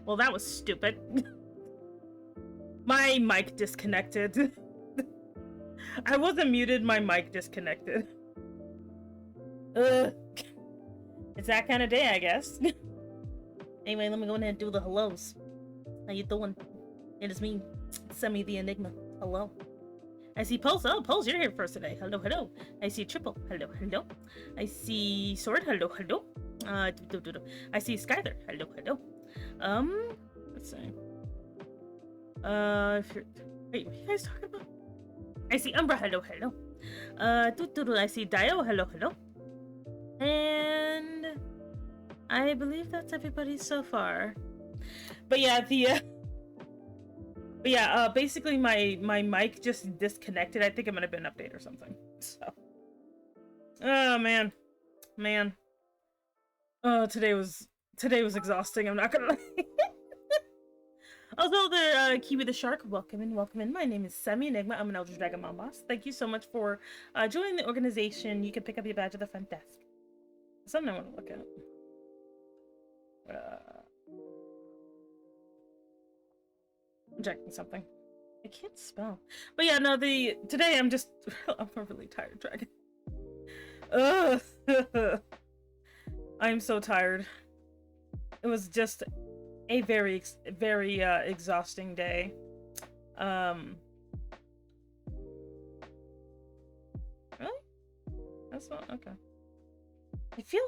Well, that was stupid. My mic disconnected. I wasn't muted, my mic disconnected. Ugh. It's that kind of day, I guess. Anyway, let me go ahead and do the hellos. How you doing? It is me, Semi the Enigma. Hello. I see Pulse. Oh, Pulse, you're here first today. Hello, hello. I see Triple. Hello, hello. I see Sword. Hello, hello. I see Skyler. Hello, hello. Let's see. If you're... Wait, what are you guys talking about? I see Umbra. Hello, hello. I see Dio. Hello, hello. And I believe that's everybody so far. But yeah, basically my mic just disconnected. I think it might have been an update or something. So, oh man. Oh, today was exhausting. I'm not gonna lie. Also, there, Kiwi the Shark, welcome in. My name is Semi Enigma. I'm an Elder Dragon Mom Boss. Thank you so much for joining the organization. You can pick up your badge at the front desk. Something I want to look at. I'm checking something. I can't spell. But yeah, no, today I'm just I'm a really tired dragon. Ugh. I'm so tired. It was just a very exhausting day. Really? That's not okay. I feel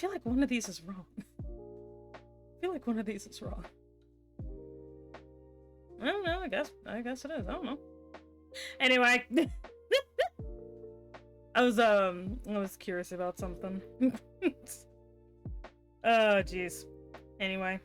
like one of these is wrong. I feel like one of these is wrong. I don't know, I guess it is. I don't know. Anyway, I was curious about something. Oh jeez. Anyway,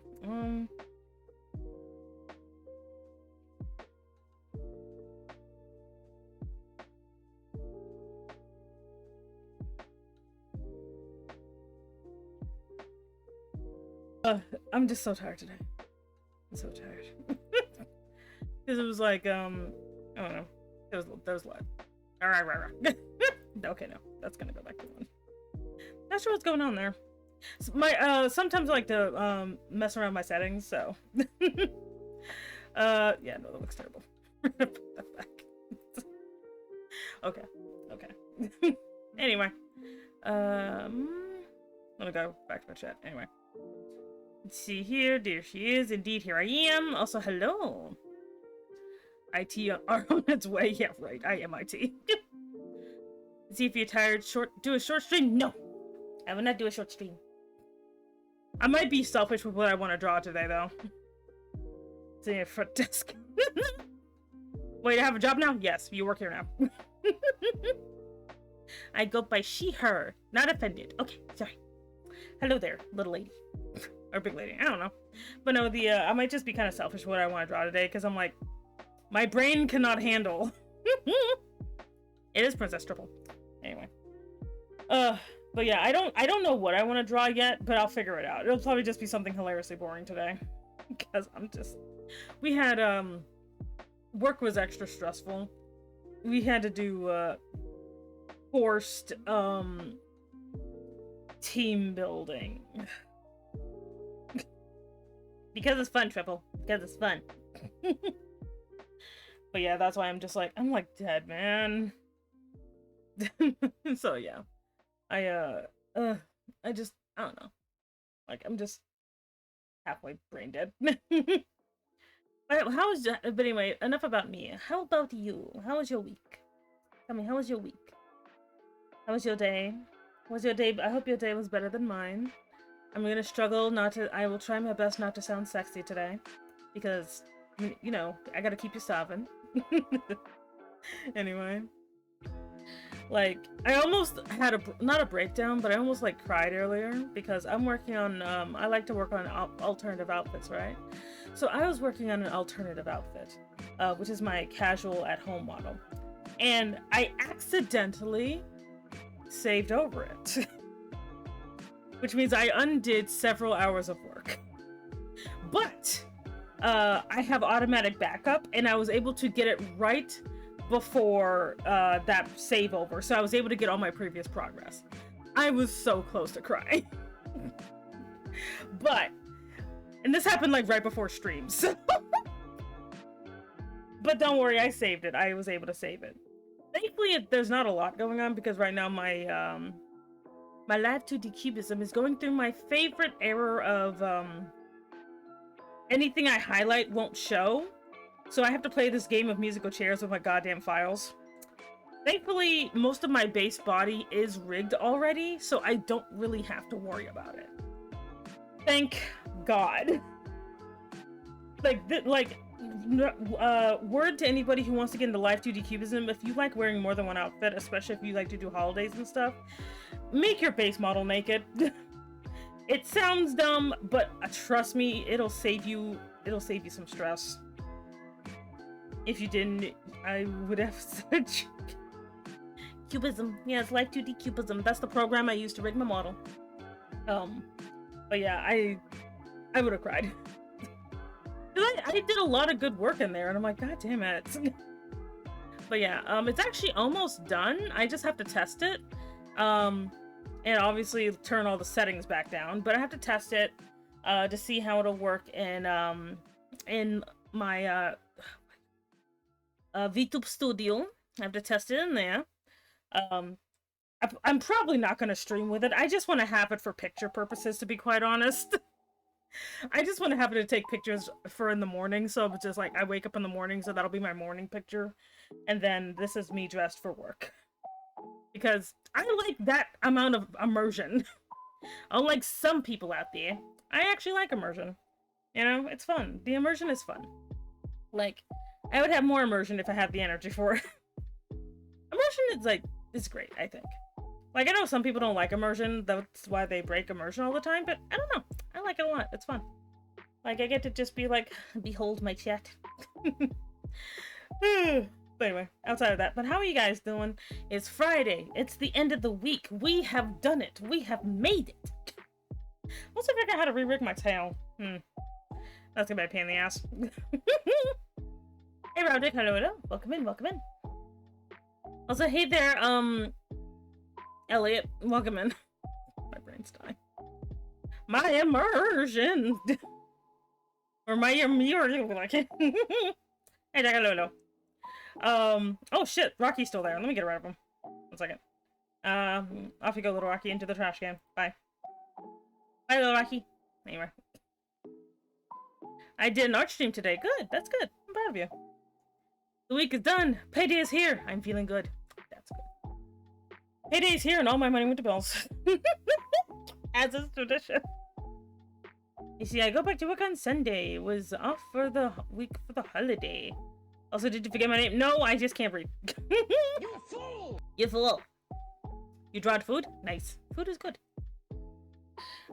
I'm just so tired today. I'm so tired. Because it was like, I don't know. There was a lot. Alright. Okay, no. That's gonna go back to one. Not sure what's going on there. So sometimes I like to, mess around my settings, so. Yeah, no, that looks terrible. Put that back. Okay. Anyway. Let me go back to my chat. Anyway. Let's see here. There she is. Indeed, here I am. Also, hello. IT are on its way. Yeah, right. I am IT. See if you're tired. Do a short stream? No. I will not do a short stream. I might be selfish with what I want to draw today, though. Sitting at front desk. Wait, I have a job now? Yes, you work here now. I go by she, her. Not offended. Okay, sorry. Hello there, little lady. Or big lady. I don't know. But no, I might just be kind of selfish with what I want to draw today, because I'm like, my brain cannot handle. It is Princess Triple. Anyway. But yeah, I don't know what I want to draw yet, but I'll figure it out. It'll probably just be something hilariously boring today. Because we had, work was extra stressful. We had to do, forced, team building. Because it's fun, Triple. Because it's fun. But yeah, that's why I'm like dead, man. So yeah. I don't know. Like, I'm just halfway brain dead. But anyway, enough about me. How about you? How was your week? Tell me, how was your week? How was your day? I hope your day was better than mine. I'm gonna struggle I will try my best not to sound sexy today. Because, you know, I gotta keep you sobbing. Anyway. Like, I almost had not a breakdown, but I almost like cried earlier because I'm working on, I like to work on alternative outfits, right? So I was working on an alternative outfit, which is my casual at home model. And I accidentally saved over it. Which means I undid several hours of work. But, I have automatic backup and I was able to get it right before that save over, so I was able to get all my previous progress. I was so close to crying. But And this happened like right before streams. But don't worry, I saved it. I was able to save it. Thankfully, there's not a lot going on because right now my my Live 2D Cubism is going through my favorite error of anything I highlight won't show. So I have to play this game of musical chairs with my goddamn files. Thankfully, most of my base body is rigged already, so I don't really have to worry about it. Thank God. Word to anybody who wants to get into Live 2D Cubism, if you like wearing more than one outfit, especially if you like to do holidays and stuff, make your base model naked. It sounds dumb, but trust me, it'll save you some stress. If you didn't, I would have said Cubism. Yeah, it's Live 2D Cubism. That's the program I use to rig my model. But yeah, I would have cried. I did a lot of good work in there, and I'm like, God damn it. But yeah, it's actually almost done. I just have to test it. And obviously turn all the settings back down. But I have to test it to see how it'll work in my VTube Studio. I have to test it in there. I'm probably not going to stream with it. I just want to have it for picture purposes, to be quite honest. I just want to have it to take pictures for in the morning, so it's just like I wake up in the morning, so that'll be my morning picture, and then this is me dressed for work. Because I like that amount of immersion. Unlike some people out there, I actually like immersion. You know, it's fun. The immersion is fun. Like, I would have more immersion if I had the energy for it. Immersion is great, I think. Like, I know some people don't like immersion, that's why they break immersion all the time, but I don't know. I like it a lot. It's fun. Like, I get to just be like, behold my chat. But anyway, outside of that. But how are you guys doing? It's Friday. It's the end of the week. We have done it. We have made it. Also figure out how to re-rig my tail. That's gonna be a pain in the ass. Hey, Rowdick. Hello, hello. Welcome in, welcome in. Also, hey there, Elliot. Welcome in. My brain's dying. My immersion! Or my immersion. Hey, Jack, hello. Oh shit, Rocky's still there. Let me get rid of him. 1 second. Off you go, little Rocky, into the trash can. Bye. Bye, little Rocky. Anyway. I did an art stream today. Good, that's good. I'm proud of you. The week is done. Payday is here. I'm feeling good. That's good. Payday is here and all my money went to bills. As is tradition. You see, I go back to work on Sunday. It was off for the week for the holiday. Also, did you forget my name? No, I just can't read. You fool! You fool! You drawed food? Nice. Food is good.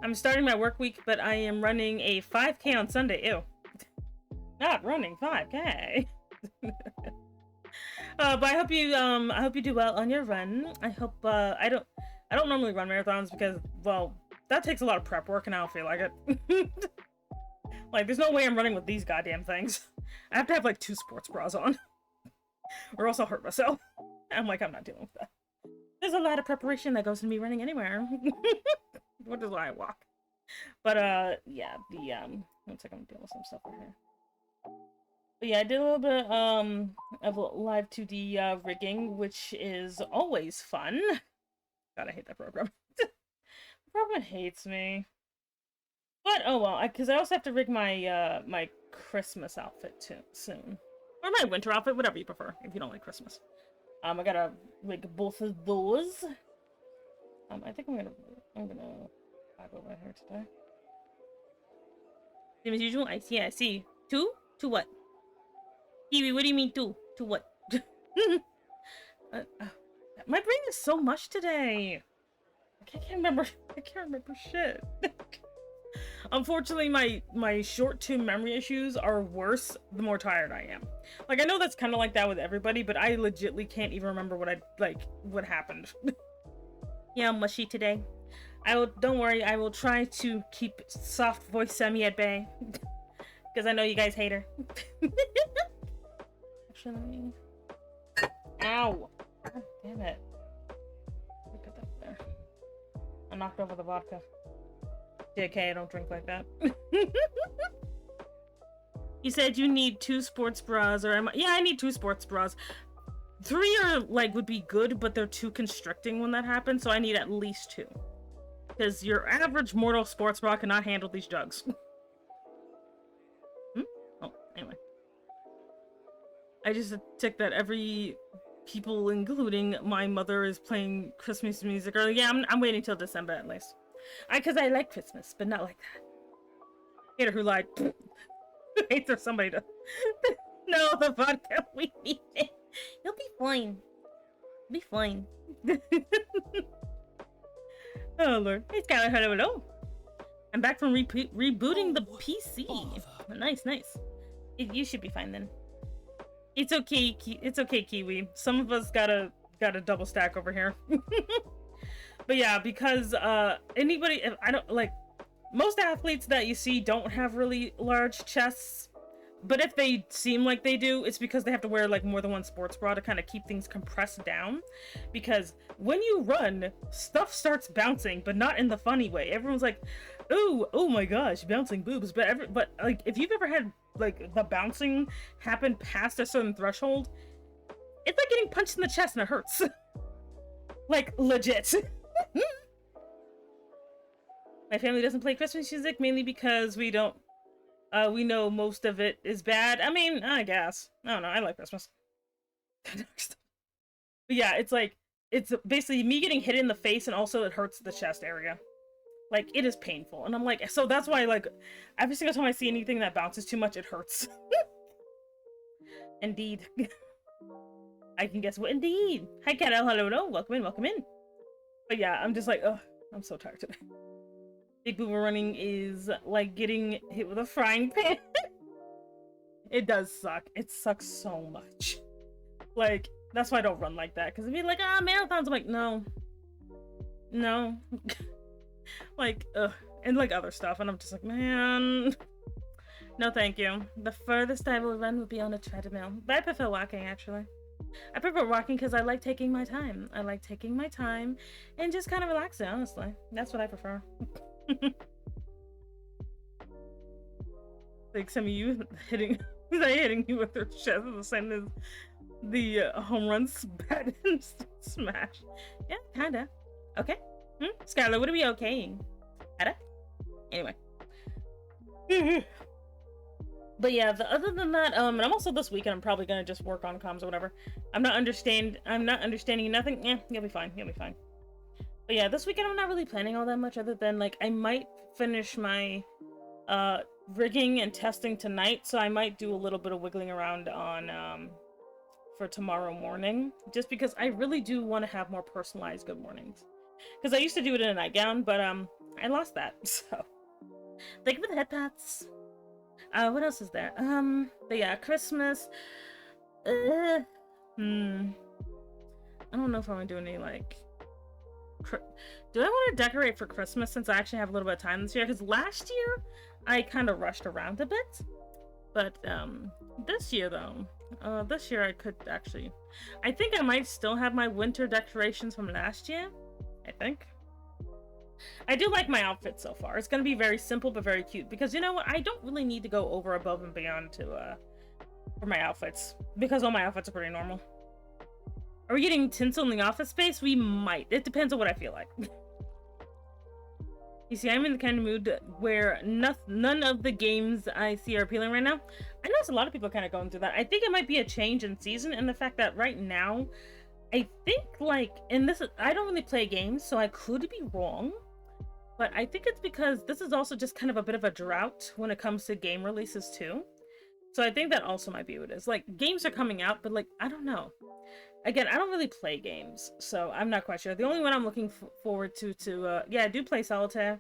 I'm starting my work week, but I am running a 5K on Sunday. Ew. Not running 5K. But I hope you do well on your run. I hope I don't normally run marathons because, well, that takes a lot of prep work and I don't feel like it. Like, there's no way I'm running with these goddamn things. I have to have like 2 sports bras on. Or else I'll hurt myself. I'm like, I'm not dealing with that. There's a lot of preparation that goes into me running anywhere. What is why I walk. But yeah, the 1 second, I'm dealing with some stuff over here. But yeah, I did a little bit of live 2D rigging, which is always fun. God, I hate that program. The program hates me. But oh well, because I also have to rig my my Christmas outfit too soon, or my winter outfit, whatever you prefer. If you don't like Christmas, I gotta rig both of those. I think I'm gonna vibe over here today. Same as usual. I see. 2 to what? Kiwi, what do you mean 2 to what? My brain is so much today. I can't remember shit. Unfortunately, my short-term memory issues are worse the more tired I am. Like, I know that's kind of like that with everybody, but I legitly can't even remember what happened. Yeah, I'm mushy today. Don't worry, I will try to keep soft voice Semi at bay. Because I know you guys hate her. Actually, let me... Ow! God damn it. Look at that there. I knocked over the vodka. JK, I don't drink like that. You said you need 2 sports bras, or yeah, I need 2 sports bras. 3 are like would be good, but they're too constricting when that happens, so I need at least 2. Because your average mortal sports bra cannot handle these jugs. Oh, anyway. I just took that every people, including my mother, is playing Christmas music early. Yeah, I'm waiting till December at least. Because I like Christmas, but not like that. Hater who lied. Wait for somebody to... No, the vodka, we need it. You'll be fine. Be fine. Oh, Lord. Hey, Skylar, hello. I'm back from rebooting the PC. Nice, nice. You should be fine then. It's okay, it's okay, Kiwi. Some of us got a double stack over here. But yeah, because anybody, I don't like, most athletes that you see don't have really large chests. But if they seem like they do, it's because they have to wear like more than one sports bra to kind of keep things compressed down. Because when you run, stuff starts bouncing, but not in the funny way. Everyone's like, oh my gosh, bouncing boobs. But like, if you've ever had like the bouncing happen past a certain threshold, it's like getting punched in the chest and it hurts. Like, legit. My family doesn't play Christmas music mainly because we don't. We know most of it is bad. I mean, I guess. I don't know. I like Christmas. But yeah, it's like, it's basically me getting hit in the face and also it hurts the chest area. Like, it is painful. And I'm like, so that's why, like, every single time I see anything that bounces too much, it hurts. Indeed. I can guess what, indeed. Hi, Cat L. Hello. Welcome in, welcome in. But yeah, I'm just like, ugh, I'm so tired today. Big boober running is like getting hit with a frying pan. It does suck. It sucks so much. Like, that's why I don't run like that. Because it'd be like, marathons. I'm like, no. No. Like, ugh. And like other stuff. And I'm just like, man. No, thank you. The furthest I will run would be on a treadmill. But I prefer walking, actually. I prefer walking because I like taking my time. I like taking my time and just kind of relaxing, honestly. That's what I prefer. Like some of you hitting you with their chest is the same as the home runs bat and smash. Yeah, kinda. Okay. Skylar, what are we okaying? Kinda? Anyway. But yeah, other than that, and I'm also this weekend I'm probably gonna just work on comms or whatever. I'm not understanding nothing. You'll be fine. You'll be fine. But yeah, this weekend I'm not really planning all that much other than like I might finish my rigging and testing tonight, so I might do a little bit of wiggling around on for tomorrow morning, just because I really do want to have more personalized good mornings. Because I used to do it in a nightgown, but I lost that. So thank you for the head pats. What else is there? But yeah, Christmas. I don't know if I want to do any like. Do I want to decorate for Christmas since I actually have a little bit of time this year? Because last year I kind of rushed around a bit, but this year though, this year I could actually. I think I might still have my winter decorations from last year. I think. I do like my outfit so far. It's gonna be very simple but very cute because you know what? I don't really need to go over above and beyond to for my outfits because all my outfits are pretty normal. Are we getting tinsel in the office space? We might. It depends on what I feel like. You see, I'm in the kind of mood where none of the games I see are appealing right now. I notice a lot of people kind of going through that. I think it might be a change in season and the fact that right now, I think like, and this is, I don't really play games, so I could be wrong. But I think it's because this is also just kind of a bit of a drought when it comes to game releases too. So I think that also might be what it is. Like, games are coming out, but like, I don't know. Again, I don't really play games, so I'm not quite sure. The only one I'm looking forward to, yeah, I do play Solitaire.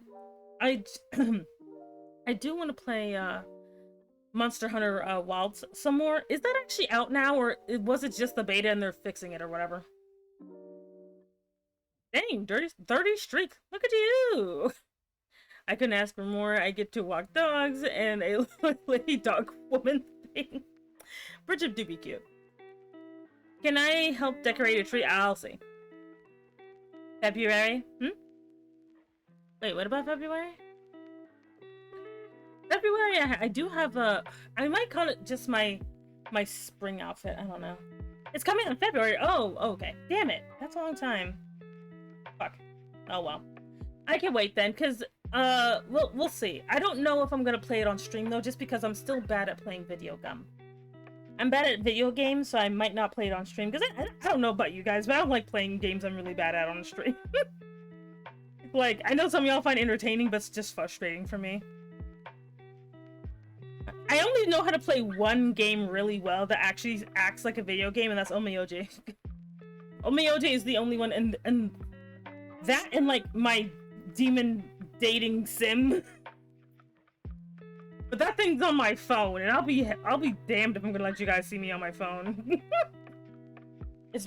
I do want to play, Monster Hunter Wilds some more. Is that actually out now, or was it just the beta and they're fixing it or whatever? Dang, 30 streak. Look at you! I couldn't ask for more. I get to walk dogs and a lady dog woman thing. Bridget do be cute. Can I help decorate a tree? I'll see. February? Wait, what about February? February, I do have a... I might call it just my spring outfit. I don't know. It's coming in February. Oh, okay. Damn it. That's a long time. Fuck. Oh, well. I can wait then, because, we'll see. I don't know if I'm gonna play it on stream, though, just because I'm still bad at playing video game. I'm bad at video games, so I might not play it on stream, because I don't know about you guys, but I don't like playing games I'm really bad at on stream. Like, I know some of y'all find it entertaining, but it's just frustrating for me. I only know how to play one game really well that actually acts like a video game, and that's Omeyoji. Omeyoji is the only one, and that and, like, my demon dating sim. But that thing's on my phone, and I'll be damned if I'm gonna let you guys see me on my phone.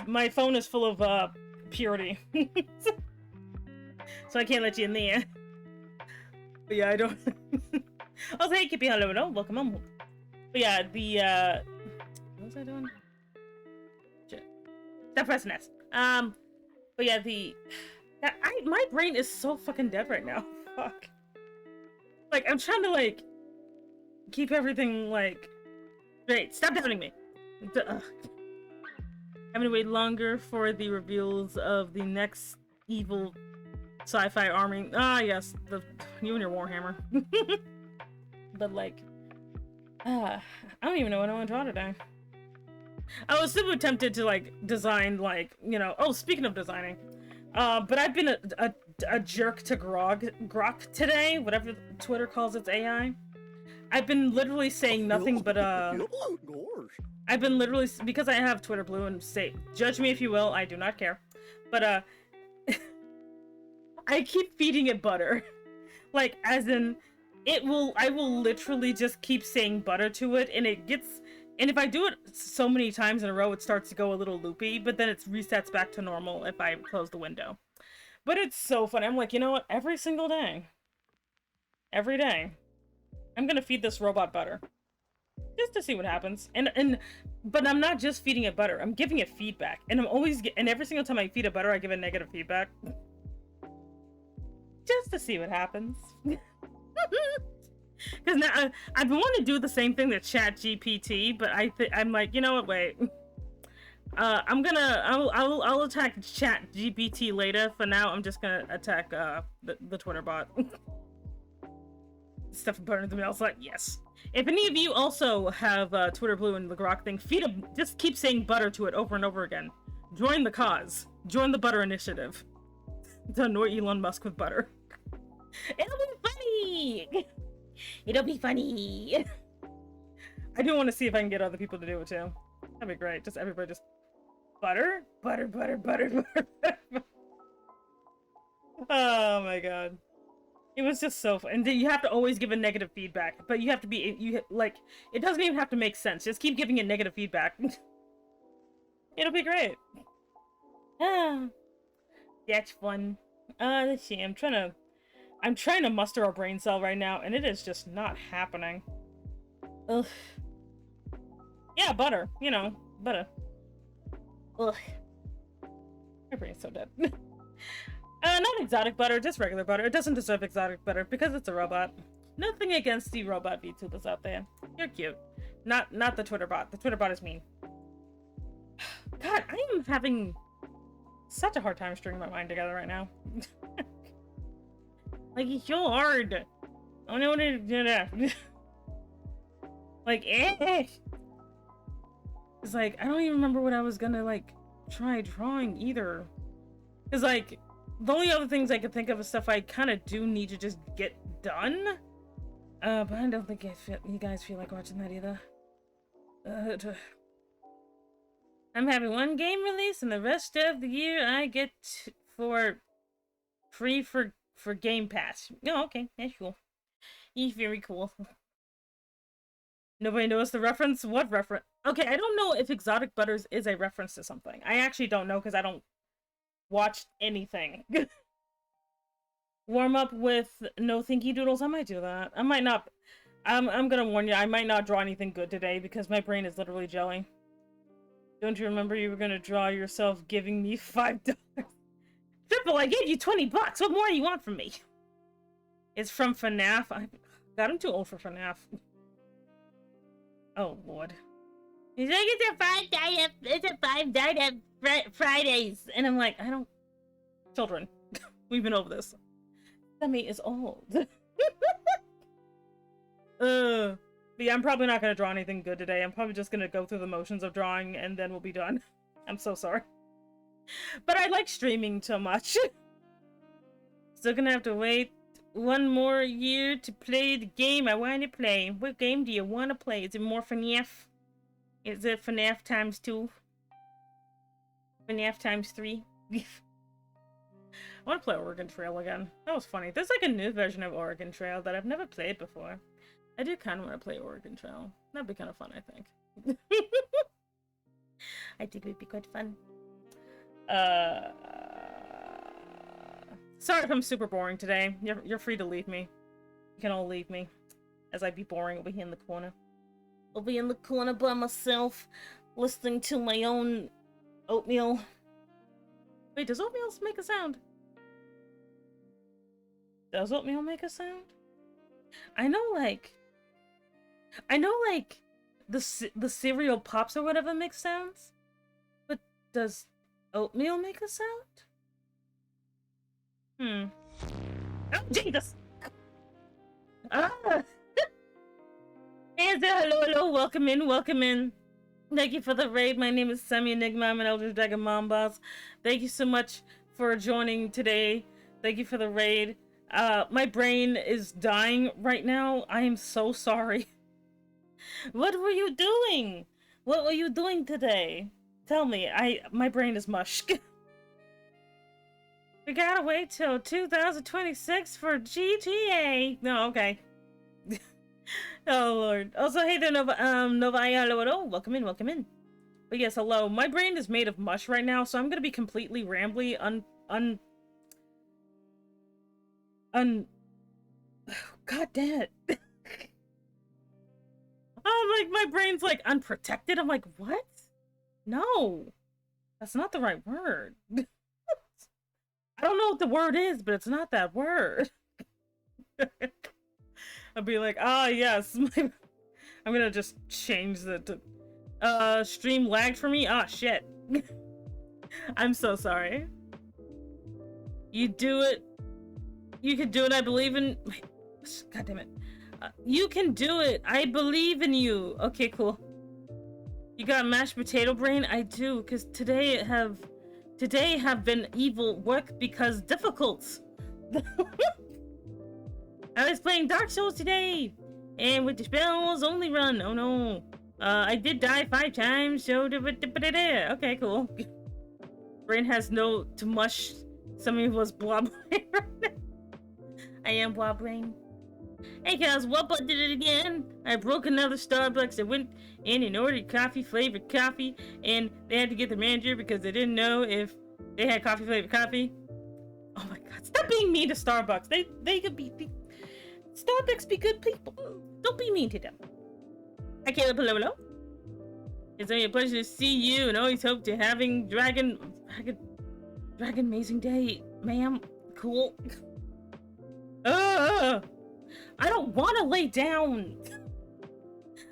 My phone is full of purity. So I can't let you in there. But yeah, I don't... Oh, hey, Kippy, hello, welcome on. But yeah, what was I doing? Shit. Stop pressing S. But yeah, my brain is so fucking dead right now. Fuck. Like, I'm trying to, like, keep everything, like, straight. Stop doubting me. Having to wait longer for the reveals of the next evil sci-fi army. Ah, yes, you and your Warhammer. But, like, I don't even know what I want to draw today. I was super tempted to, like, design, like, you know, oh, speaking of designing, but I've been a jerk to Grok today, whatever Twitter calls its AI. I've been literally saying nothing but, I've been literally, because I have Twitter Blue and judge me if you will, I do not care. But, I keep feeding it butter. Like, as in, I will literally just keep saying butter to it, and and if I do it so many times in a row, it starts to go a little loopy, but then it resets back to normal if I close the window. But it's so funny. I'm like, you know what? Every single day, every day, I'm gonna feed this robot butter. Just to see what happens. But I'm not just feeding it butter. I'm giving it feedback. And and every single time I feed it butter, I give it negative feedback. Just to see what happens. Because now I've been wanting to do the same thing to ChatGPT, but I'm like, you know what? Wait. I'll attack ChatGPT later. For now, I'm just gonna attack the Twitter bot. Stuff burning the mail. Like, yes. If any of you also have Twitter Blue and the Grok thing, just keep saying butter to it over and over again. Join the cause. Join the butter initiative. To annoy Elon Musk with butter. It'll be funny! It'll be funny! I do want to see if I can get other people to do it too. That'd be great. Just everybody just... Butter? Butter, butter, butter, butter, butter. Oh my god. It was just so fun. And you have to always give a negative feedback. But you have to be... like, it doesn't even have to make sense. Just keep giving it negative feedback. It'll be great. Ah... That's fun. Let's see. I'm trying to muster a brain cell right now, and it is just not happening. Ugh. Yeah, butter. You know, butter. Ugh. My brain's so dead. Not exotic butter, just regular butter. It doesn't deserve exotic butter because it's a robot. Nothing against the robot VTubers out there. You're cute. Not the Twitter bot. The Twitter bot is mean. God, I am having such a hard time stringing my mind together right now. Like, it's so hard. I don't know what to do that. Like, It's like, I don't even remember what I was gonna, like, try drawing either. Because, like, the only other things I could think of is stuff I kind of do need to just get done. But I don't think you guys feel like watching that either. I'm having one game release, and the rest of the year I get free for Game Pass. Oh, okay, that's cool. He's very cool. Nobody knows the reference? What reference? Okay, I don't know if Exotic Butters is a reference to something. I actually don't know because I don't watch anything. Warm up with no thinky doodles. I might do that. I might not. I'm gonna warn you. I might not draw anything good today because my brain is literally jelly. Don't you remember you were gonna draw yourself giving me $5? Triple, I gave you $20. What more do you want from me? It's from FNAF. God, I'm too old for FNAF. Oh, Lord. He's like, it's a five Fridays. And I'm like, I don't... Children. We've been over this. Semi is old. But yeah, I'm probably not going to draw anything good today. I'm probably just going to go through the motions of drawing and then we'll be done. I'm so sorry. But I like streaming so much. Still gonna have to wait one more year to play the game I want to play. What game do you want to play? Is it more FNAF? Is it FNAF times 2? FNAF times 3? I want to play Oregon Trail again. That was funny. There's like a new version of Oregon Trail that I've never played before. I do kind of want to play Oregon Trail. That'd be kind of fun, I think. I think it would be quite fun. Sorry if I'm super boring today. You're free to leave me. You can all leave me. As I be boring over here in the corner. I'll be in the corner by myself, listening to my own oatmeal. Wait, does oatmeal make a sound? Does oatmeal make a sound? I know, like, the cereal pops or whatever makes sounds. But does oatmeal make a sound? Oh, Jesus! Ah! Hello, welcome in. Thank you for the raid. My name is Semi Enigma. I'm an Elder Dragon Mom Boss. Thank you so much for joining today. Thank you for the raid. My brain is dying right now. I am so sorry. What were you doing? What were you doing today? Tell me. My brain is mush. We gotta wait till 2026 for GTA. No, okay. Oh, Lord. Also, hey there, Novaya, hello. Welcome in. But yes, hello. My brain is made of mush right now, so I'm gonna be completely rambly, God damn it. I'm like, my brain's like unprotected. I'm like, what? No. That's not the right word. I don't know what the word is, but it's not that word. I'll be like, yes. I'm gonna just change the stream lagged for me. Shit. I'm so sorry. You do it. You can do it. I believe in. God damn it. You can do it. I believe in you. Okay, cool. You got mashed potato brain? I do, because today have been evil work because difficult. I was playing Dark Souls today, and with the spells only run. Oh no. I did die 5 times, so okay, cool. Brain has no to mush. Somebody was blob brain. I am blob brain. Hey guys, Wubba did it again. I broke another Starbucks. I went in and ordered flavored coffee, and they had to get the manager because they didn't know if they had flavored coffee. Oh my god, stop being mean to Starbucks. They could be Starbucks be good people. Don't be mean to them. Hi Caleb, hello. It's a pleasure to see you, and always hope to having Dragon amazing day, ma'am. Cool. I don't want to lay down.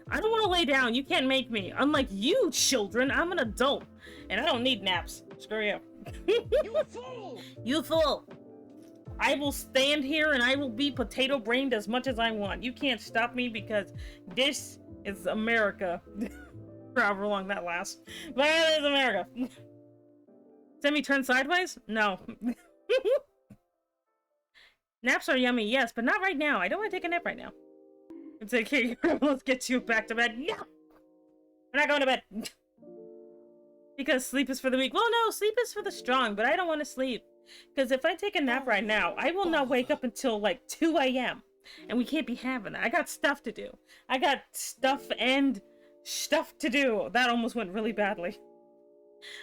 I don't want to lay down. You can't make me. Unlike you, children, I'm an adult, and I don't need naps. Screw you. You fool! You fool! I will stand here and I will be potato brained as much as I want. You can't stop me because this is America. However long that lasts. But it is America. Semi turn sideways? No. Naps are yummy, yes, but not right now. I don't want to take a nap right now. It's okay, let's get you back to bed. No! We're not going to bed. Because sleep is for the weak. Well, no, sleep is for the strong, but I don't want to sleep. Because if I take a nap right now, I will not wake up until like 2 a.m. And we can't be having that. I got stuff to do. I got stuff to do. That almost went really badly.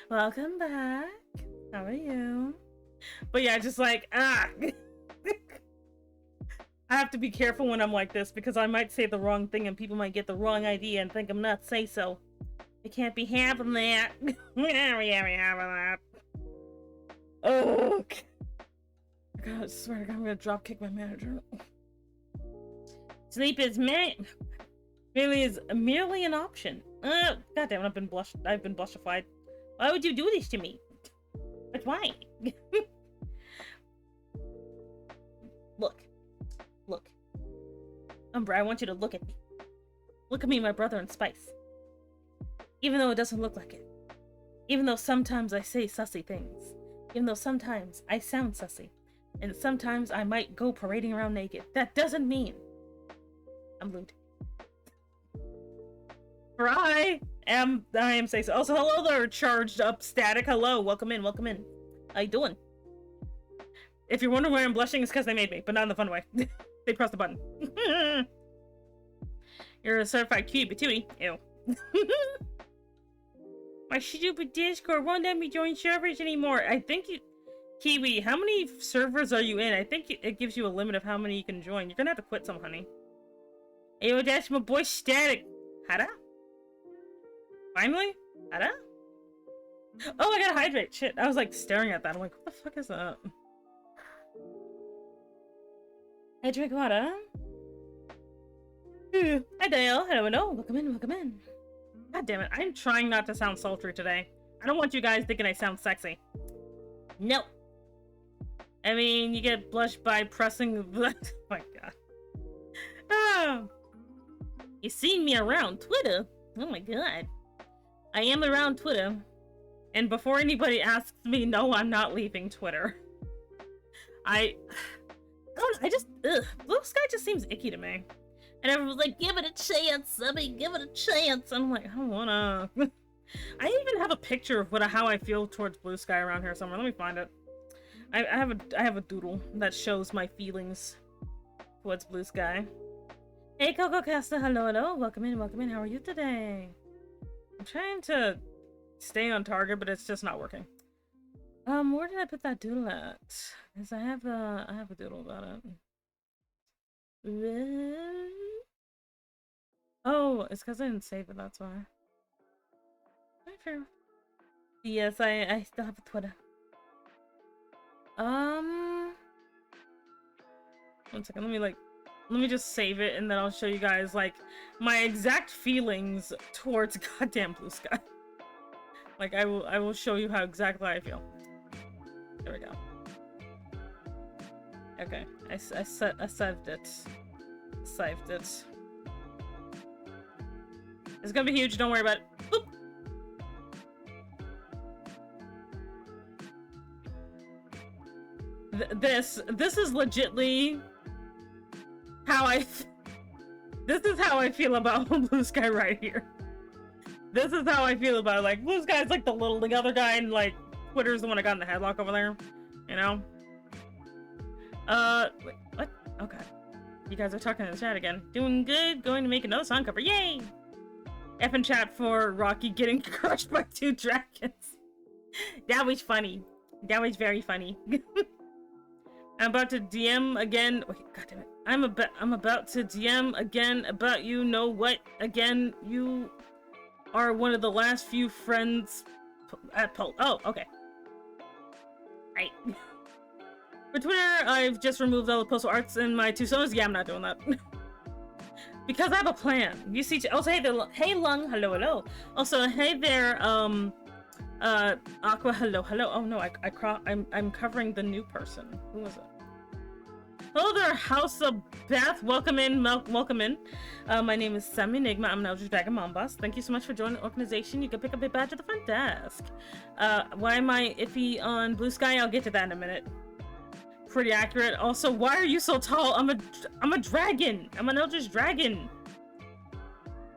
Welcome back. How are you? But yeah, just like, I have to be careful when I'm like this because I might say the wrong thing and people might get the wrong idea and think I'm not say so. They can't be having that. We having that. Oh, God, I swear to God, I'm gonna drop kick my manager. Sleep is merely an option. God damn it, I've been blushified. Why would you do this to me? But why? Look. Umbra, I want you to look at me. Look at me, my brother in spice. Even though it doesn't look like it. Even though sometimes I say sussy things. Even though sometimes I sound sussy. And sometimes I might go parading around naked. That doesn't mean I'm lewd. For I am say so. Also, hello there, charged up static. Hello, welcome in. How you doing? If you're wondering why I'm blushing, it's because they made me, but not in the fun way. They pressed the button. You're a certified cutie patootie. Ew. My stupid Discord won't let me join servers anymore. I think you... Kiwi, how many servers are you in? I think it gives you a limit of how many you can join. You're gonna have to quit some, honey. Yo, that's my boy Static. Hada? Finally? Hada? Oh, I gotta hydrate. Shit, I was like staring at that. I'm like, what the fuck is that? I drink water. Hi Dale. Hello. Welcome in. God damn it. I'm trying not to sound sultry today. I don't want you guys thinking I sound sexy. No. I mean, you get blushed by pressing the... Oh my god. Oh. You seen me around Twitter? Oh my god. I am around Twitter. And before anybody asks me, no, I'm not leaving Twitter. I just... Ugh. Blue Sky just seems icky to me. And everyone's like, give it a chance, give it a chance. I'm like, I don't wanna. I even have a picture of how I feel towards Blue Sky around here somewhere. Let me find it. I have a doodle that shows my feelings towards Blue Sky. Hey Coco Casta, hello. Welcome in. How are you today? I'm trying to stay on target, but it's just not working. Where did I put that doodle at? Because I have a doodle about it. Oh, it's because I didn't save it, that's why. Yes, I still have a Twitter. One second, let me just save it and then I'll show you guys like my exact feelings towards goddamn Blue Sky. Like I will show you how exactly I feel. There we go. Okay, I saved it. Saved it. It's gonna be huge, don't worry about it. Boop. This is legitly how this is how I feel about Blue Sky right here. This is how I feel about it. Like Blue Sky's like the other guy, and like Twitter's the one I got in the headlock over there. You know? Wait, what? Okay. You guys are talking in the chat again. Doing good. Going to make another song cover. Yay! F in chat for Rocky getting crushed by 2 dragons. That was funny. That was very funny. I'm about to DM again. Wait, god damn it. I'm about to DM again about you know what? Again, you are one of the last few friends at Pulse. Oh, okay. Right. For Twitter, I've just removed all the postal arts in my 2 songs. Yeah, I'm not doing that. Because I have a plan. You see, also, hey Lung, hello. Also, hey there, Aqua, hello. Oh no, I'm covering the new person. Who was it? Hello there, House of Beth. Welcome in. My name is Sam Enigma. I'm an Eldritch Dragon Mom Boss. Thank you so much for joining the organization. You can pick up a badge at the front desk. Why am I iffy on Blue Sky? I'll get to that in a minute. Pretty accurate. Also, why are you so tall? I'm a dragon. I'm an Eldritch Dragon.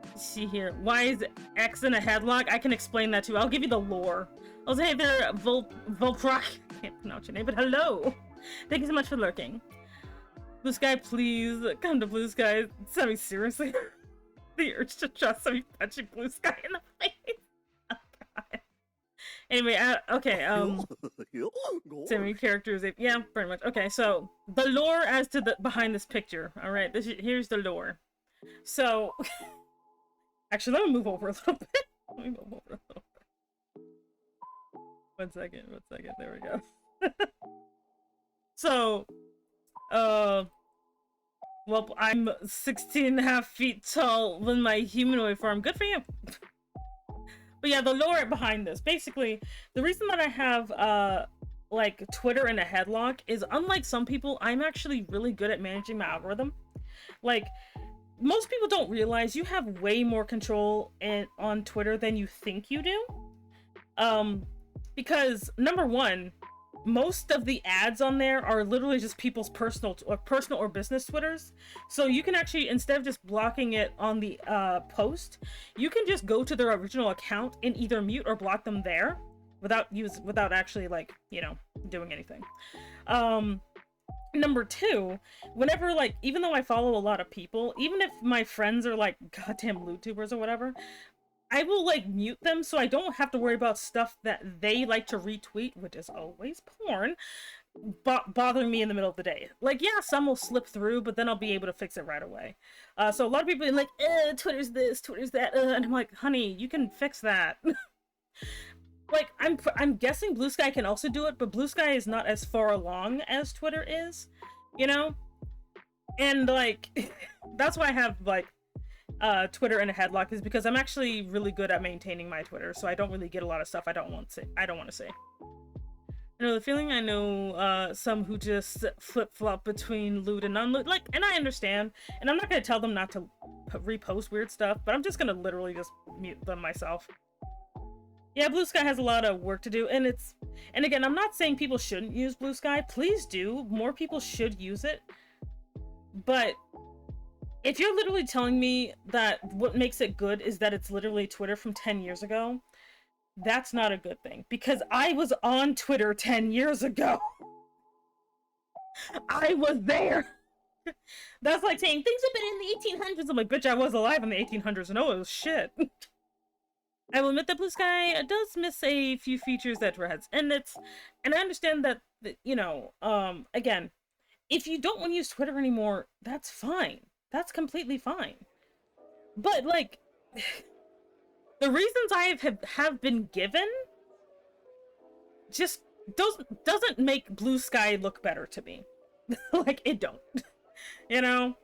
Let's see here. Why is X in a headlock? I can explain that too. I'll give you the lore. Also, hey there, Volproc. Can't pronounce your name, but hello. Thank you so much for lurking. Blue Sky, please come to Blue Sky. Semi, seriously. The urge to trust Semi punching Blue Sky in the face. Oh, God. Anyway, okay, Semi characters, yeah, pretty much. Okay, so the lore as to the behind this picture. All right, here's the lore. So, actually, let me move over a little bit. One second. There we go. So, Well, I'm 16 and a half feet tall with my humanoid form. Good for you. But yeah, the lore behind this. Basically, the reason that I have like Twitter in a headlock is, unlike some people, I'm actually really good at managing my algorithm. Like, most people don't realize you have way more control on Twitter than you think you do. Because number one, most of the ads on there are literally just people's personal or business Twitters. So you can actually, instead of just blocking it on the post, you can just go to their original account and either mute or block them there without actually, like, you know, doing anything. Number two, whenever, like, even though I follow a lot of people, even if my friends are like goddamn YouTubers or whatever, I will, like, mute them so I don't have to worry about stuff that they like to retweet, which is always porn, bothering me in the middle of the day. Like, yeah, some will slip through, but then I'll be able to fix it right away. So a lot of people are like, Twitter's this, Twitter's that, and I'm like, honey, you can fix that. Like, I'm guessing Blue Sky can also do it, but Blue Sky is not as far along as Twitter is, you know? And, like, that's why I have, like, Twitter in a headlock, is because I'm actually really good at maintaining my Twitter, so I don't really get a lot of stuff I don't want to say. I know the feeling. I know some who just flip-flop between loot and non-loot, like, and I understand, and I'm not gonna tell them not to repost weird stuff, but I'm just gonna literally just mute them myself. Yeah, Blue Sky has a lot of work to do, and again, I'm not saying people shouldn't use Blue Sky. Please do. More people should use it. But if you're literally telling me that what makes it good is that it's literally Twitter from 10 years ago, that's not a good thing. Because I was on Twitter 10 years ago. I was there. That's like saying things have been in the 1800s. I'm like, bitch, I was alive in the 1800s. No, it was shit. I will admit that Blue Sky does miss a few features that Red's, and I understand that, you know, again, if you don't want to use Twitter anymore, that's fine. That's completely fine. But, like, the reasons I have been given just doesn't make Blue Sky look better to me. Like, it don't. You know?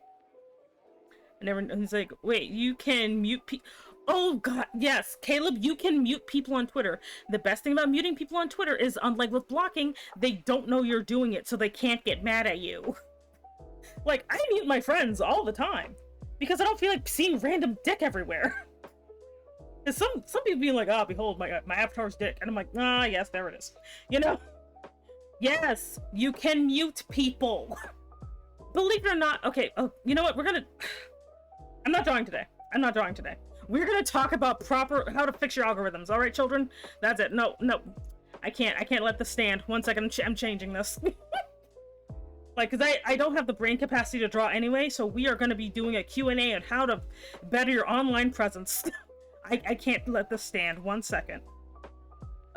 And everyone's like, wait, you can mute people. Oh god, yes, Caleb, you can mute people on Twitter. The best thing about muting people on Twitter is, unlike with blocking, they don't know you're doing it, so they can't get mad at you. Like, I mute my friends all the time, because I don't feel like seeing random dick everywhere. And some people being like, oh, behold, my avatar's dick. And I'm like, ah, yes, there it is. You know? Yes, you can mute people. Believe it or not, okay, you know what, I'm not drawing today. We're gonna talk about how to fix your algorithms. All right, children? That's it. No. I can't let this stand. 1 second, I'm changing this. Like, because I don't have the brain capacity to draw anyway, so we are gonna be doing a Q&A on how to better your online presence. I can't let this stand. 1 second.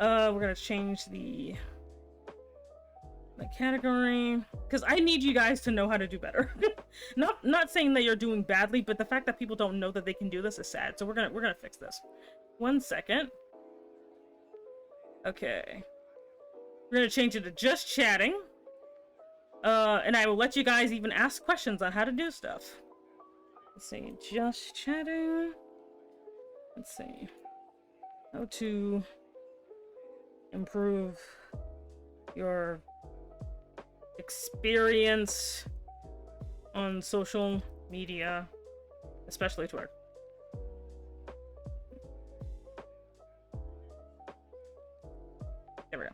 We're gonna change the category, because I need you guys to know how to do better. not saying that you're doing badly, but the fact that people don't know that they can do this is sad. So we're gonna fix this. 1 second. Okay. We're gonna change it to just chatting. And I will let you guys even ask questions on how to do stuff. Let's see, just chatting. Let's see. How to improve your experience on social media, especially Twitter. There we go.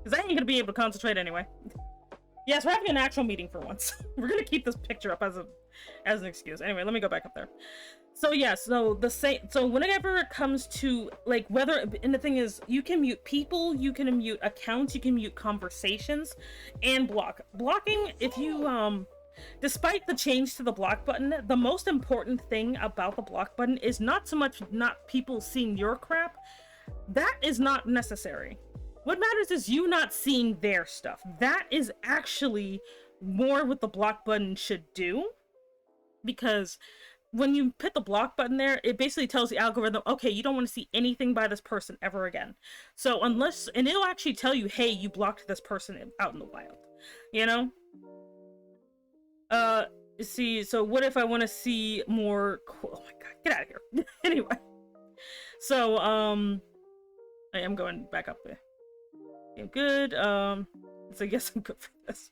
Because I ain't gonna be able to concentrate anyway. Yes, we're having an actual meeting for once. We're gonna keep this picture up as an excuse. Anyway, let me go back up there. So yes, so whenever it comes to, like, and the thing is, you can mute people, you can mute accounts, you can mute conversations, and blocking. If you despite the change to the block button, the most important thing about the block button is not so much not people seeing your crap. That is not necessary. What matters is you not seeing their stuff. That is actually more what the block button should do, because when you put the block button there, it basically tells the algorithm, okay, you don't want to see anything by this person ever again. So and it'll actually tell you, hey, you blocked this person out in the wild. You know? See, so what if I want to see more... Oh my god, get out of here. Anyway. So, I am going back up there. I'm good. So I guess I'm good for this.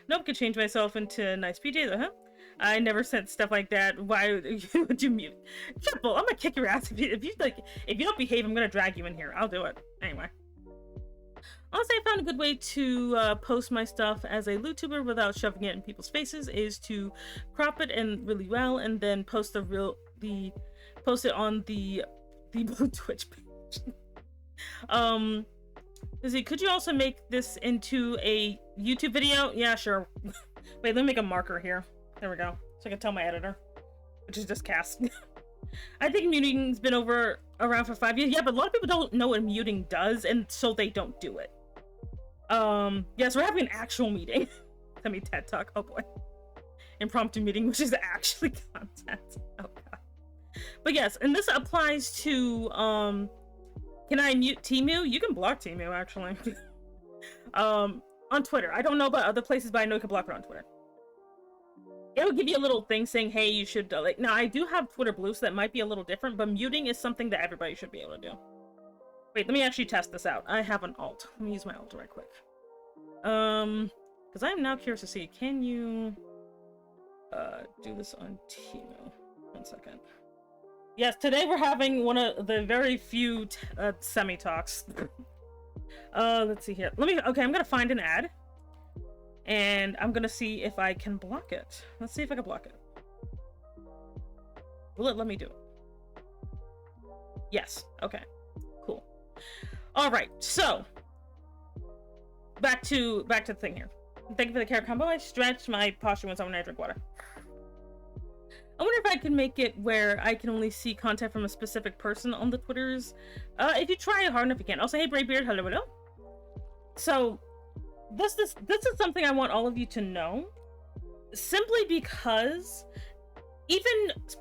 Nope, could change myself into nice PJs, huh? I never said stuff like that. Why would you mute? Triple, I'm gonna kick your ass if you don't behave. I'm gonna drag you in here. I'll do it anyway. Also, I found a good way to post my stuff as a YouTuber without shoving it in people's faces is to crop it and really well, and then post post it on the blue Twitch page. Izzy, could you also make this into a YouTube video? Yeah, sure. Wait, let me make a marker here. There we go. So I can tell my editor, which is just Cass. I think muting's been around for 5 years. Yeah, but a lot of people don't know what muting does, and so they don't do it. Yes, we're having an actual meeting. Send me TED Talk. Oh boy. Impromptu meeting, which is actually content. Oh god. But yes, and this applies to, can I mute Temu? You can block Temu, actually. On Twitter. I don't know about other places, but I know you can block her on Twitter. It'll give you a little thing saying, hey, you should, like, now I do have Twitter Blue, so that might be a little different, but muting is something that everybody should be able to do. Wait, let me actually test this out. I have an alt. Let me use my alt right quick. Because I'm now curious to see, can you, do this on Temu? 1 second. Yes, today we're having one of the very few semi-talks. Let's see here. Okay, I'm gonna find an ad. And I'm gonna see if I can block it. Let's see if I can block it. Will it let me do it? Yes, okay, cool. All right, so back to the thing here. Thank you for the carrot combo. I stretched my posture once when I drink water. I wonder if I can make it where I can only see content from a specific person on the Twitters. If you try it hard enough, you can. Also, hey, Braybeard, hello, hello. So, this is something I want all of you to know. Simply because even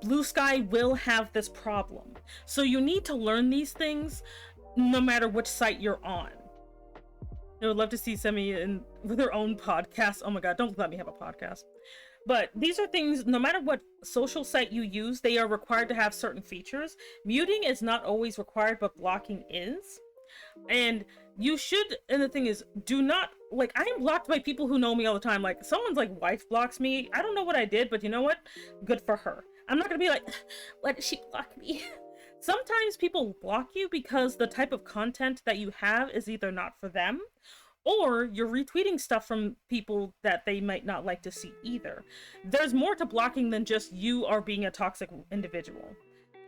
Blue Sky will have this problem. So you need to learn these things no matter which site you're on. I would love to see Semi with her own podcast. Oh my god, don't let me have a podcast. But these are things, no matter what social site you use, they are required to have certain features. Muting is not always required, but blocking is. And you should, and the thing is, do not, like, I am blocked by people who know me all the time. Like, someone's, like, wife blocks me. I don't know what I did, but you know what? Good for her. I'm not gonna be like, why did she block me? Sometimes people block you because the type of content that you have is either not for them, or you're retweeting stuff from people that they might not like to see either. There's more to blocking than just you are being a toxic individual.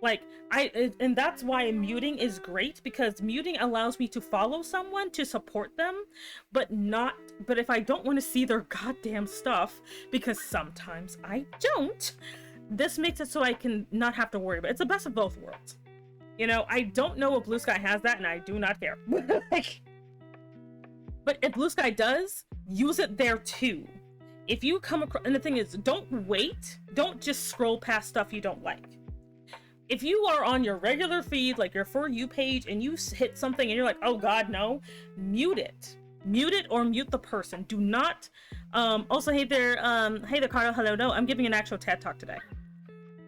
Like, and that's why muting is great, because muting allows me to follow someone to support them, but if I don't want to see their goddamn stuff, because sometimes I don't, this makes it so I can not have to worry about it. It's the best of both worlds. You know, I don't know if Blue Sky has that, and I do not care. Like, but if Blue Sky does, use it there too. If you come across, and the thing is, don't wait. Don't just scroll past stuff you don't like. If you are on your regular feed, like your For You page, and you hit something and you're like, oh god, no, mute it. Mute it or mute the person. Do not, also, hey there, Carl, hello, no, I'm giving an actual TED Talk today.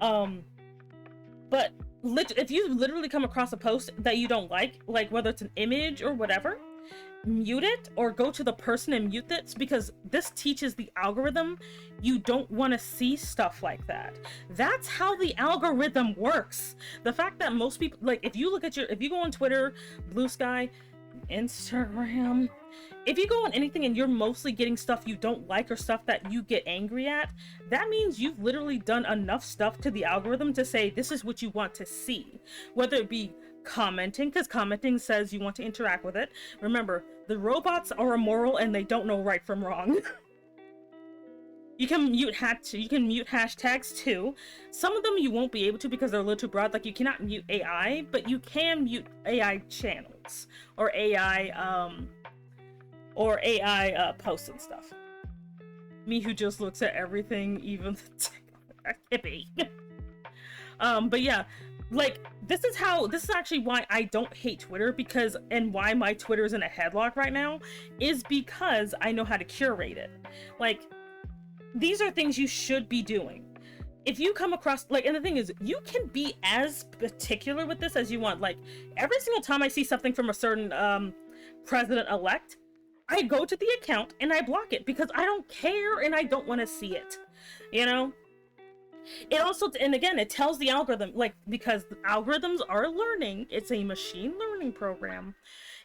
But if you literally come across a post that you don't like whether it's an image or whatever, mute it or go to the person and mute it, because this teaches the algorithm you don't want to see stuff like that. That's how the algorithm works. The fact that most people, like, if you go on Twitter, Blue Sky, Instagram, if you go on anything and you're mostly getting stuff you don't like or stuff that you get angry at, that means you've literally done enough stuff to the algorithm to say this is what you want to see. Whether it be commenting, because commenting says you want to interact with it. Remember, the robots are immoral and they don't know right from wrong. You can mute hashtags too. Some of them you won't be able to because they're a little too broad. Like, you cannot mute AI, but you can mute AI channels or AI posts and stuff. Me who just looks at everything, even hippie. But yeah, like, this is actually why I don't hate Twitter, because, and why my Twitter is in a headlock right now, is because I know how to curate it. Like, these are things you should be doing. If you come across, like, and the thing is, you can be as particular with this as you want. Like, every single time I see something from a certain president-elect, I go to the account and I block it because I don't care and I don't want to see it, you know? It also, and again, it tells the algorithm, like, because the algorithms are learning, it's a machine learning program.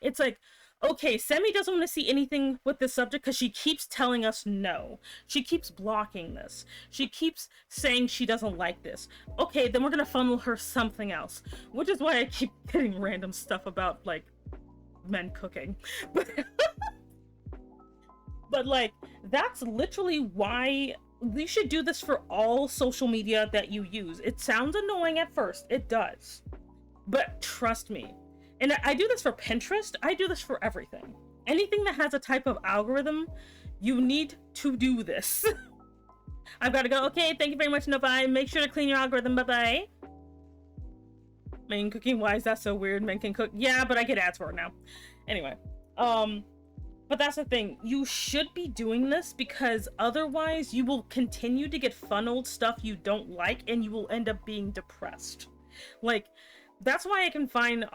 It's like, okay, Semi doesn't want to see anything with this subject because she keeps telling us no. She keeps blocking this. She keeps saying she doesn't like this. Okay, then we're gonna funnel her something else. Which is why I keep getting random stuff about, like, men cooking. But, like, that's literally why you should do this for all social media that you use. It sounds annoying at first. It does. But trust me. And I do this for Pinterest. I do this for everything. Anything that has a type of algorithm, you need to do this. I've got to go. Okay, thank you very much, Novi. Make sure to clean your algorithm. Bye-bye. Men cooking? Why is that so weird? Men can cook. Yeah, but I get ads for it now. Anyway. But that's the thing. You should be doing this because otherwise you will continue to get funneled stuff you don't like and you will end up being depressed. Like, that's why I can find,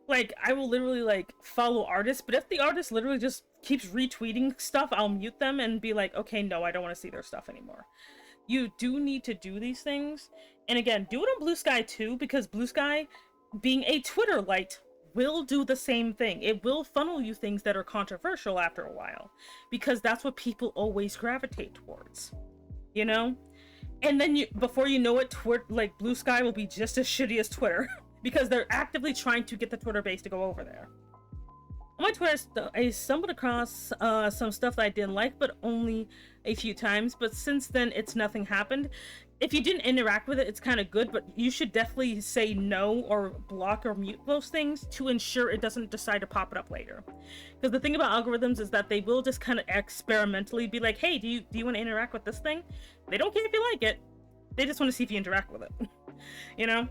like, I will literally, like, follow artists, but if the artist literally just keeps retweeting stuff, I'll mute them and be like, okay, no, I don't want to see their stuff anymore. You do need to do these things. And again, do it on Blue Sky too, because Blue Sky, being a Twitter light, will do the same thing. It will funnel you things that are controversial after a while, because that's what people always gravitate towards, you know? And then you, before you know it, Twitter, like, Blue Sky will be just as shitty as Twitter because they're actively trying to get the Twitter base to go over there. On my Twitter, I stumbled across some stuff that I didn't like, but only a few times. But since then, nothing happened. If you didn't interact with it, it's kind of good, but you should definitely say no or block or mute those things to ensure it doesn't decide to pop it up later. Because the thing about algorithms is that they will just kind of experimentally be like, hey, do you want to interact with this thing? They don't care if you like it. They just want to see if you interact with it. You know?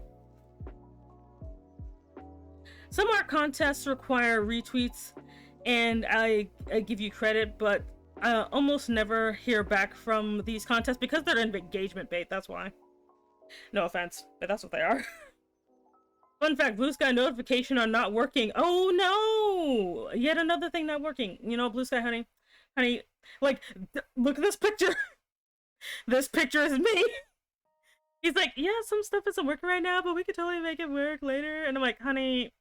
Some art contests require retweets, and I give you credit, but I almost never hear back from these contests because they're engagement bait, that's why. No offense, but that's what they are. Fun fact, Blue Sky notification are not working. Oh no! Yet another thing not working. You know, Blue Sky, honey, like, look at this picture. This picture is me. He's like, yeah, some stuff isn't working right now, but we could totally make it work later. And I'm like, honey,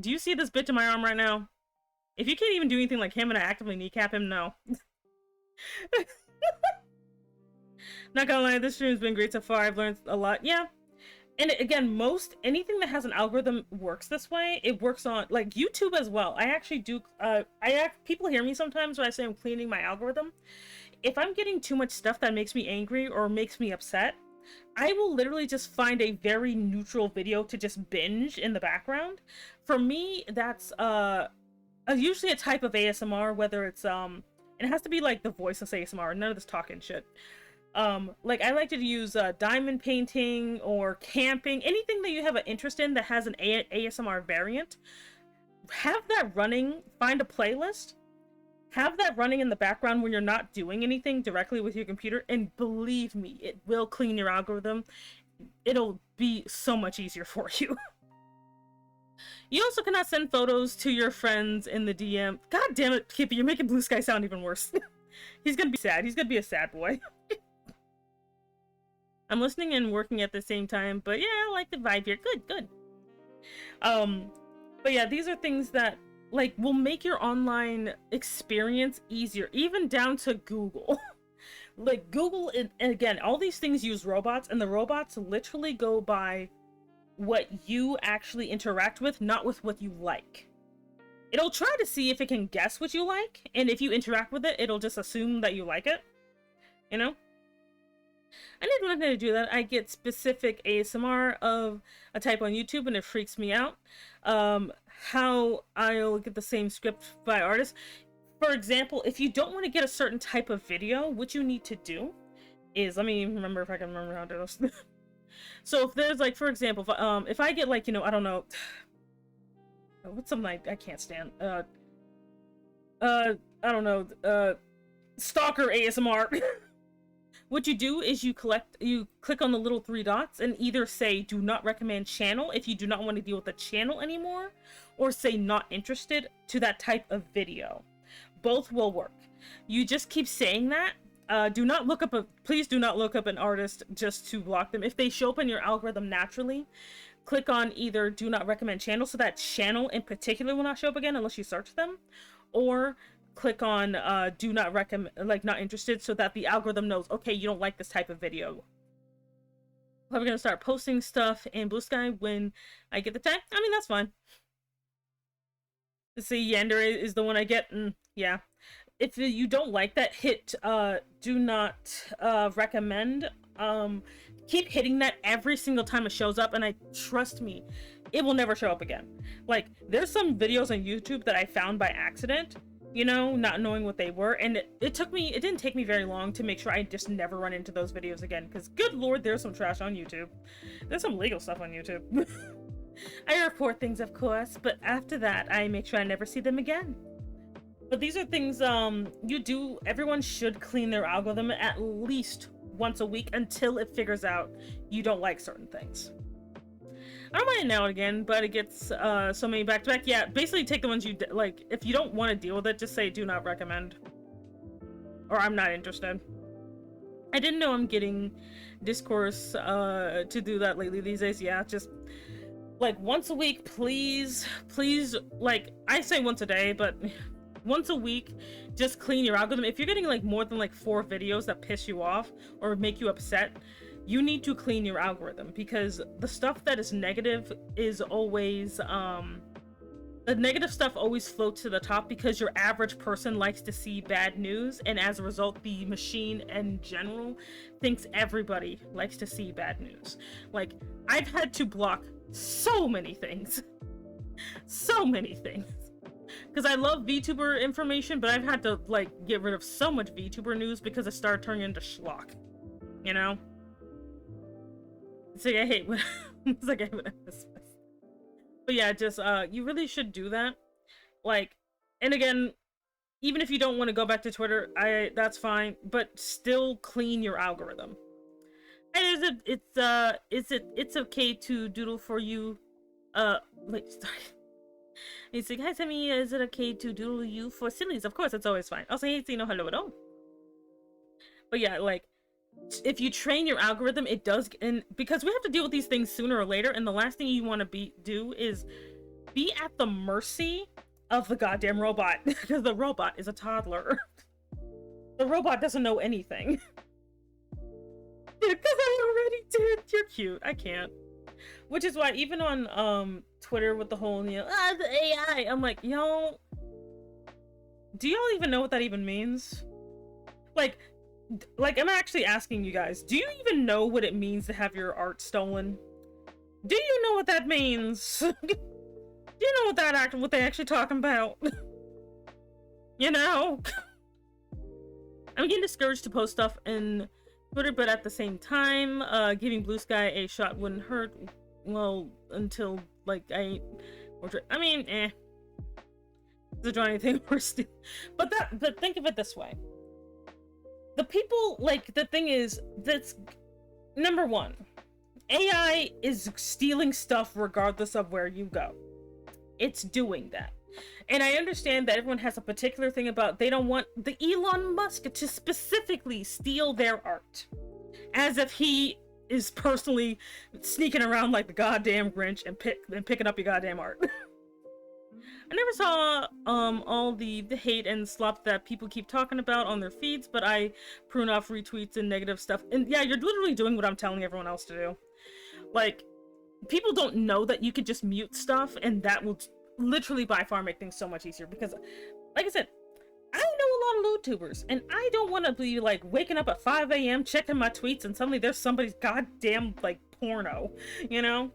do you see this bitch in my arm right now? If you can't even do anything like him and I actively kneecap him, no. Not gonna lie, this stream's been great so far. I've learned a lot. Yeah. And again, anything that has an algorithm works this way. It works on, like, YouTube as well. I actually do, people hear me sometimes when I say I'm cleaning my algorithm. If I'm getting too much stuff that makes me angry or makes me upset, I will literally just find a very neutral video to just binge in the background. For me, that's, usually a type of ASMR, whether it's, it has to be like the voiceless ASMR, none of this talking shit. Like, I like to use, diamond painting or camping, anything that you have an interest in that has an ASMR variant. Have that running, find a playlist, have that running in the background when you're not doing anything directly with your computer, and believe me, it will clean your algorithm. It'll be so much easier for you. You also cannot send photos to your friends in the DM. God damn it, Kippy, you're making Blue Sky sound even worse. He's gonna be sad. He's gonna be a sad boy. I'm listening and working at the same time, but yeah, I like the vibe here. Good, good. But yeah, these are things that, like, will make your online experience easier, even down to Google. Like, Google, and again, all these things use robots, and the robots literally go by what you actually interact with, not with what you like. It'll try to see if it can guess what you like, and if you interact with it, it'll just assume that you like it. You know? I need one to do that. I get specific ASMR of a type on YouTube, and it freaks me out. How I'll get the same script by artists. For example, if you don't want to get a certain type of video, what you need to do is, let me remember if I can remember how to do this. So if there's like, for example, if I get like, you know, I don't know, what's something I can't stand? I don't know, stalker ASMR. What you do is you click on the little 3 dots and either say do not recommend channel if you do not want to deal with the channel anymore, or say not interested to that type of video. Both will work. You just keep saying that. Please do not look up an artist just to block them. If they show up in your algorithm naturally, click on either do not recommend channel, so that channel in particular will not show up again unless you search them, or click on do not recommend, like not interested, so that the algorithm knows, okay, you don't like this type of video. I'm gonna start posting stuff in Blue Sky when I get the time. I mean, that's fine. See, Yander is the one I get, and yeah. If you don't like that, hit do not recommend. Keep hitting that every single time it shows up, and trust me, it will never show up again. Like, there's some videos on YouTube that I found by accident, you know, not knowing what they were, and it didn't take me very long to make sure I just never run into those videos again, because good lord, there's some trash on YouTube. There's some legal stuff on YouTube. I report things, of course, but after that, I make sure I never see them again. But these are things everyone should clean their algorithm at least once a week until it figures out you don't like certain things. I don't mind it now and again, but it gets so many back to back. Yeah, basically take the ones you like. If you don't want to deal with it, just say do not recommend, or I'm not interested. I didn't know I'm getting discourse to do that lately these days. Yeah, just like once a week, please, like I say once a day, but once a week, just clean your algorithm. If you're getting like more than like 4 videos that piss you off or make you upset, you need to clean your algorithm, because the stuff that is negative is always the negative stuff always floats to the top, because your average person likes to see bad news, and as a result the machine in general thinks everybody likes to see bad news. Like, I've had to block so many things because I love VTuber information, but I've had to like get rid of so much VTuber news because it started turning into schlock, you know. It's like I hate when it's like I hate when I miss this. But yeah, just you really should do that. Like, and again, even if you don't want to go back to Twitter, that's fine, but still clean your algorithm. And it's okay to doodle for you. Wait, sorry. He's like, hi Sammy, is it okay to doodle you for sillies? Of course, it's always fine. I'll say, hey Zeno, hello at all. But yeah, like, if you train your algorithm, it does, and because we have to deal with these things sooner or later, and the last thing you want to do is be at the mercy of the goddamn robot, because the robot is a toddler. The robot doesn't know anything. Because I already did. You're cute. I can't. Which is why even on Twitter with the whole, you know, the AI, I'm like, yo, do y'all even know what that even means? Like I'm actually asking you guys, do you even know what it means to have your art stolen? Do you know what that means? Do you know what they actually talking about? You know? I'm getting discouraged to post stuff in Twitter, but at the same time, giving Blue Sky a shot wouldn't hurt. Well, until like I mean, doesn't do anything worse. But think of it this way: the people, like, the thing is, that's number one. AI is stealing stuff regardless of where you go. It's doing that. And I understand that everyone has a particular thing about they don't want the Elon Musk to specifically steal their art. As if he is personally sneaking around like the goddamn Grinch and picking up your goddamn art. I never saw all the hate and slop that people keep talking about on their feeds, but I prune off retweets and negative stuff. And yeah, you're literally doing what I'm telling everyone else to do. Like, people don't know that you could just mute stuff, and that will literally by far make things so much easier, because like I said, I know a lot of YouTubers, and I don't want to be like waking up at 5 a.m. checking my tweets and suddenly there's somebody's goddamn like porno, you know?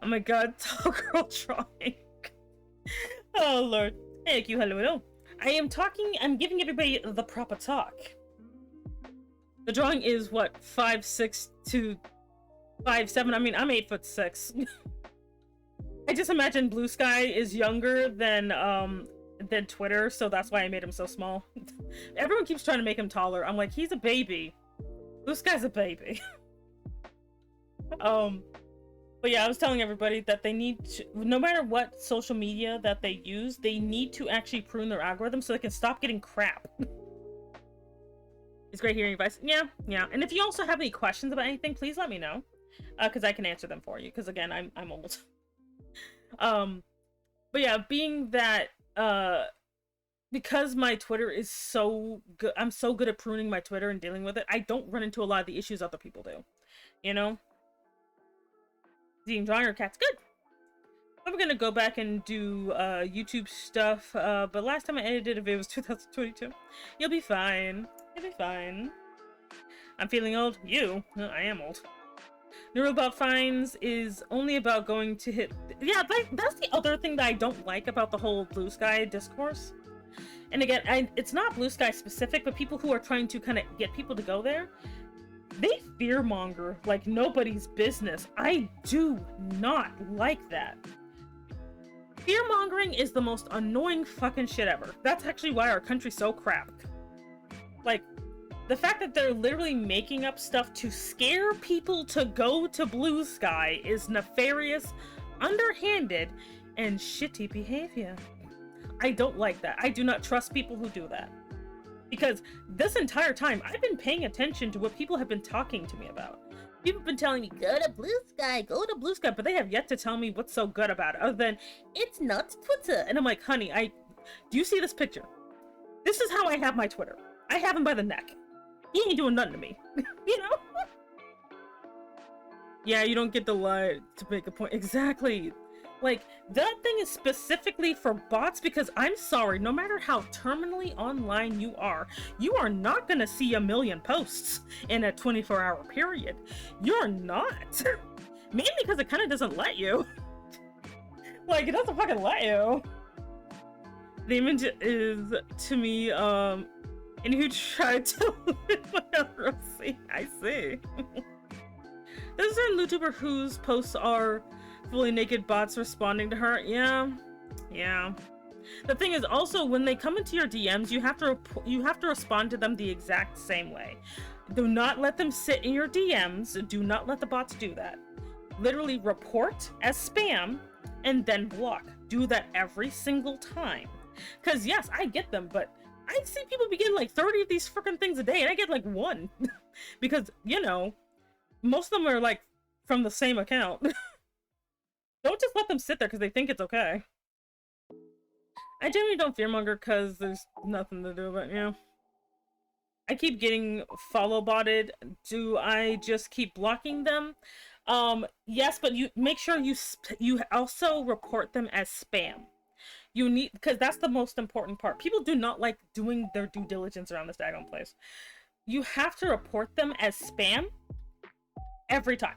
Oh my god, tall girl drawing. Oh lord. Thank you, hello. I'm giving everybody the proper talk. The drawing is what, 5'6" to 5'7". I mean, I'm 8'6". I just imagine Blue Sky is younger than Twitter, so that's why I made him so small. Everyone keeps trying to make him taller. I'm like, he's a baby. Blue Sky's a baby. But yeah, I was telling everybody that they need to, no matter what social media that they use, they need to actually prune their algorithm so they can stop getting crap. It's great hearing advice. Yeah. And if you also have any questions about anything, please let me know, because I can answer them for you. Because again, I'm old. But yeah, being that because my Twitter is so good, I'm so good at pruning my Twitter and dealing with it, I don't run into a lot of the issues other people do. You know? Eating drawing your cat's good. I'm gonna go back and do YouTube stuff, but last time I edited a video was 2022. You'll be fine. You'll be fine. I'm feeling old. You? No, I am old. Neurobot Finds is only about going to hit... Yeah, that's the other thing that I don't like about the whole Blue Sky discourse. And again, it's not Blue Sky specific, but people who are trying to kind of get people to go there, they fearmonger like nobody's business. I do not like that. Fearmongering is the most annoying fucking shit ever. That's actually why our country's so crap. Like, the fact that they're literally making up stuff to scare people to go to Blue Sky is nefarious, underhanded, and shitty behavior. I don't like that. I do not trust people who do that. Because this entire time, I've been paying attention to what people have been talking to me about. People have been telling me, go to Blue Sky, but they have yet to tell me what's so good about it, other than, it's not Twitter. And I'm like, honey, do you see this picture? This is how I have my Twitter. I have him by the neck. He ain't doing nothing to me. You know? Yeah, you don't get the lie to make a point. Exactly. Like, that thing is specifically for bots because I'm sorry, no matter how terminally online you are not gonna see a million posts in a 24-hour period. You're not. Mainly because it kind of doesn't let you. Like, it doesn't fucking let you. The image is, to me, and who tried to live without Rosie. I see. There's a certain YouTuber whose posts are fully naked bots responding to her. Yeah. The thing is also, when they come into your DMs, you have to respond to them the exact same way. Do not let them sit in your DMs. Do not let the bots do that. Literally report as spam and then block. Do that every single time. Because yes, I get them, but I see people be getting like 30 of these freaking things a day, and I get like one. Because, you know, most of them are like from the same account. Don't just let them sit there because they think it's okay. I generally don't fearmonger because there's nothing to do, but yeah. I keep getting follow botted. Do I just keep blocking them? Yes, but you make sure you also report them as spam. You need, because that's the most important part. People do not like doing their due diligence around this daggone place. You have to report them as spam every time.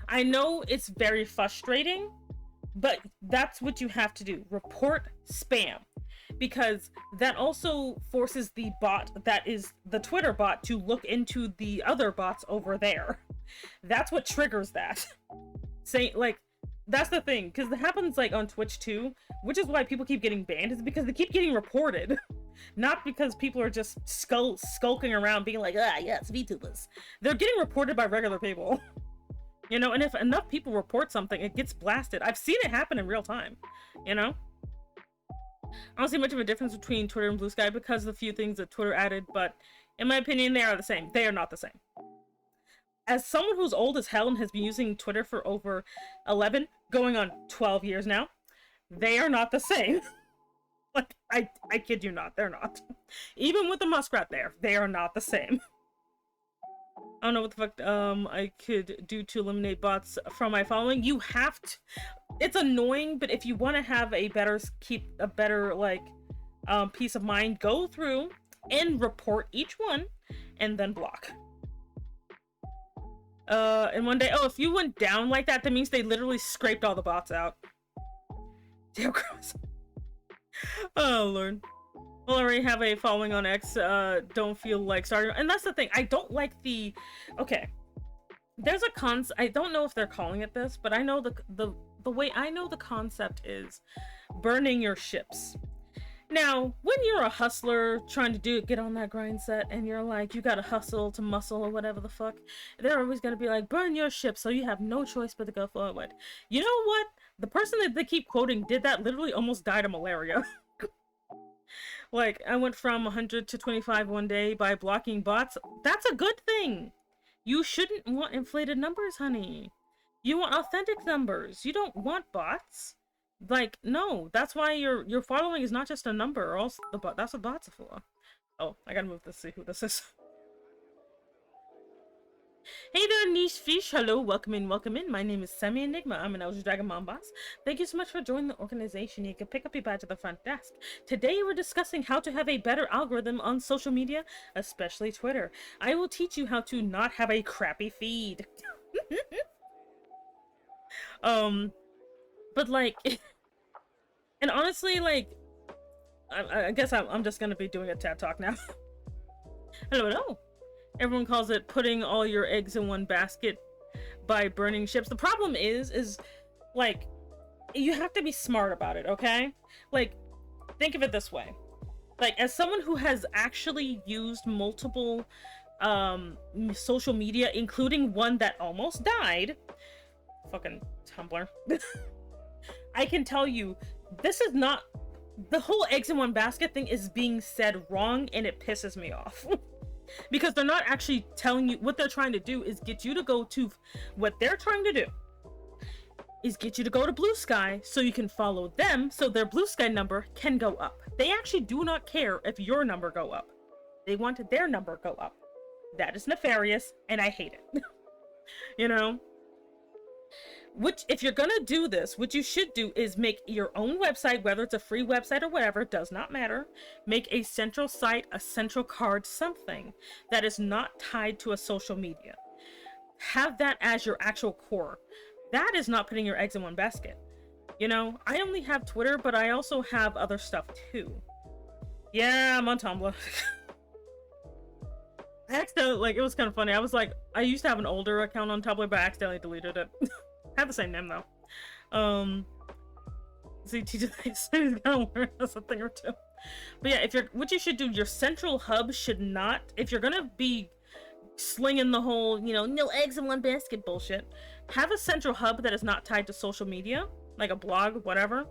I know it's very frustrating, but that's what you have to do. Report spam. Because that also forces the bot that is the Twitter bot to look into the other bots over there. That's what triggers that. Say, like, that's the thing, because it happens like on Twitch too, which is why people keep getting banned, is because they keep getting reported. Not because people are just skulking around being like, ah, yes, VTubers. They're getting reported by regular people. You know, and if enough people report something, it gets blasted. I've seen it happen in real time, you know? I don't see much of a difference between Twitter and Blue Sky because of the few things that Twitter added, but in my opinion, they are the same. They are not the same. As someone who's old as hell and has been using Twitter for over 11, going on 12 years now, they are not the same. Like, I kid you not, they're not. Even with the muskrat there, they are not the same. I don't know what the fuck I could do to eliminate bots from my following. You have to. It's annoying, but if you want to have a better, like, peace of mind, go through and report each one and then block. And one day, if you went down like that, that means they literally scraped all the bots out. Damn gross. Oh, Lord. Well, I already have a following on X, don't feel like starting. And that's the thing, I don't like the... Okay. there's a I don't know if they're calling it this, but I know the way I know the concept is burning your ships. Now, when you're a hustler trying to get on that grind set, and you're like, you gotta hustle to muscle or whatever the fuck, they're always gonna be like, burn your ship, so you have no choice but to go forward. You know what? The person that they keep quoting did that, literally almost died of malaria. Like, I went from 100 to 25 one day by blocking bots. That's a good thing. You shouldn't want inflated numbers, honey. You want authentic numbers. You don't want bots. Like, no, that's why your following is not just a number, or else that's what bots are for. Oh, I gotta move this to see who this is. Hey there, niche fish. Hello, welcome in, welcome in. My name is Semi Enigma. I'm an Elder Dragon Mom boss. Thank you so much for joining the organization. You can pick up your badge at the front desk. Today we're discussing how to have a better algorithm on social media, especially Twitter. I will teach you how to not have a crappy feed. But like, and honestly, like, I guess I'm just gonna be doing a TED talk now. Hello. Everyone calls it putting all your eggs in one basket by burning ships. The problem is like, you have to be smart about it, okay? Like, think of it this way. Like, as someone who has actually used multiple social media, including one that almost died, fucking Tumblr, I can tell you, this is not, the whole eggs in one basket thing is being said wrong, and it pisses me off. Because they're not actually telling you. What they're trying to do is get you to go to, what they're trying to do is get you to go to Blue Sky so you can follow them, so their Blue Sky number can go up. They actually do not care if your number go up. They want their number go up. That is nefarious, and I hate it. You know? Which, if you're gonna do this, what you should do is make your own website, whether it's a free website or whatever, does not matter. Make a central site, a central card, something that is not tied to a social media. Have that as your actual core. That is not putting your eggs in one basket. You know, I only have Twitter, but I also have other stuff too. Yeah, I'm on Tumblr. I accidentally, like, it was kind of funny. I was like, I used to have an older account on Tumblr, but I accidentally deleted it. I have the same name though. See, TJ is gonna learn a thing or two. But yeah, what you should do, your central hub should not, if you're gonna be slinging the whole, you know, no eggs in one basket bullshit, have a central hub that is not tied to social media, like a blog, whatever.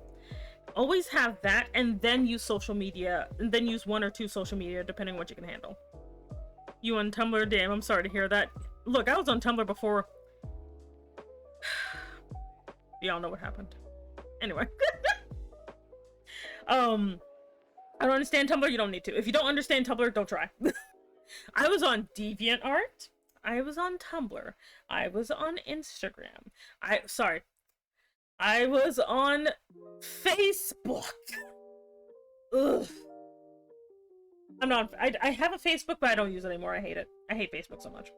Always have that, and then use social media, and then use one or two social media, depending on what you can handle. You on Tumblr? Damn, I'm sorry to hear that. Look, I was on Tumblr before. Y'all know what happened. Anyway. I don't understand Tumblr, you don't need to. If you don't understand Tumblr, don't try. I was on DeviantArt. I was on Tumblr. I was on Instagram. I was on Facebook. Ugh. I have a Facebook, but I don't use it anymore. I hate it. I hate Facebook so much.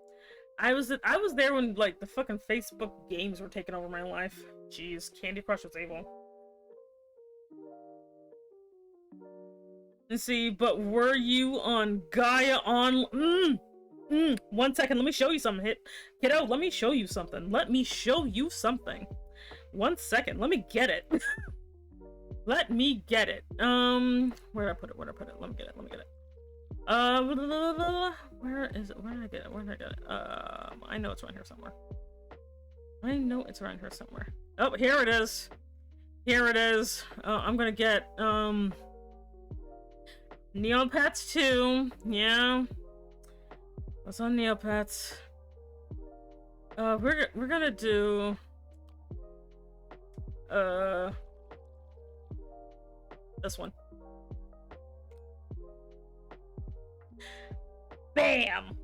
I was there when, like, the fucking Facebook games were taking over my life. Jeez, Candy Crush was evil. And see, but were you on Gaia on... 1 second, let me show you something. Kiddo, let me show you something. Let me show you something. 1 second, let me get it. Let me get it. Where'd I put it? Let me get it. Where is it? Where did I get it? I know it's around here somewhere. Oh, here it is. I'm gonna get, Neopets 2. Yeah. What's on Neopets? We're gonna do, this one. Bam!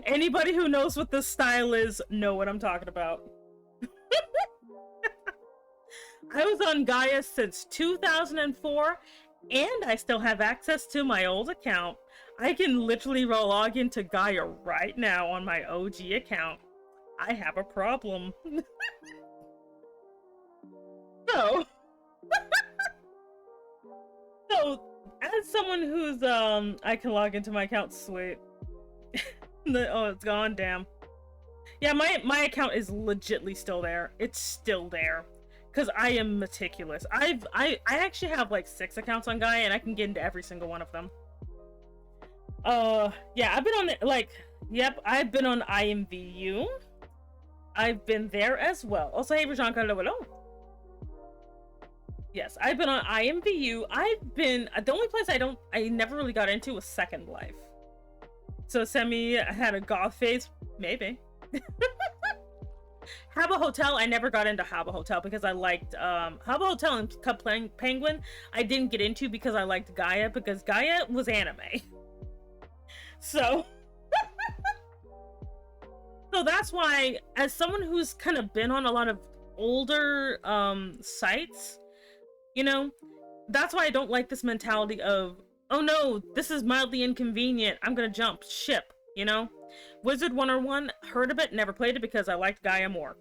Anybody who knows what this style is know what I'm talking about. I was on Gaia since 2004, and I still have access to my old account. I can literally log into Gaia right now on my OG account. I have a problem. So As someone who's I can log into my account, sweet. Oh, it's gone, damn. Yeah, my account is legitly still there. It's still there. Cause I am meticulous. I actually have like 6 accounts on Gaia and I can get into every single one of them. Yeah, I've been on like, yep, I've been on IMVU. I've been there as well. Also, hey, Rajan, hello. Yes, I've been on IMVU. I've been, the only place I never really got into was Second Life. So Semi had a goth phase, maybe. Habba Hotel, I never got into Habba Hotel because I liked, Habba Hotel and Club Penguin, I didn't get into because I liked Gaia, because Gaia was anime. So, so that's why, as someone who's kind of been on a lot of older, sites, you know, that's why I don't like this mentality of, oh no, this is mildly inconvenient, I'm gonna jump ship, you know? Wizard 101, heard of it, never played it because I liked Gaia more.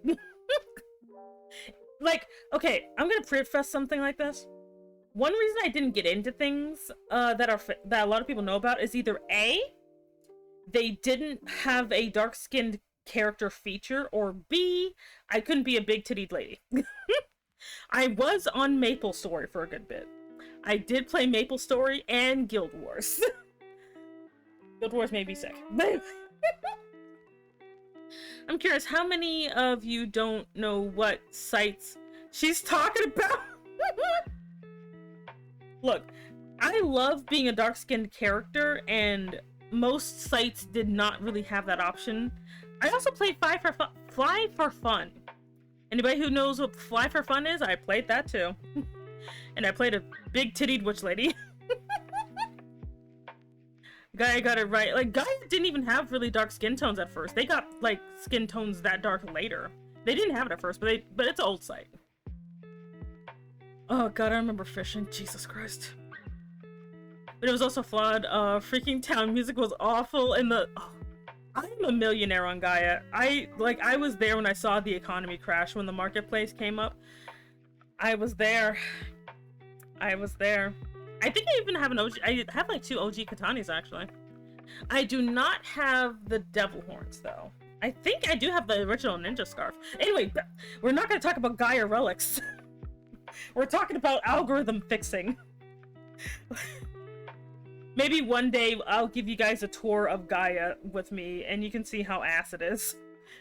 Like, okay, I'm gonna preface something like this. One reason I didn't get into things that a lot of people know about is either A, they didn't have a dark-skinned character feature, or B, I couldn't be a big-tittied lady. I was on MapleStory for a good bit. I did play MapleStory and Guild Wars. Guild Wars made me sick. I'm curious, how many of you don't know what sites she's talking about? Look, I love being a dark-skinned character, and most sites did not really have that option. I also played Fly for Fun. Anybody who knows what Fly for Fun is, I played that too. And I played a big-tittied witch lady. Gaia got it right. Like, Gaia didn't even have really dark skin tones at first. They got, like, skin tones that dark later. They didn't have it at first, but it's an old site. Oh god, I remember fishing. Jesus Christ. But it was also flawed. Freaking town music was awful, and I'm a millionaire on Gaia. I was there when I saw the economy crash when the marketplace came up. I was there. I think I even have an OG. I have like 2 OG katanas, actually. I do not have the devil horns, though. I think I do have the original ninja scarf. Anyway, we're not going to talk about Gaia relics. We're talking about algorithm fixing. Maybe one day I'll give you guys a tour of Gaia with me, and you can see how ass it is.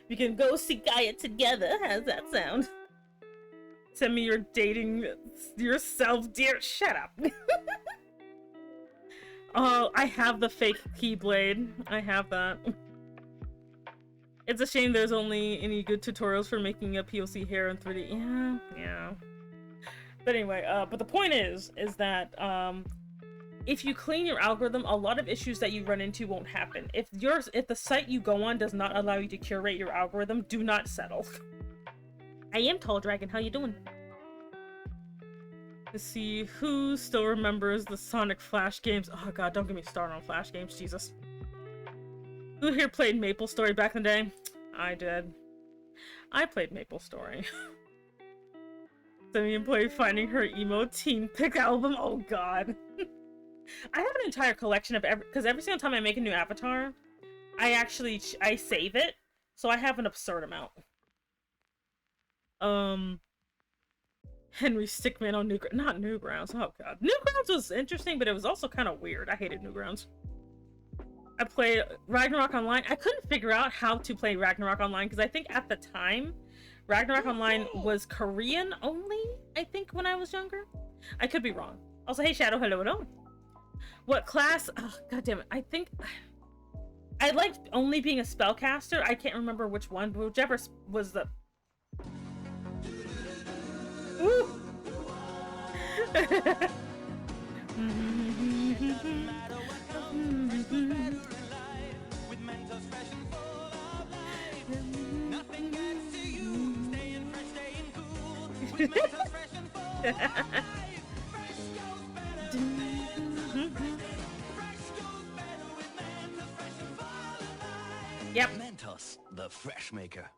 We can go see Gaia together. How's that sound? Send me your dating yourself, dear. Shut up. Oh, I have the fake keyblade. I have that. It's a shame there's only any good tutorials for making a POC hair in 3D. Yeah. But anyway, but the point is that, if you clean your algorithm, a lot of issues that you run into won't happen. If the site you go on does not allow you to curate your algorithm, do not settle. I am Tall Dragon, how you doing? Let's see, who still remembers the Sonic Flash games? Oh god, don't get me started on Flash games, Jesus. Who here played MapleStory back in the day? I did. I played MapleStory. Semi employee finding her emo teen pick album, oh god. I have an entire collection of because every single time I make a new avatar, I save it, so I have an absurd amount. Henry Stickman on not Newgrounds. Oh god, Newgrounds was interesting, but it was also kind of weird. I hated Newgrounds. I played Ragnarok Online. I couldn't figure out how to play Ragnarok Online because I think at the time, Ragnarok Online was Korean only. I think when I was younger, I could be wrong. Also, hey Shadow, hello. What class? Oh, god damn it! I think I liked only being a spellcaster. I can't remember which one, but whichever was the. Ooh. Yep. Mentos, the fresh maker.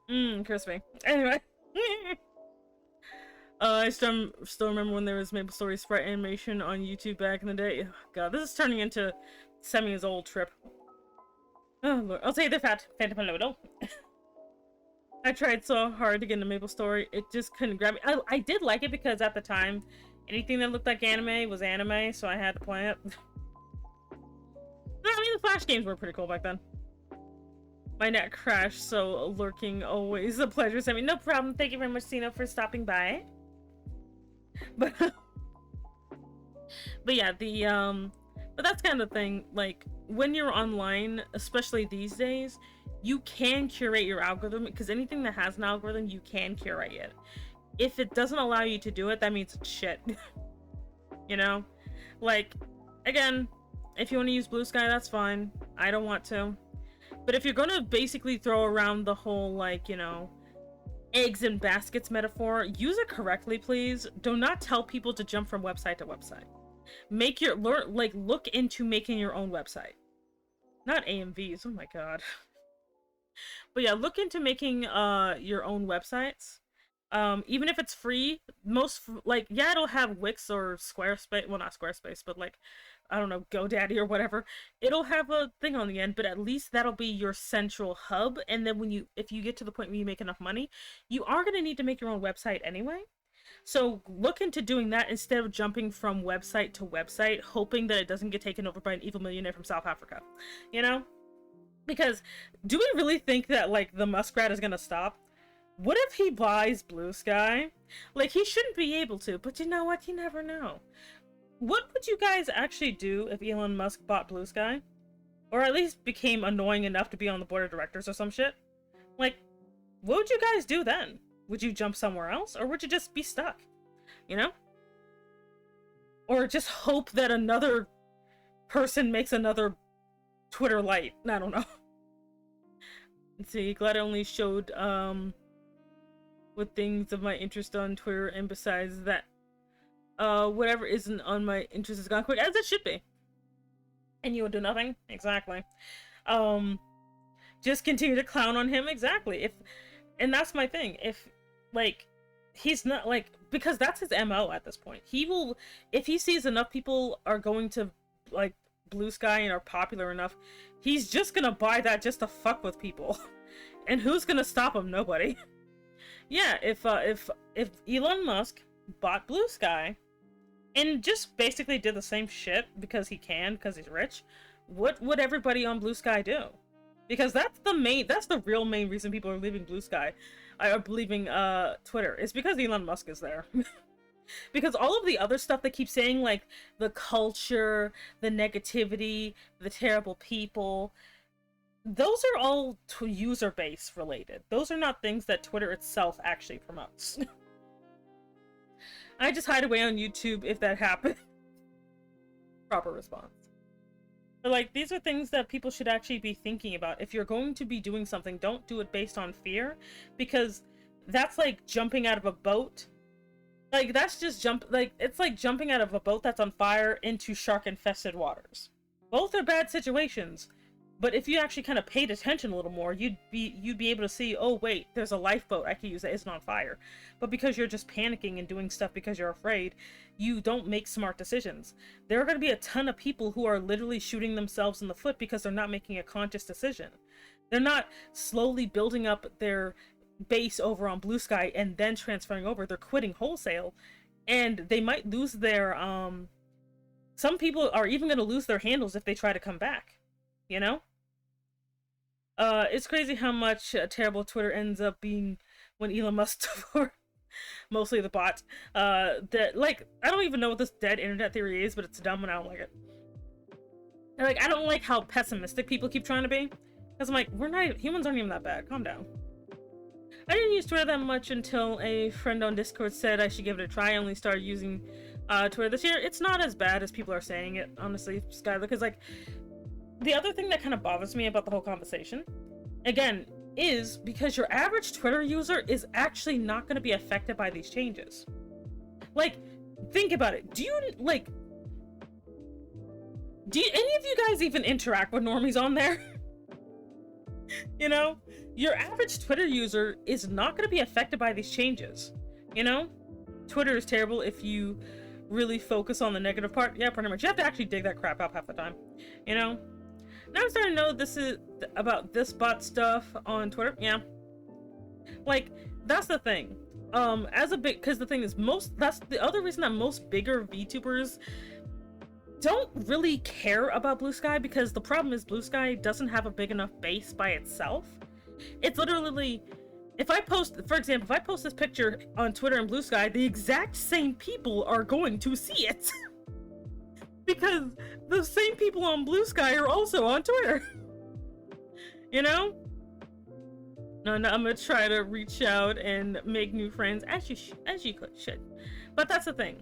Crispy. Anyway. I still remember when there was Maple Story sprite animation on YouTube back in the day. Oh, God, this is turning into Semi's old trip. Oh Lord, I'll say the Phantom Lodo. I tried so hard to get into Maple Story, it just couldn't grab me. I did like it because at the time, anything that looked like anime was anime, so I had to play it. I mean, the Flash games were pretty cool back then. My net crashed, so lurking always a pleasure. Semi, no problem. Thank you very much, Cena, for stopping by. But yeah, but that's kind of the thing. Like when you're online, especially these days, you can curate your algorithm because anything that has an algorithm, you can curate it. If it doesn't allow you to do it, that means it's shit. You know, like again, if you want to use Blue Sky, that's fine. I don't want to. But if you're gonna basically throw around the whole, like, you know, eggs in baskets metaphor, use it correctly, please. Do not tell people to jump from website to website. Make your look into making your own website. Not AMVs, oh my god. But yeah, look into making your own websites. Even if it's free, yeah, it'll have Wix or Squarespace, well, not Squarespace, but like, I don't know, GoDaddy or whatever. It'll have a thing on the end, but at least that'll be your central hub. And then if you get to the point where you make enough money, you are going to need to make your own website anyway. So look into doing that instead of jumping from website to website, hoping that it doesn't get taken over by an evil millionaire from South Africa, you know? Because do we really think that, like, the muskrat is going to stop? What if he buys Blue Sky? Like, he shouldn't be able to, but you know what? You never know. What would you guys actually do if Elon Musk bought Blue Sky? Or at least became annoying enough to be on the board of directors or some shit? Like, what would you guys do then? Would you jump somewhere else? Or would you just be stuck? You know? Or just hope that another person makes another Twitter Lite? I don't know. Let's see, glad I only showed, what things of my interest on Twitter, and besides that, whatever isn't on my interest is gone quick, as it should be. And you will do nothing? Exactly. Just continue to clown on him? Exactly. And that's my thing. If, like, he's not, like, because that's his MO at this point. He will, if he sees enough people are going to, like, Blue Sky and are popular enough, he's just gonna buy that just to fuck with people. And who's gonna stop him? Nobody. Yeah, if Elon Musk bought Blue Sky and just basically did the same shit because he can, because he's rich, what would everybody on Blue Sky do? Because that's the real main reason people are leaving Blue Sky, are leaving Twitter, is because Elon Musk is there. Because all of the other stuff they keep saying, like the culture, the negativity, the terrible people, those are all user base related. Those are not things that Twitter itself actually promotes. I just hide away on YouTube if that happens. Proper response. But like, these are things that people should actually be thinking about. If you're going to be doing something, don't do it based on fear, because that's like jumping out of a boat. Like, that's just it's like jumping out of a boat that's on fire into shark-infested waters. Both are bad situations, but if you actually kind of paid attention a little more, you'd be able to see, oh wait, there's a lifeboat I can use that isn't on fire. But because you're just panicking and doing stuff because you're afraid, you don't make smart decisions. There are going to be a ton of people who are literally shooting themselves in the foot because they're not making a conscious decision. They're not slowly building up their base over on Blue Sky and then transferring over. They're quitting wholesale, and they might lose their some people are even going to lose their handles if they try to come back, you know? It's crazy how much terrible Twitter ends up being when Elon Musk took over. Mostly the bot. That, like, I don't even know what this dead internet theory is, but it's dumb and I don't like it. And, like, I don't like how pessimistic people keep trying to be, because I'm like, humans aren't even that bad. Calm down. I didn't use Twitter that much until a friend on Discord said I should give it a try. I only started using Twitter this year. It's not as bad as people are saying it, honestly, Skylar, because, like, the other thing that kind of bothers me about the whole conversation, again, is because your average Twitter user is actually not going to be affected by these changes. Like, think about it. Do any of you guys even interact with normies on there? You know? Your average Twitter user is not going to be affected by these changes, you know? Twitter is terrible if you really focus on the negative part. Yeah, pretty much. You have to actually dig that crap up half the time, you know? Now I'm starting to know this is about this bot stuff on Twitter. Yeah. Like, that's the thing. Because the thing is, that's the other reason that most bigger VTubers don't really care about Blue Sky, because the problem is Blue Sky doesn't have a big enough base by itself. It's literally, if I post, for example, if I post this picture on Twitter and Blue Sky, the exact same people are going to see it. Because the same people on Blue Sky are also on Twitter. You know? No, I'm gonna try to reach out and make new friends, as you should. But that's the thing.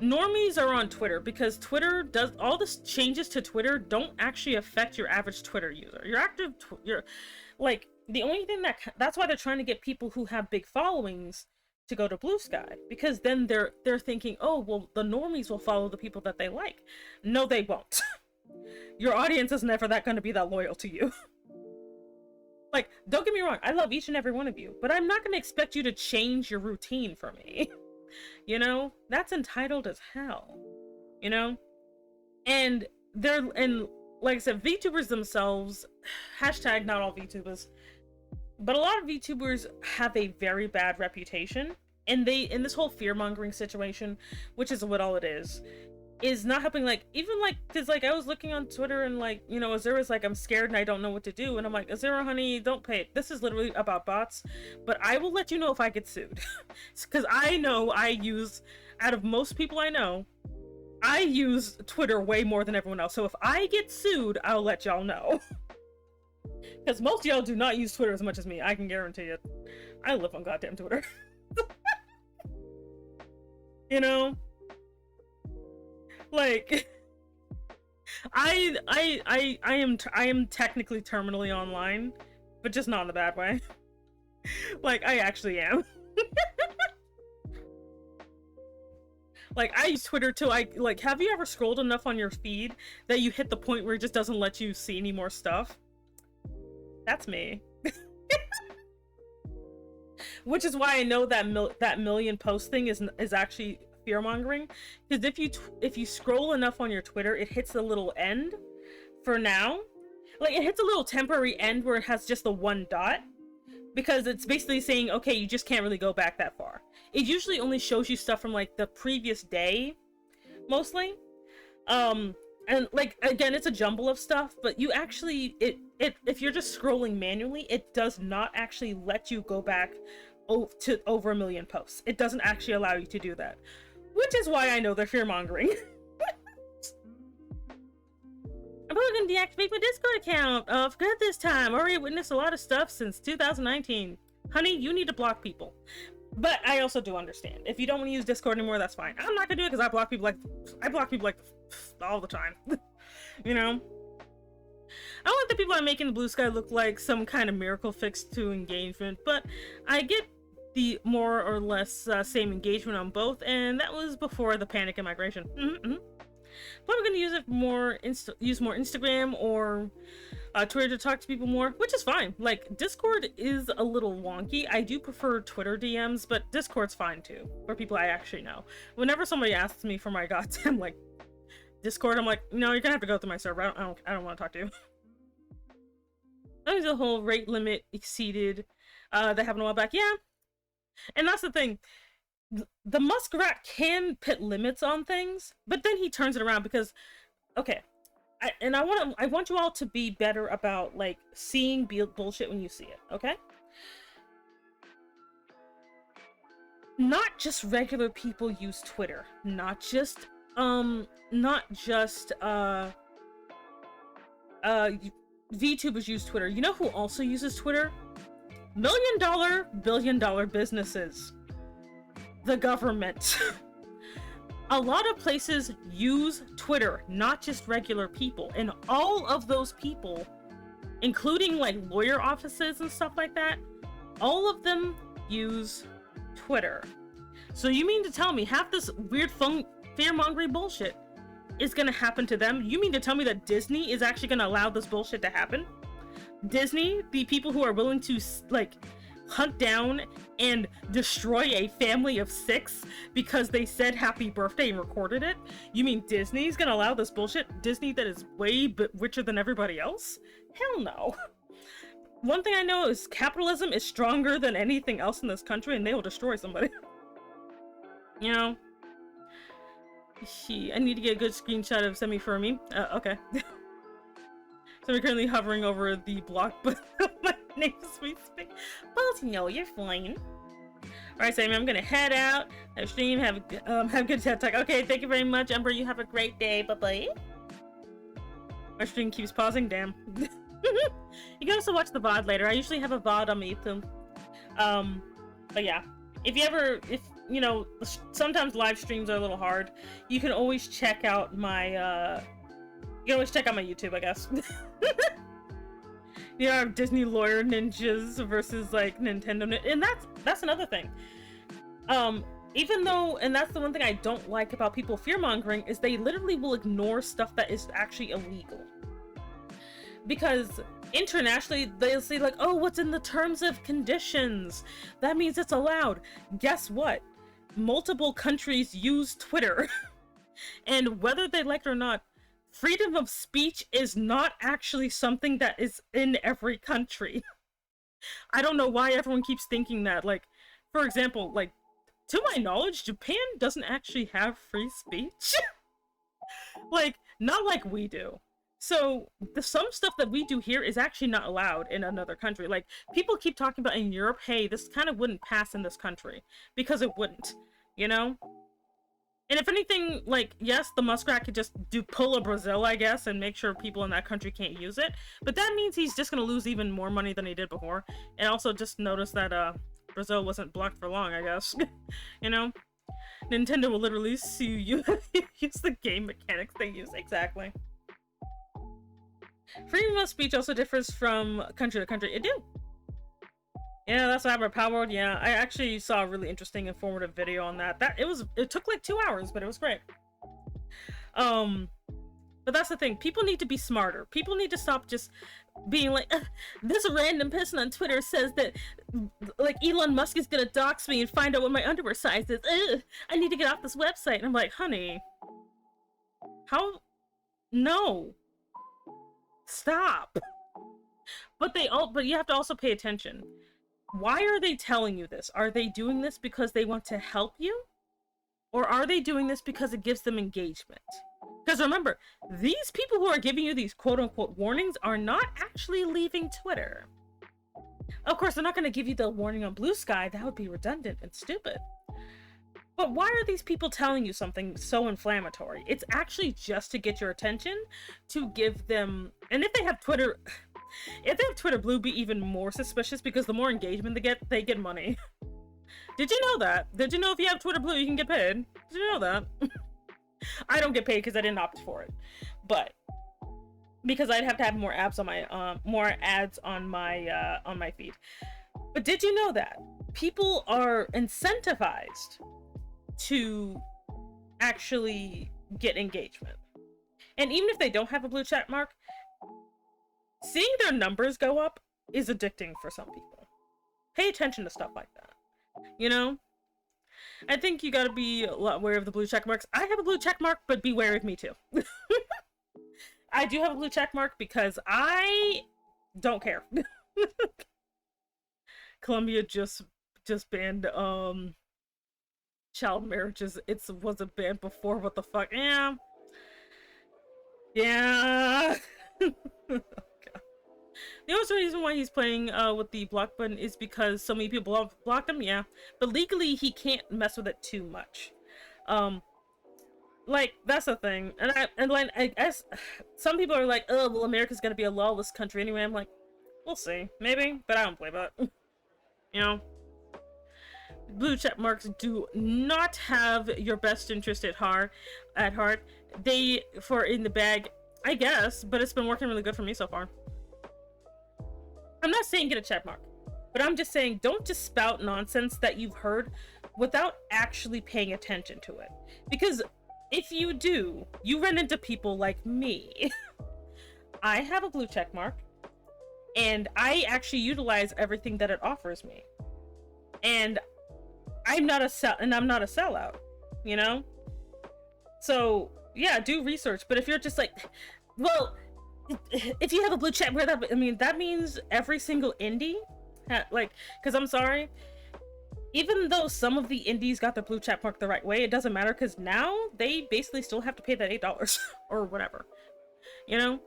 Normies are on Twitter because Twitter does all the changes to Twitter don't actually affect your average Twitter user. You're like, the only thing that's why they're trying to get people who have big followings to go to Blue Sky, because then they're thinking, oh, well, the normies will follow the people that they like. No, they won't. Your audience is never going to be that loyal to you. Like, don't get me wrong, I love each and every one of you, but I'm not going to expect you to change your routine for me. You know, that's entitled as hell. You know, and like I said, VTubers themselves, hashtag not all VTubers, but a lot of VTubers have a very bad reputation, and in this whole fear-mongering situation, which is what all it is not helping. Like, even like, because like I was looking on Twitter and like, you know, Azura's like, I'm scared and I don't know what to do, and I'm like, Azura, honey, don't pay it. This is literally about bots, but I will let you know if I get sued. Because I know out of most people I know, I use Twitter way more than everyone else. So if I get sued, I'll let y'all know. Because most of y'all do not use Twitter as much as me, I can guarantee it. I live on goddamn Twitter. You know? Like, I am technically terminally online, but just not in a bad way. Like, I actually am. Like, I use Twitter too. Have you ever scrolled enough on your feed that you hit the point where it just doesn't let you see any more stuff? That's me. Which is why I know that that million post thing is actually fear-mongering, because if you scroll enough on your Twitter, it hits the little end for now. Like, it hits a little temporary end where it has just the one dot, because it's basically saying, okay, you just can't really go back that far. It usually only shows you stuff from like the previous day, mostly. And like, again, it's a jumble of stuff, but you actually, if you're just scrolling manually, it does not actually let you go back to over 1 million posts. It doesn't actually allow you to do that. Which is why I know they're fear-mongering. I'm probably gonna deactivate my Discord account. For good this time. Already witnessed a lot of stuff since 2019. Honey, you need to block people. But I also do understand. If you don't want to use Discord anymore, that's fine. I'm not gonna do it because I block people like all the time. You know? I don't want the people I'm making the Blue Sky look like some kind of miracle fix to engagement, but I get the more or less same engagement on both, and that was before the panic and migration. But I'm gonna use it more, use more Instagram or Twitter to talk to people more, which is fine. Like, Discord is a little wonky. I do prefer Twitter DMs, but Discord's fine too, for people I actually know. Whenever somebody asks me for my goddamn like Discord, I'm like, no, you're gonna have to go through my server. I don't want to talk to you. That was the whole rate limit exceeded. That happened a while back. Yeah. And that's the thing. The muskrat can put limits on things, but then he turns it around because, okay, I want you all to be better about like seeing bullshit when you see it. Okay. Not just regular people use Twitter. Not just VTubers use Twitter. You know who also uses Twitter? $1 million, billion-dollar businesses. The government. A lot of places use Twitter, not just regular people. And all of those people, including like lawyer offices and stuff like that, all of them use Twitter. So you mean to tell me half this weird fear-mongering bullshit is gonna happen to them? You mean to tell me that Disney is actually gonna allow this bullshit to happen? Disney, the people who are willing to like hunt down and destroy a family of 6 because they said happy birthday and recorded it? You mean Disney's gonna allow this bullshit? Disney that is way richer than everybody else? Hell no. One thing I know is capitalism is stronger than anything else in this country, and they will destroy somebody. You know? I need to get a good screenshot of semi-Fermi. Okay. So we're currently hovering over the block, but my name is we speak. Well, no, you're fine. Alright, Sammy, I'm gonna head out. Have stream, have a good TED Talk. Okay, thank you very much, Umber. You have a great day. Bye-bye. My stream keeps pausing, damn. You can also watch the VOD later. I usually have a VOD on my YouTube. But yeah. If you know, sometimes live streams are a little hard. You can always check out my, you can always check out my YouTube, I guess. You know, Disney lawyer ninjas versus, like, Nintendo, and that's another thing. Even though, and that's the one thing I don't like about people fear-mongering, is they literally will ignore stuff that is actually illegal. Because internationally, they'll say, like, oh, what's in the terms of conditions? That means it's allowed. Guess what? Multiple countries use Twitter. And whether they like it or not, freedom of speech is not actually something that is in every country. I don't know why everyone keeps thinking that. Like, for example, like, to my knowledge, Japan doesn't actually have free speech. Like, not like we do. So, some stuff that we do here is actually not allowed in another country. Like, people keep talking about in Europe, hey, this kind of wouldn't pass in this country. Because it wouldn't, you know? And if anything, like, yes, the muskrat could just pull a Brazil, I guess, and make sure people in that country can't use it. But that means he's just gonna lose even more money than he did before. And also just notice that, Brazil wasn't blocked for long, I guess. You know? Nintendo will literally sue you if you use the game mechanics they use. Exactly. Freedom of speech also differs from country to country. It do. Yeah, that's Cyber Powered. Yeah, I actually saw a really interesting, informative video on that. It took like 2 hours, but it was great. But that's the thing. People need to be smarter. People need to stop just being like, this random person on Twitter says that, like, Elon Musk is gonna dox me and find out what my underwear size is. I need to get off this website. And I'm like, honey, how? No. Stop. But you have to also pay attention. Why are they telling you this? Are they doing this because they want to help you? Or are they doing this because it gives them engagement? Because remember, these people who are giving you these quote-unquote warnings are not actually leaving Twitter. Of course, they're not going to give you the warning on Blue Sky. That would be redundant and stupid. But why are these people telling you something so inflammatory? It's actually just to get your attention, to give them... And if they have Twitter... If they have Twitter Blue, be even more suspicious, because the more engagement they get money. Did you know that? Did you know if you have Twitter Blue, you can get paid? Did you know that? I don't get paid because I didn't opt for it. But... because I'd have to have more ads on my feed. But did you know that people are incentivized to actually get engagement? And even if they don't have a blue check mark, seeing their numbers go up is addicting for some people. Pay attention to stuff like that. You know? I think you gotta be a lot aware of the blue check marks. I have a blue check mark, but be wary of me too. I do have a blue check mark because I don't care. Colombia just banned child marriages. It wasn't banned before. What the fuck? Yeah. God. The only reason why he's playing with the block button is because so many people blocked him. Yeah, but legally he can't mess with it too much. Like, that's the thing. And I guess some people are like, oh, well, America's gonna be a lawless country anyway. I'm like, we'll see, maybe, but I don't believe it. You know, blue check marks do not have your best interest at heart. They in the bag, I guess, but it's been working really good for me so far. I'm not saying get a check mark, but I'm just saying don't just spout nonsense that you've heard without actually paying attention to it. Because if you do, you run into people like me. I have a blue check mark, and I actually utilize everything that it offers me. and I'm not a sellout, you know? So yeah, do research. But if you're just like, well, if you have a blue check, that means every single indie, like, because I'm sorry, even though some of the indies got the blue check mark the right way, it doesn't matter because now they basically still have to pay that $8 or whatever, you know?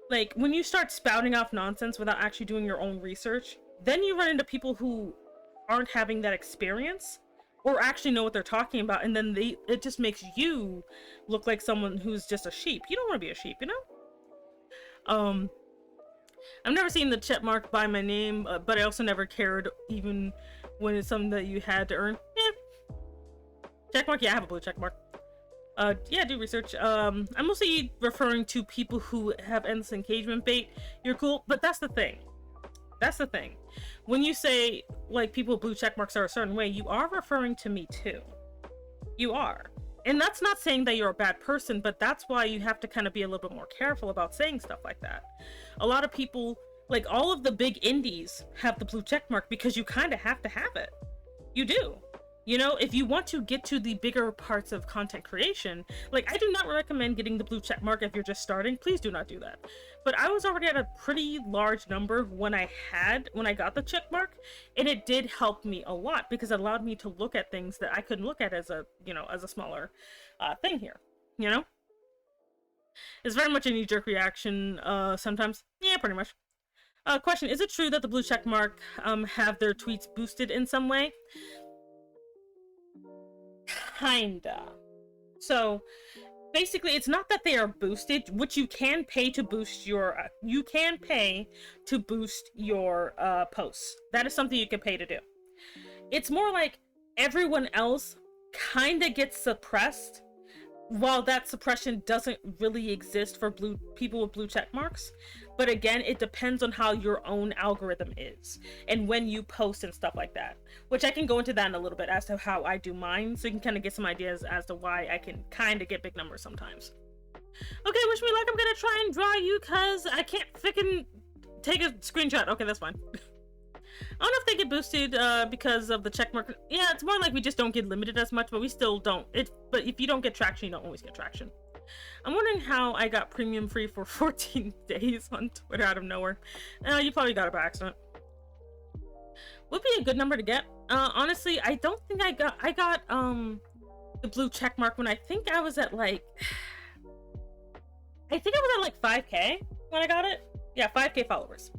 Like, when you start spouting off nonsense without actually doing your own research, then you run into people who aren't having that experience or actually know what they're talking about, and then it just makes you look like someone who's just a sheep. You don't want to be a sheep, you know? I've never seen the check mark by my name, but I also never cared, even when it's something that you had to earn. Check mark, yeah, I have a blue check mark. Yeah, do research. I'm mostly referring to people who have endless engagement bait. You're cool, but that's the thing. That's the thing. When you say, like, people with blue check marks are a certain way, you are referring to me too. You are. And that's not saying that you're a bad person, but that's why you have to kind of be a little bit more careful about saying stuff like that. A lot of people, like, all of the big indies have the blue check mark because you kind of have to have it. You do. You know, if you want to get to the bigger parts of content creation, like, I do not recommend getting the blue check mark if you're just starting. Please do not do that. But I was already at a pretty large number when I got the check mark, and it did help me a lot because it allowed me to look at things that I couldn't look at as a, you know, as a smaller thing here, you know? It's very much a knee-jerk reaction sometimes. Yeah, pretty much. Question, is it true that the blue check mark have their tweets boosted in some way? Kinda. So basically, it's not that they are boosted, which you can pay to boost your posts. That is something you can pay to do. It's more like everyone else kind of gets suppressed, while that suppression doesn't really exist for people with blue check marks. But again, it depends on how your own algorithm is and when you post and stuff like that, which I can go into that in a little bit as to how I do mine, so you can kind of get some ideas as to why I can kind of get big numbers sometimes. Okay, wish me luck. I'm gonna try and draw you because I can't freaking take a screenshot. Okay, that's fine. I don't know if they get boosted because of the checkmark. Yeah, it's more like we just don't get limited as much, but we still don't. But if you don't get traction, you don't always get traction. I'm wondering how I got premium free for 14 days on Twitter out of nowhere. You probably got it by accident. Would be a good number to get. Honestly, I don't think I got the blue check mark when I think I was at like 5K when I got it. Yeah, 5K followers.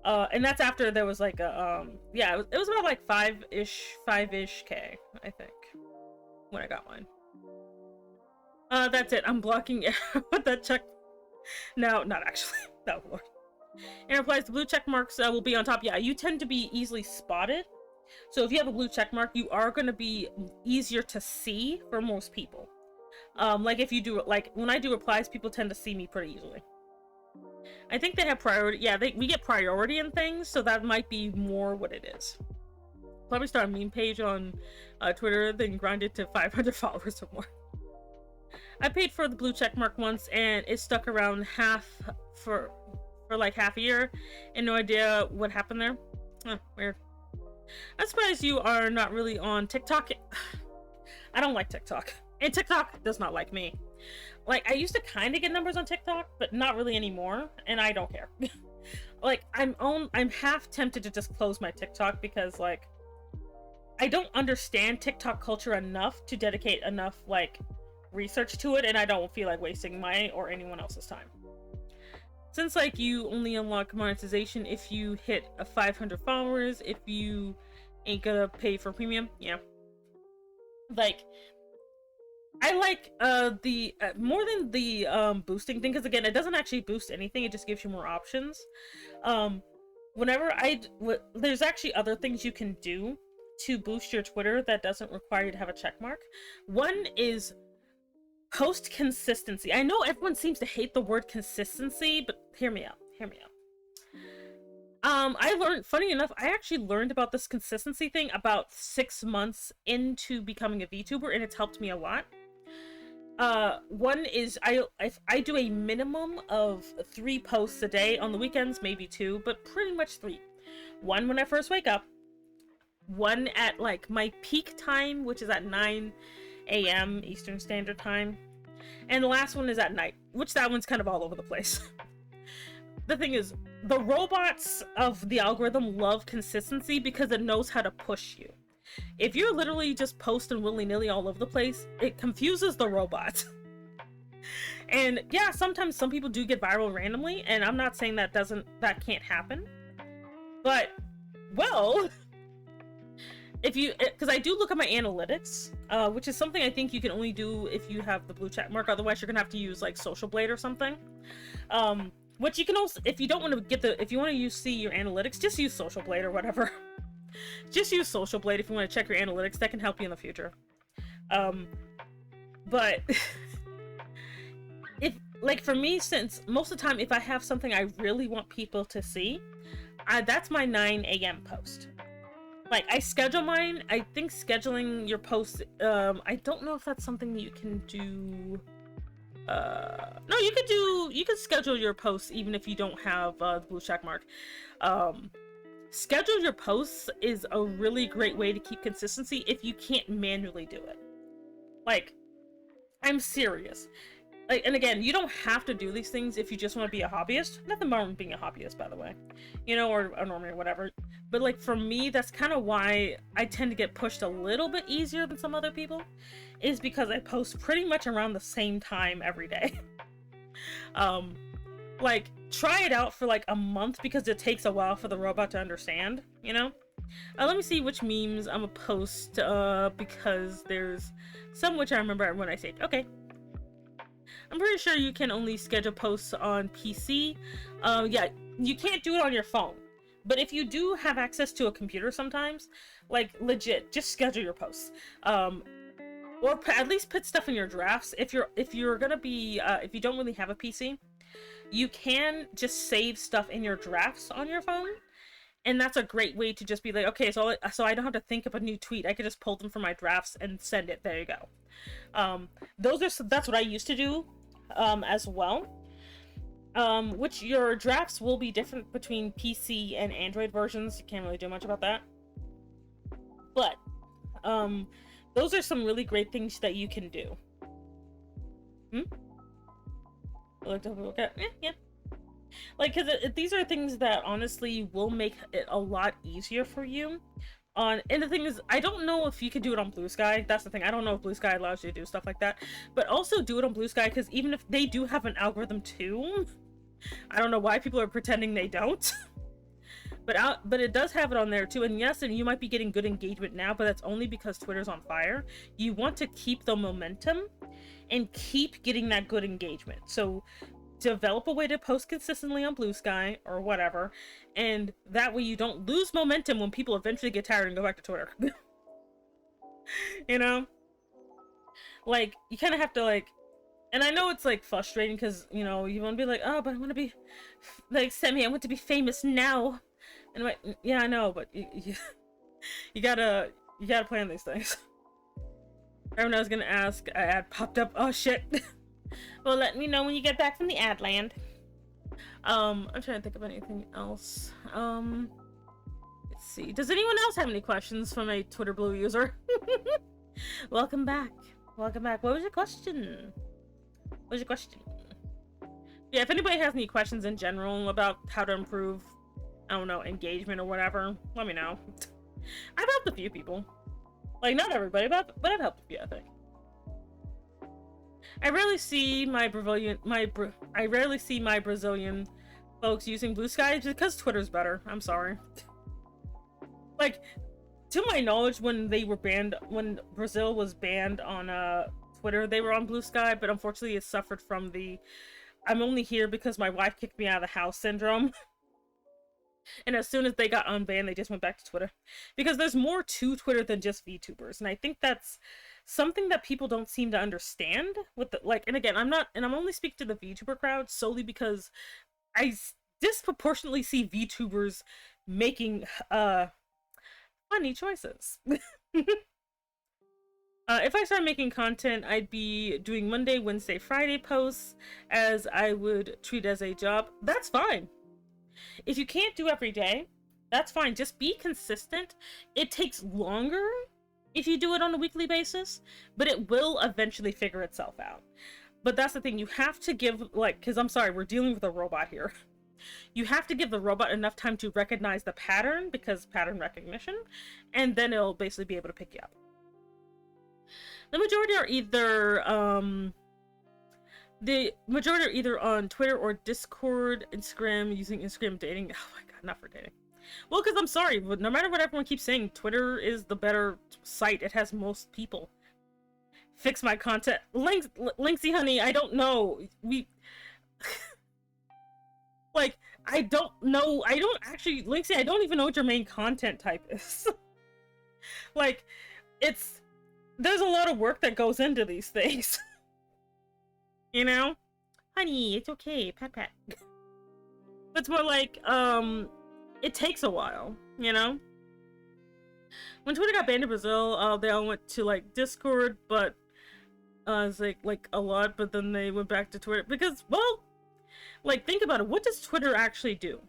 And that's after there was like a yeah, it was about like 5-ish K, I think, when I got mine. That's it. I'm blocking with that check. No, not actually. No, Lord. And replies, the blue check marks will be on top. Yeah, you tend to be easily spotted. So if you have a blue check mark, you are going to be easier to see for most people. Like if you do, like when I do replies, people tend to see me pretty easily. I think they have priority. Yeah, we get priority in things, so that might be more what it is. Probably start a meme page on Twitter, then grind it to 500 followers or more. I paid for the blue check mark once, and it stuck around for like half a year, and no idea what happened there. Weird. I'm surprised you are not really on TikTok. I don't like TikTok, and TikTok does not like me. Like, I used to kind of get numbers on TikTok, but not really anymore, and I don't care. Like, I'm half tempted to just close my TikTok because, like, I don't understand TikTok culture enough to dedicate enough, like, research to it, and I don't feel like wasting my or anyone else's time. Since, like, you only unlock monetization if you hit a 500 followers, if you ain't gonna pay for premium, yeah. Like, I like the more than the boosting thing, because again, it doesn't actually boost anything, it just gives you more options. There's actually other things you can do to boost your Twitter that doesn't require you to have a check mark. One is post consistency. I know everyone seems to hate the word consistency, but hear me out. I learned, funny enough, I actually learned about this consistency thing about 6 months into becoming a VTuber, and it's helped me a lot. One is I do a minimum of 3 posts a day. On the weekends, maybe 2, but pretty much 3. 1 when I first wake up. one at like my peak time, which is at 9 a.m. Eastern Standard Time, and the last one is at night, which that one's kind of all over the place. The thing is, the robots of the algorithm love consistency because it knows how to push you. If you're literally just posting willy-nilly all over the place, it confuses the robot. And yeah, sometimes some people do get viral randomly, and I'm not saying that can't happen. But, well, because I do look at my analytics, which is something I think you can only do if you have the blue check mark. Otherwise, you're gonna have to use like Social Blade or something. Which you can also, if you don't want to if you want to see your analytics, just use Social Blade or whatever. Just use Social Blade if you want to check your analytics. That can help you in the future. But if, like, for me, since most of the time, if I have something I really want people to see, that's my 9 a.m. post. Like, I schedule mine. I think scheduling your posts, I don't know if that's something that you can do. No, you can schedule your posts even if you don't have the blue check mark. Schedule your posts is a really great way to keep consistency if you can't manually do it. Like, I'm serious. Like, and again, you don't have to do these things if you just want to be a hobbyist. Nothing wrong with being a hobbyist, by the way. You know, or a normie or whatever. But like, for me, that's kind of why I tend to get pushed a little bit easier than some other people. Is because I post pretty much around the same time every day. Like, try it out for like a month because it takes a while for the robot to understand, you know? Let me see which memes I'm gonna post, because there's some which I remember when I saved. Okay. I'm pretty sure you can only schedule posts on PC. Yeah, you can't do it on your phone. But if you do have access to a computer sometimes, like, legit, just schedule your posts. Or at least put stuff in your drafts. If you're gonna be, if you don't really have a PC, you can just save stuff in your drafts on your phone. And that's a great way to just be like, okay, so I don't have to think of a new tweet. I can just pull them from my drafts and send it. There you go. That's what I used to do, as well. Which your drafts will be different between PC and Android versions. You can't really do much about that. But, those are some really great things that you can do. Yeah. Like, because these are things that honestly will make it a lot easier for you. And the thing is, I don't know if you can do it on Blue Sky. That's the thing. I don't know if Blue Sky allows you to do stuff like that. But also do it on Blue Sky, because even if they do have an algorithm too, I don't know why people are pretending they don't. But it does have it on there too. And yes, and you might be getting good engagement now, but that's only because Twitter's on fire. You want to keep the momentum and keep getting that good engagement. So develop a way to post consistently on Blue Sky or whatever, and that way you don't lose momentum when people eventually get tired and go back to Twitter. You know? Like, you kind of have to, like, and I know it's like frustrating because, you know, you want to be like, oh, but I want to be like I want to be famous now. And I'm like, yeah, I know, but you gotta plan these things. Everyone I was gonna ask, an ad popped up. Oh shit. Well, let me know when you get back from the ad land. I'm trying to think of anything else. Let's see. Does anyone else have any questions from a Twitter Blue user? Welcome back. Welcome back. What was your question? Yeah, if anybody has any questions in general about how to improve, I don't know, engagement or whatever, let me know. I've helped a few people. Like, not everybody, but I've helped a few, I think. I rarely see my Brazilian folks using Blue Sky because Twitter's better. I'm sorry. Like, to my knowledge, when Brazil was banned on Twitter, they were on Blue Sky, but unfortunately it suffered from the I'm only here because my wife kicked me out of the house syndrome. And as soon as they got unbanned, they just went back to Twitter. Because there's more to Twitter than just VTubers. And I think that's something that people don't seem to understand. And again, I'm only speaking to the VTuber crowd solely because I disproportionately see VTubers making, funny choices. If I start making content, I'd be doing Monday, Wednesday, Friday posts as I would treat as a job. That's fine. If you can't do every day, That's fine. Just be consistent. It takes longer if you do it on a weekly basis, but it will eventually figure itself out. But that's the thing. You have to give, like, because I'm sorry, we're dealing with a robot here. You have to give the robot enough time to recognize the pattern, because pattern recognition, and then it'll basically be able to pick you up. The majority are either on Twitter or Discord, Instagram, using Instagram dating. Oh my god, not for dating. Well, because I'm sorry, but no matter what everyone keeps saying, Twitter is the better site. It has most people. Fix my content. Linksy, honey, I don't know. Like, I don't know. I don't actually, Linksy, I don't even know what your main content type is. Like, there's a lot of work that goes into these things. You know? Honey, it's okay. Pat, pat. It's more like, it takes a while, you know? When Twitter got banned in Brazil, they all went to, like, Discord, but, it's like a lot, but then they went back to Twitter, because, well, like, think about it. What does Twitter actually do?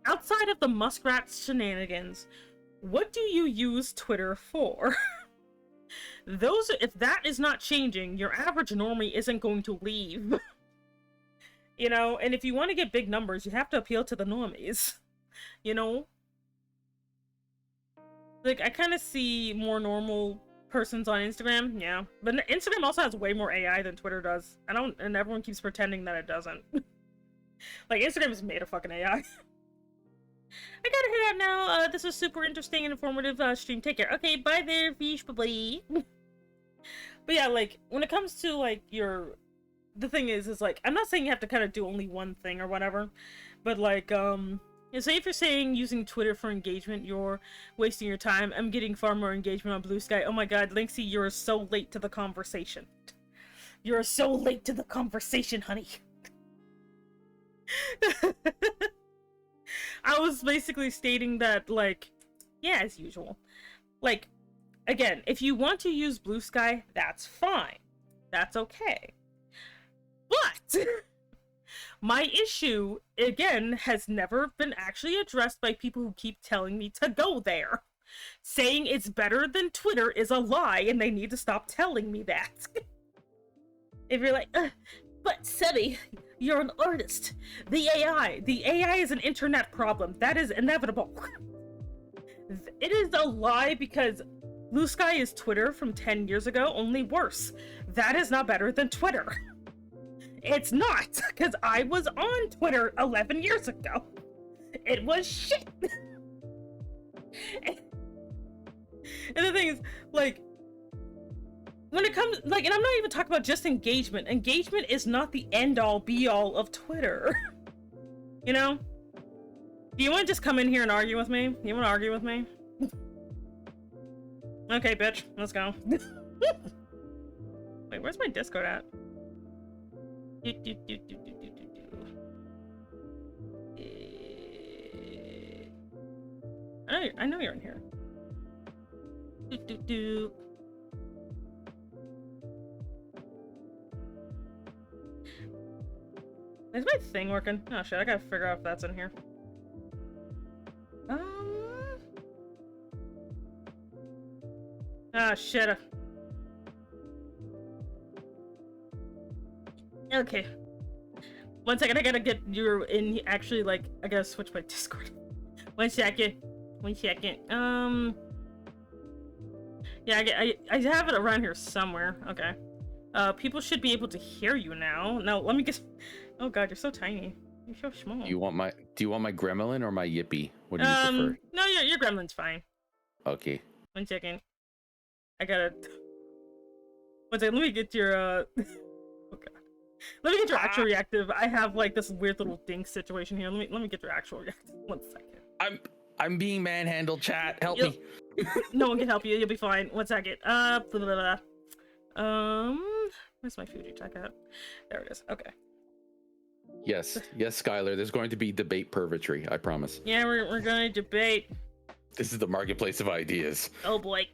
Outside of the muskrat shenanigans, what do you use Twitter for? If that is not changing, your average normie isn't going to leave. You know, and if you want to get big numbers, you have to appeal to the normies. You know? Like, I kind of see more normal persons on Instagram, yeah. But Instagram also has way more AI than Twitter does. And everyone keeps pretending that it doesn't. Like, Instagram is made of fucking AI. I gotta head out now. This was super interesting and informative stream. Take care. Okay, bye there, fish, bye. But yeah, like, when it comes to, like, the thing is, like, I'm not saying you have to kind of do only one thing or whatever, but, like, say if you're saying using Twitter for engagement, you're wasting your time. I'm getting far more engagement on Blue Sky. Oh my god, Linksy, you're so late to the conversation. You're so late to the conversation, honey. I was basically stating that, like, yeah, as usual. Like, again, if you want to use Blue Sky, that's fine. That's okay. But my issue, again, has never been actually addressed by people who keep telling me to go there. Saying it's better than Twitter is a lie, and they need to stop telling me that. If you're like, but Sebby, you're an artist. The AI is an internet problem. That is inevitable. It is a lie because Blue Sky is Twitter from 10 years ago, only worse. That is not better than Twitter. It's not, because I was on Twitter 11 years ago. It was shit. And the thing is, like, when it comes, like, and I'm not even talking about just engagement. Engagement is not the end-all, be-all of Twitter. You know? Do you want to just come in here and argue with me? You want to argue with me? Okay, bitch. Let's go. Wait, where's my Discord at? I know you're in here. Is my thing working? Oh shit, I gotta figure out if that's in here. Ah shit. Okay. 1 second, I gotta get you in, actually, like, I gotta switch my Discord. 1 second. 1 second. Yeah, I have it around here somewhere. Okay. People should be able to hear you now. No, let me get... Oh god, you're so tiny. You're so small. Do you want my gremlin or my yippee? What do you prefer? No, your gremlin's fine. Okay. 1 second. I gotta... 1 second, let me get your, Oh god. Let me get your actual reactive. I have, like, this weird little dink situation here. Let me get your actual reactive. 1 second. I'm being manhandled, chat. Help me. No one can help you. You'll be fine. 1 second. Blah, blah, blah. Where's my Fuji checkout? There it is. Okay. Yes, Skylar. There's going to be debate purgatory. I promise. Yeah, we're going to debate. This is the marketplace of ideas. Oh boy.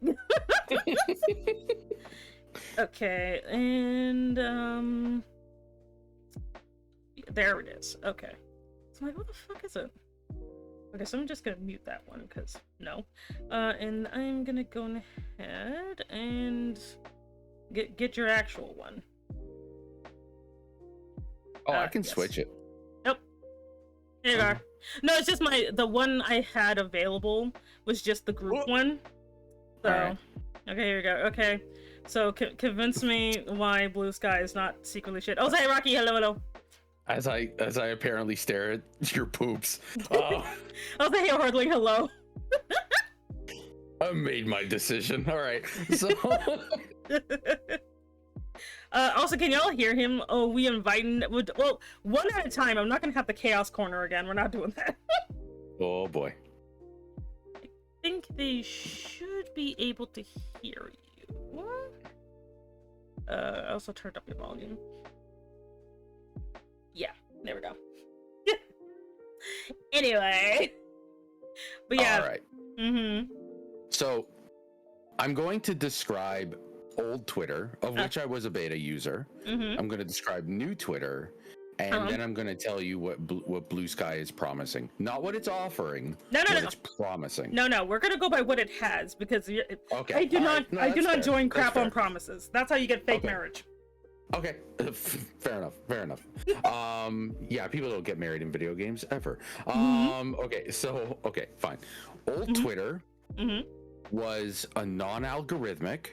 Okay, and there it is. Okay. So I'm like, what the fuck is it? Okay, so I'm just gonna mute that one because no. And I'm gonna go ahead and get your actual one. Oh, I can yes. switch it. Nope. There you are. No, it's just the one I had available was just the group one. So, Alright. Okay, here we go. Okay, so convince me why Blue Sky is not secretly shit. Oh, say Rocky, hello. As I apparently stare at your poops. Oh, Oh, say Hordling, hello. I made my decision. All right. So Also, can y'all hear him? Oh, we inviting. Well, one at a time. I'm not gonna have the chaos corner again. We're not doing that. oh boy. I think they should be able to hear you. I also turned up your volume. Yeah, there we go. Anyway, but yeah. All right. Mm-hmm. So I'm going to describe old Twitter, of which I was a beta user. Mm-hmm. I'm going to describe new Twitter, and then I'm going to tell you what Blue Sky is promising, not what it's offering. No. It's promising. No. We're gonna go by what it has because Okay. I do not. Right. No, I do not fair. join That's crap fair. on promises. That's how you get fake Okay. marriage. Okay, fair enough. Yeah, people don't get married in video games ever. Okay, fine. Old Twitter was a non-algorithmic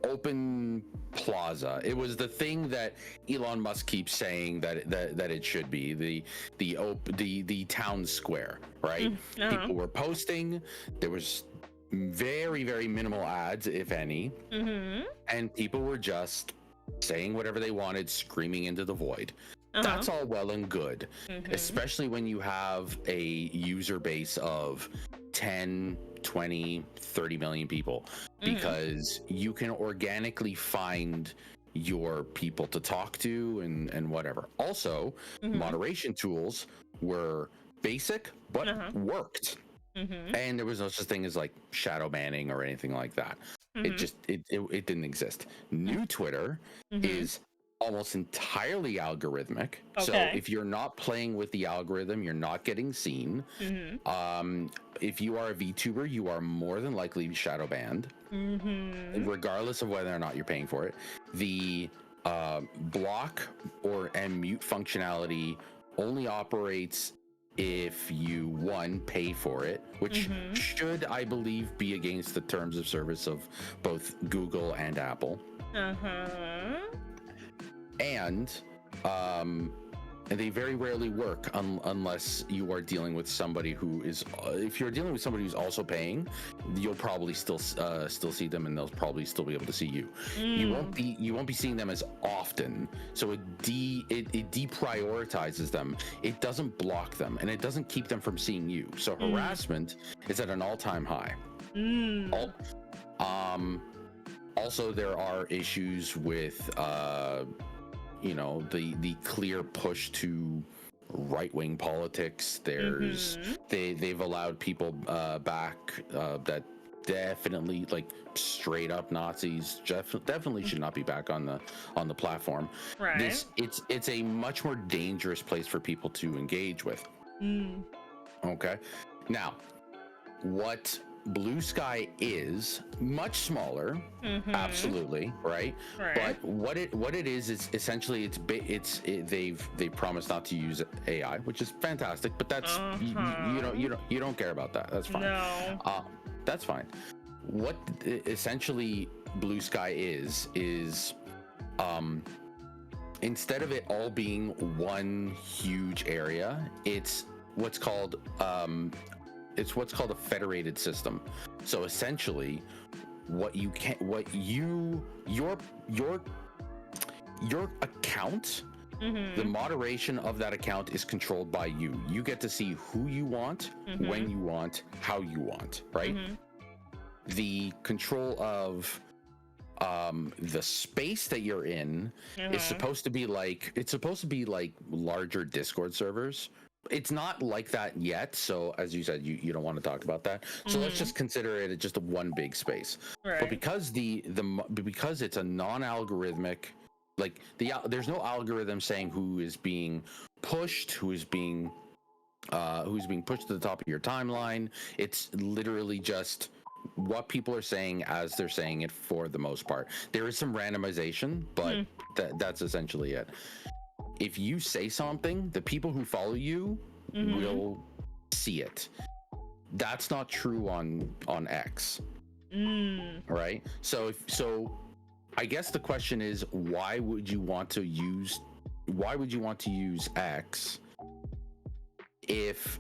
open plaza. It was the thing that Elon Musk keeps saying that it should be, the town square, right? People were posting. There was very, very minimal ads, if any, and people were just saying whatever they wanted, screaming into the void. That's all well and good, especially when you have a user base of 10, 20, 30 million people, because you can organically find your people to talk to and whatever. Also, moderation tools were basic but worked. And there was no such thing as like shadow banning or anything like that. It didn't exist. New Twitter is almost entirely algorithmic. Okay. So if you're not playing with the algorithm, you're not getting seen. If you are a VTuber, you are more than likely shadow banned, regardless of whether or not you're paying for it. The block and mute functionality only operates if you pay for it, which should, I believe, be against the terms of service of both Google and Apple. And they very rarely work unless you are dealing with somebody who is. If you're dealing with somebody who's also paying, you'll probably still see them, and they'll probably still be able to see you. You won't be seeing them as often, so it deprioritizes them. It doesn't block them, and it doesn't keep them from seeing you. So harassment is at an all-time high. Also, there are issues with the clear push to right-wing politics. There's they've allowed people back that definitely, like, straight up Nazis definitely should not be back on the platform. Right. It's a much more dangerous place for people to engage with. Okay, now what Blue Sky is much smaller, absolutely, right? But what it is essentially they've promised not to use AI, which is fantastic. But that's you don't care about that. That's fine. No. That's fine. What essentially Blue Sky is instead of it all being one huge area, it's what's called a federated system. So essentially, your account, the moderation of that account is controlled by you. You get to see who you want, when you want, how you want, right? The control of the space that you're in is supposed to be like larger Discord servers. It's not like that yet, so as you said, you don't want to talk about that. So let's just consider it just a one big space. Right. But because because it's a non-algorithmic, like there's no algorithm saying who is being pushed, who is being who's being pushed to the top of your timeline. It's literally just what people are saying as they're saying it for the most part. There is some randomization, but that's essentially it. If you say something, the people who follow you will see it. That's not true on X. Right? So I guess the question is, why would you want to use X if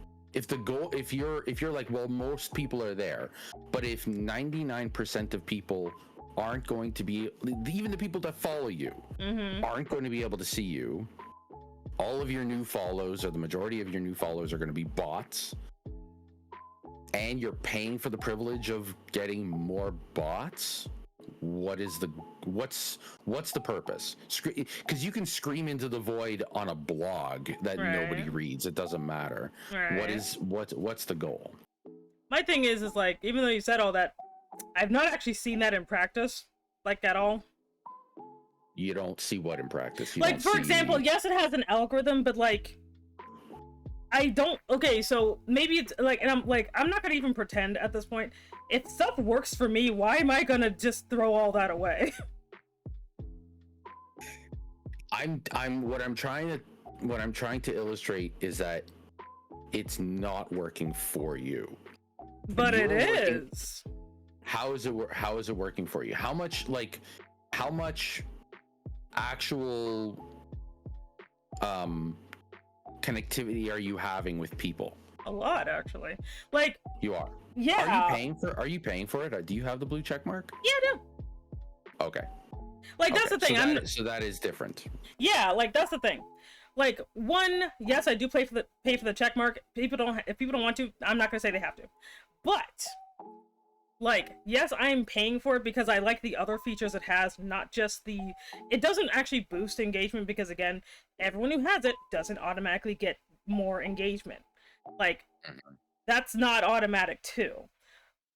you're like, well, most people are there, but if 99% of people aren't going to be, even the people that follow you aren't going to be able to see you, all of your new follows, or the majority of your new follows, are going to be bots, and you're paying for the privilege of getting more bots. What's the purpose? Because you can scream into the void on a blog that nobody reads. It doesn't matter. What's the goal? My thing is like, even though you said all that, I've not actually seen that in practice, like, at all. You don't see what in practice? Like, for example, yes, it has an algorithm, but like, I don't. Okay, so maybe it's like, and I'm not gonna even pretend at this point. If stuff works for me, why am I gonna just throw all that away? What I'm trying to illustrate is that it's not working for you. But it is. How is it working for you? How much actual connectivity are you having with people? A lot, actually. Like, you are. Yeah. Are you paying for it? Do you have the blue check mark? Yeah, I do. Okay. Like, that's the thing. So that is different. Yeah, like, that's the thing. Like, one, yes, I do pay for the check mark. If people don't want to, I'm not gonna say they have to. But, like, yes, I am paying for it because I like the other features it has, not just it doesn't actually boost engagement, because again, everyone who has it doesn't automatically get more engagement. Like, that's not automatic too.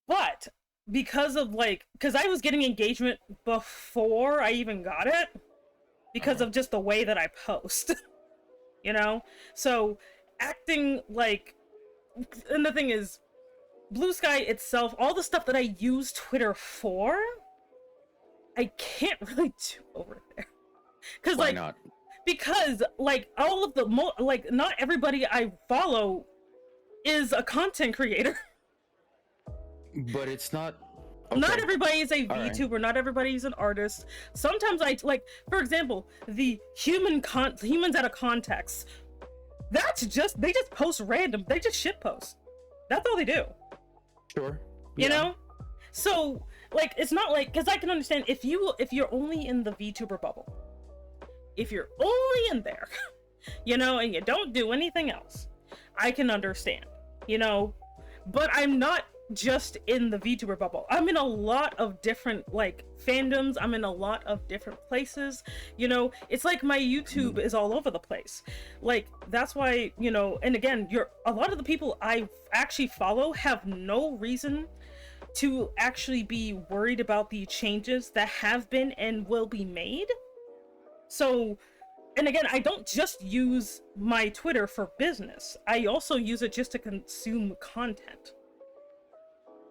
But because I was getting engagement before I even got it, because of just the way that I post. You know? So acting like, and the thing is, Blue Sky itself, all the stuff that I use Twitter for, I can't really do over there. Why not? Because like all of the not everybody I follow is a content creator. But it's not. Okay. Not everybody is a VTuber. Right. Not everybody is an artist. Sometimes for example, the humans out of context. They just post random. They just shit post. That's all they do. Sure. You know? So, like, it's not like, because I can understand if you're only in the VTuber bubble, if you're only in there, you know, and you don't do anything else, I can understand, you know, but I'm not just in the VTuber bubble. I'm in a lot of different, like, fandoms. I'm in a lot of different places, you know. It's like my YouTube is all over the place. Like, that's why, you know, and again, a lot of the people I actually follow have no reason to actually be worried about the changes that have been and will be made. So, and again, I don't just use my Twitter for business. I also use it just to consume content.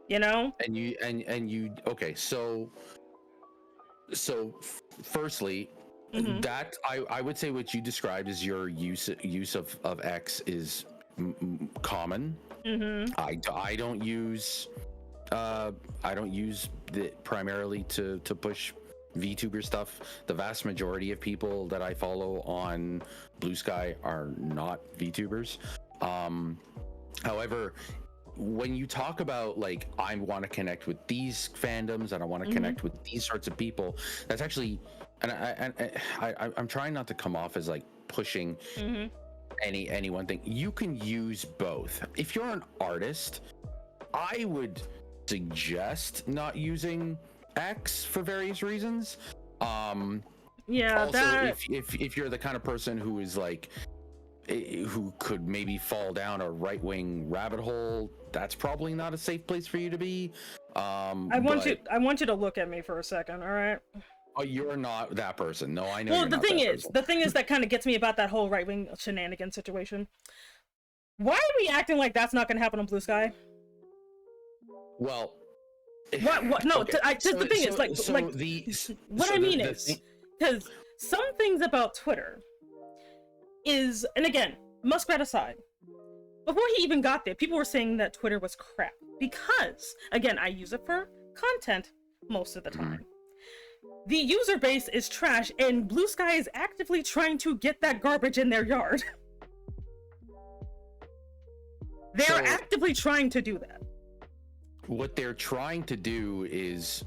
You know? And you okay, so firstly, that I would say what you described as your use of X is common. I don't use it primarily to push VTuber stuff. The vast majority of people that I follow on Blue Sky are not VTubers. However, when you talk about, like, I want to connect with these fandoms and I want to connect with these sorts of people, that's actually, and I'm trying not to come off as like pushing any one thing. You can use both. If you're an artist, I would suggest not using X for various reasons. Yeah. Also, if you're the kind of person who is like, who could maybe fall down a right-wing rabbit hole, that's probably not a safe place for you to be. I want you to look at me for a second, all right? Oh, you're not that person. No, I know. Well, the thing is that kind of gets me about that whole right-wing shenanigan situation. Why are we acting like that's not gonna happen on Blue Sky? Well, What? No, okay. just the thing is, what I mean is, because some things about Twitter is, and again, Muskrat aside, before he even got there, people were saying that Twitter was crap because, again, I use it for content most of the time. The user base is trash, and Blue Sky is actively trying to get that garbage in their yard. They're actively trying to do that. What they're trying to do is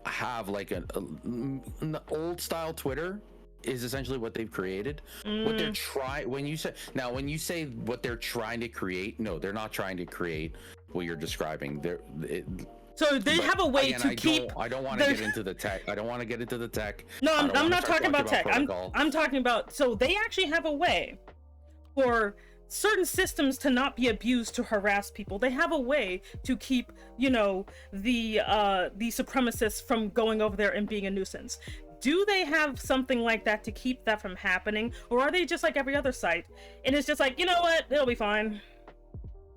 have like an old style Twitter is essentially what they've created. What they're when you say what they're trying to create, no, they're not trying to create what you're describing. So they have a way to keep. I don't want to get into the tech. I don't want to get into the tech. No, I'm not talking about tech. I'm talking about. So they actually have a way for certain systems to not be abused to harass people. They have a way to keep, the supremacists from going over there and being a nuisance. Do they have something like that to keep that from happening, or are they just like every other site and it's just like, you know what, it'll be fine?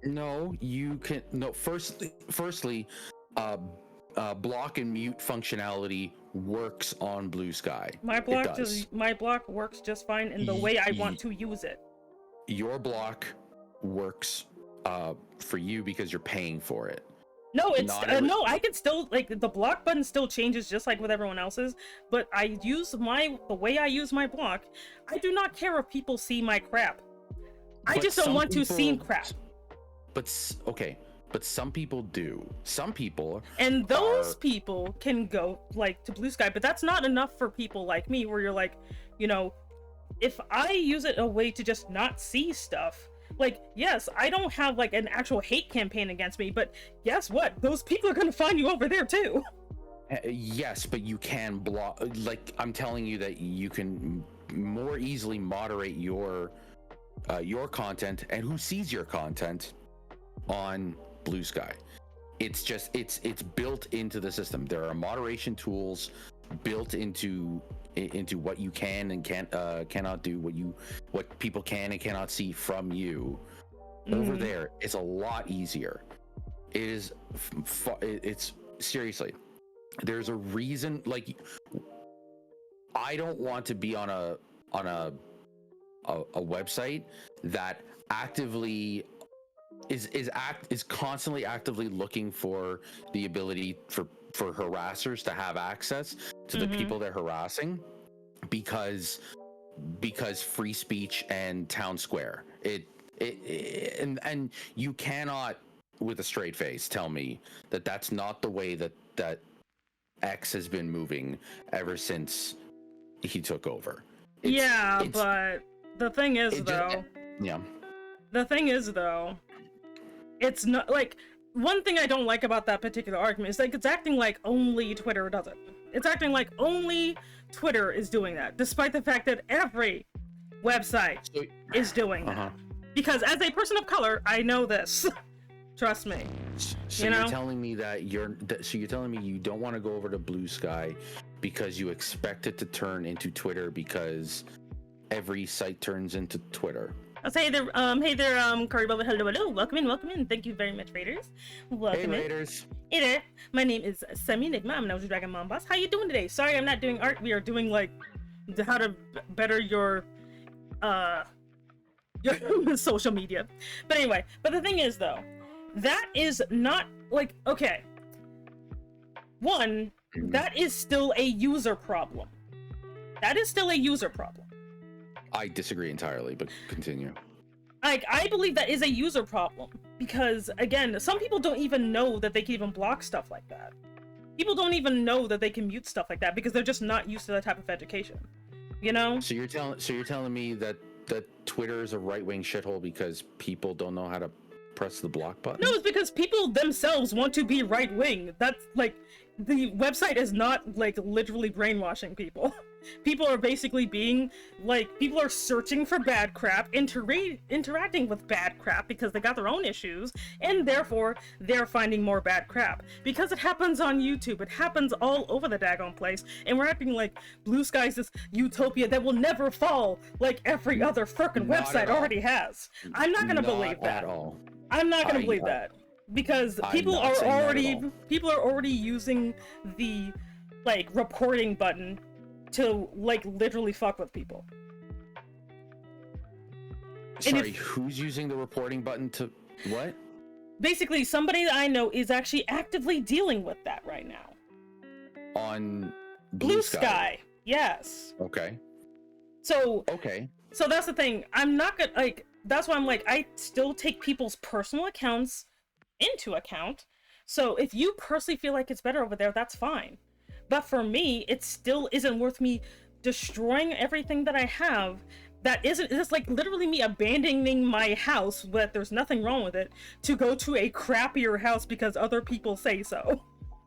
No, you can. No, firstly, block and mute functionality works on Blue Sky. My block works just fine in the way I want to use it. Your block works for you because you're paying for it. No, no, I can still, like, the block button still changes just like with everyone else's, but the way I use my block, I do not care if people see my crap. I just don't want to see crap. But some people do. Some people, and those people can go like to Blue Sky, but that's not enough for people like me, where you're like, if I use it a way to just not see stuff, like, yes, I don't have like an actual hate campaign against me, but guess what? Those people are going to find you over there too. Yes, but you can block. Like, I'm telling you that you can more easily moderate your content and who sees your content on Blue Sky. It's just it's built into the system. There are moderation tools built into what you can and cannot do, what people can and cannot see from you. Over there, it's a lot easier. It's seriously, there's a reason. Like, I don't want to be on a website that actively is constantly actively looking for the ability for harassers to have access to the people they're harassing, because free speech and town square. And you cannot with a straight face tell me that that's not the way that X has been moving ever since he took over. But the thing is though, it's not like, one thing I don't like about that particular argument is like it's acting like only Twitter does it. It's acting like only Twitter is doing that, despite the fact that every website is doing that. Because as a person of color, I know this. Trust me. So you're telling me you're telling me you don't want to go over to Blue Sky because you expect it to turn into Twitter, because every site turns into Twitter. I'll say there, Curry Bubba, hello, welcome in, thank you very much, Raiders. Welcome in. Raiders. Hey there, my name is Semi Enigma, I'm an Dragon Mom Boss. How you doing today? Sorry, I'm not doing art, we are doing, like, how to better your social media. But anyway, the thing is, though, that is not, like, okay. One, that is still a user problem. That is still a user problem. I disagree entirely, but continue. Like, I believe that is a user problem, because, again, some people don't even know that they can even block stuff like that. People don't even know that they can mute stuff like that because they're just not used to that type of education, So you're telling me that Twitter is a right-wing shithole because people don't know how to press the block button? No, it's because people themselves want to be right-wing. That's, like, the website is not like literally brainwashing people. People are basically being like, people are searching for bad crap, interacting with bad crap because they got their own issues, and therefore they're finding more bad crap. Because it happens on YouTube, it happens all over the daggone place, and we're acting like Blue Sky's this utopia that will never fall like every other frickin' website already has. I'm not gonna believe that. I'm not gonna believe that. Because people are already using the like reporting button to like literally fuck with people. Sorry, who's using the reporting button to what? Basically, somebody that I know is actually actively dealing with that right now. On Blue Sky. Yes. Okay. So okay. So that's the thing. I'm not gonna like. That's why I'm like, I still take people's personal accounts into account. So if you personally feel like it's better over there, that's fine. But for me, it still isn't worth me destroying everything that I have. That isn't, it's like literally me abandoning my house, but there's nothing wrong with it, to go to a crappier house because other people say so.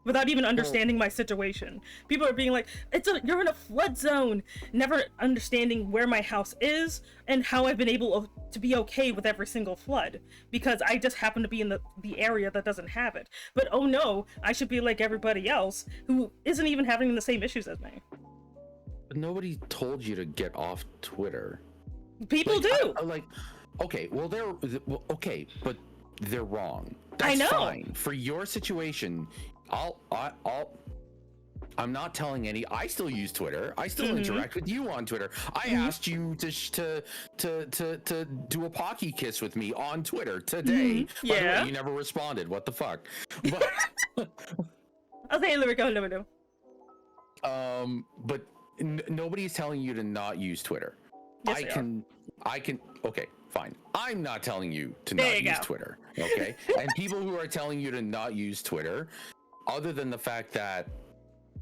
Without even understanding my situation. People are being like, you're in a flood zone, never understanding where my house is and how I've been able to be okay with every single flood, because I just happen to be in the area that doesn't have it. But oh no, I should be like everybody else who isn't even having the same issues as me. But nobody told you to get off Twitter. People do. Okay, well okay, but they're wrong. I know. Fine. For your situation, I'm not telling any. I still use Twitter. I still interact with you on Twitter. I asked you to do a Pocky kiss with me on Twitter today. By the way, you never responded. What the fuck? But, I'll say Lyrico. But nobody's telling you to not use Twitter. Yes, I can. Okay, fine. I'm not telling you to not use Twitter. Okay, and people who are telling you to not use Twitter, other than the fact that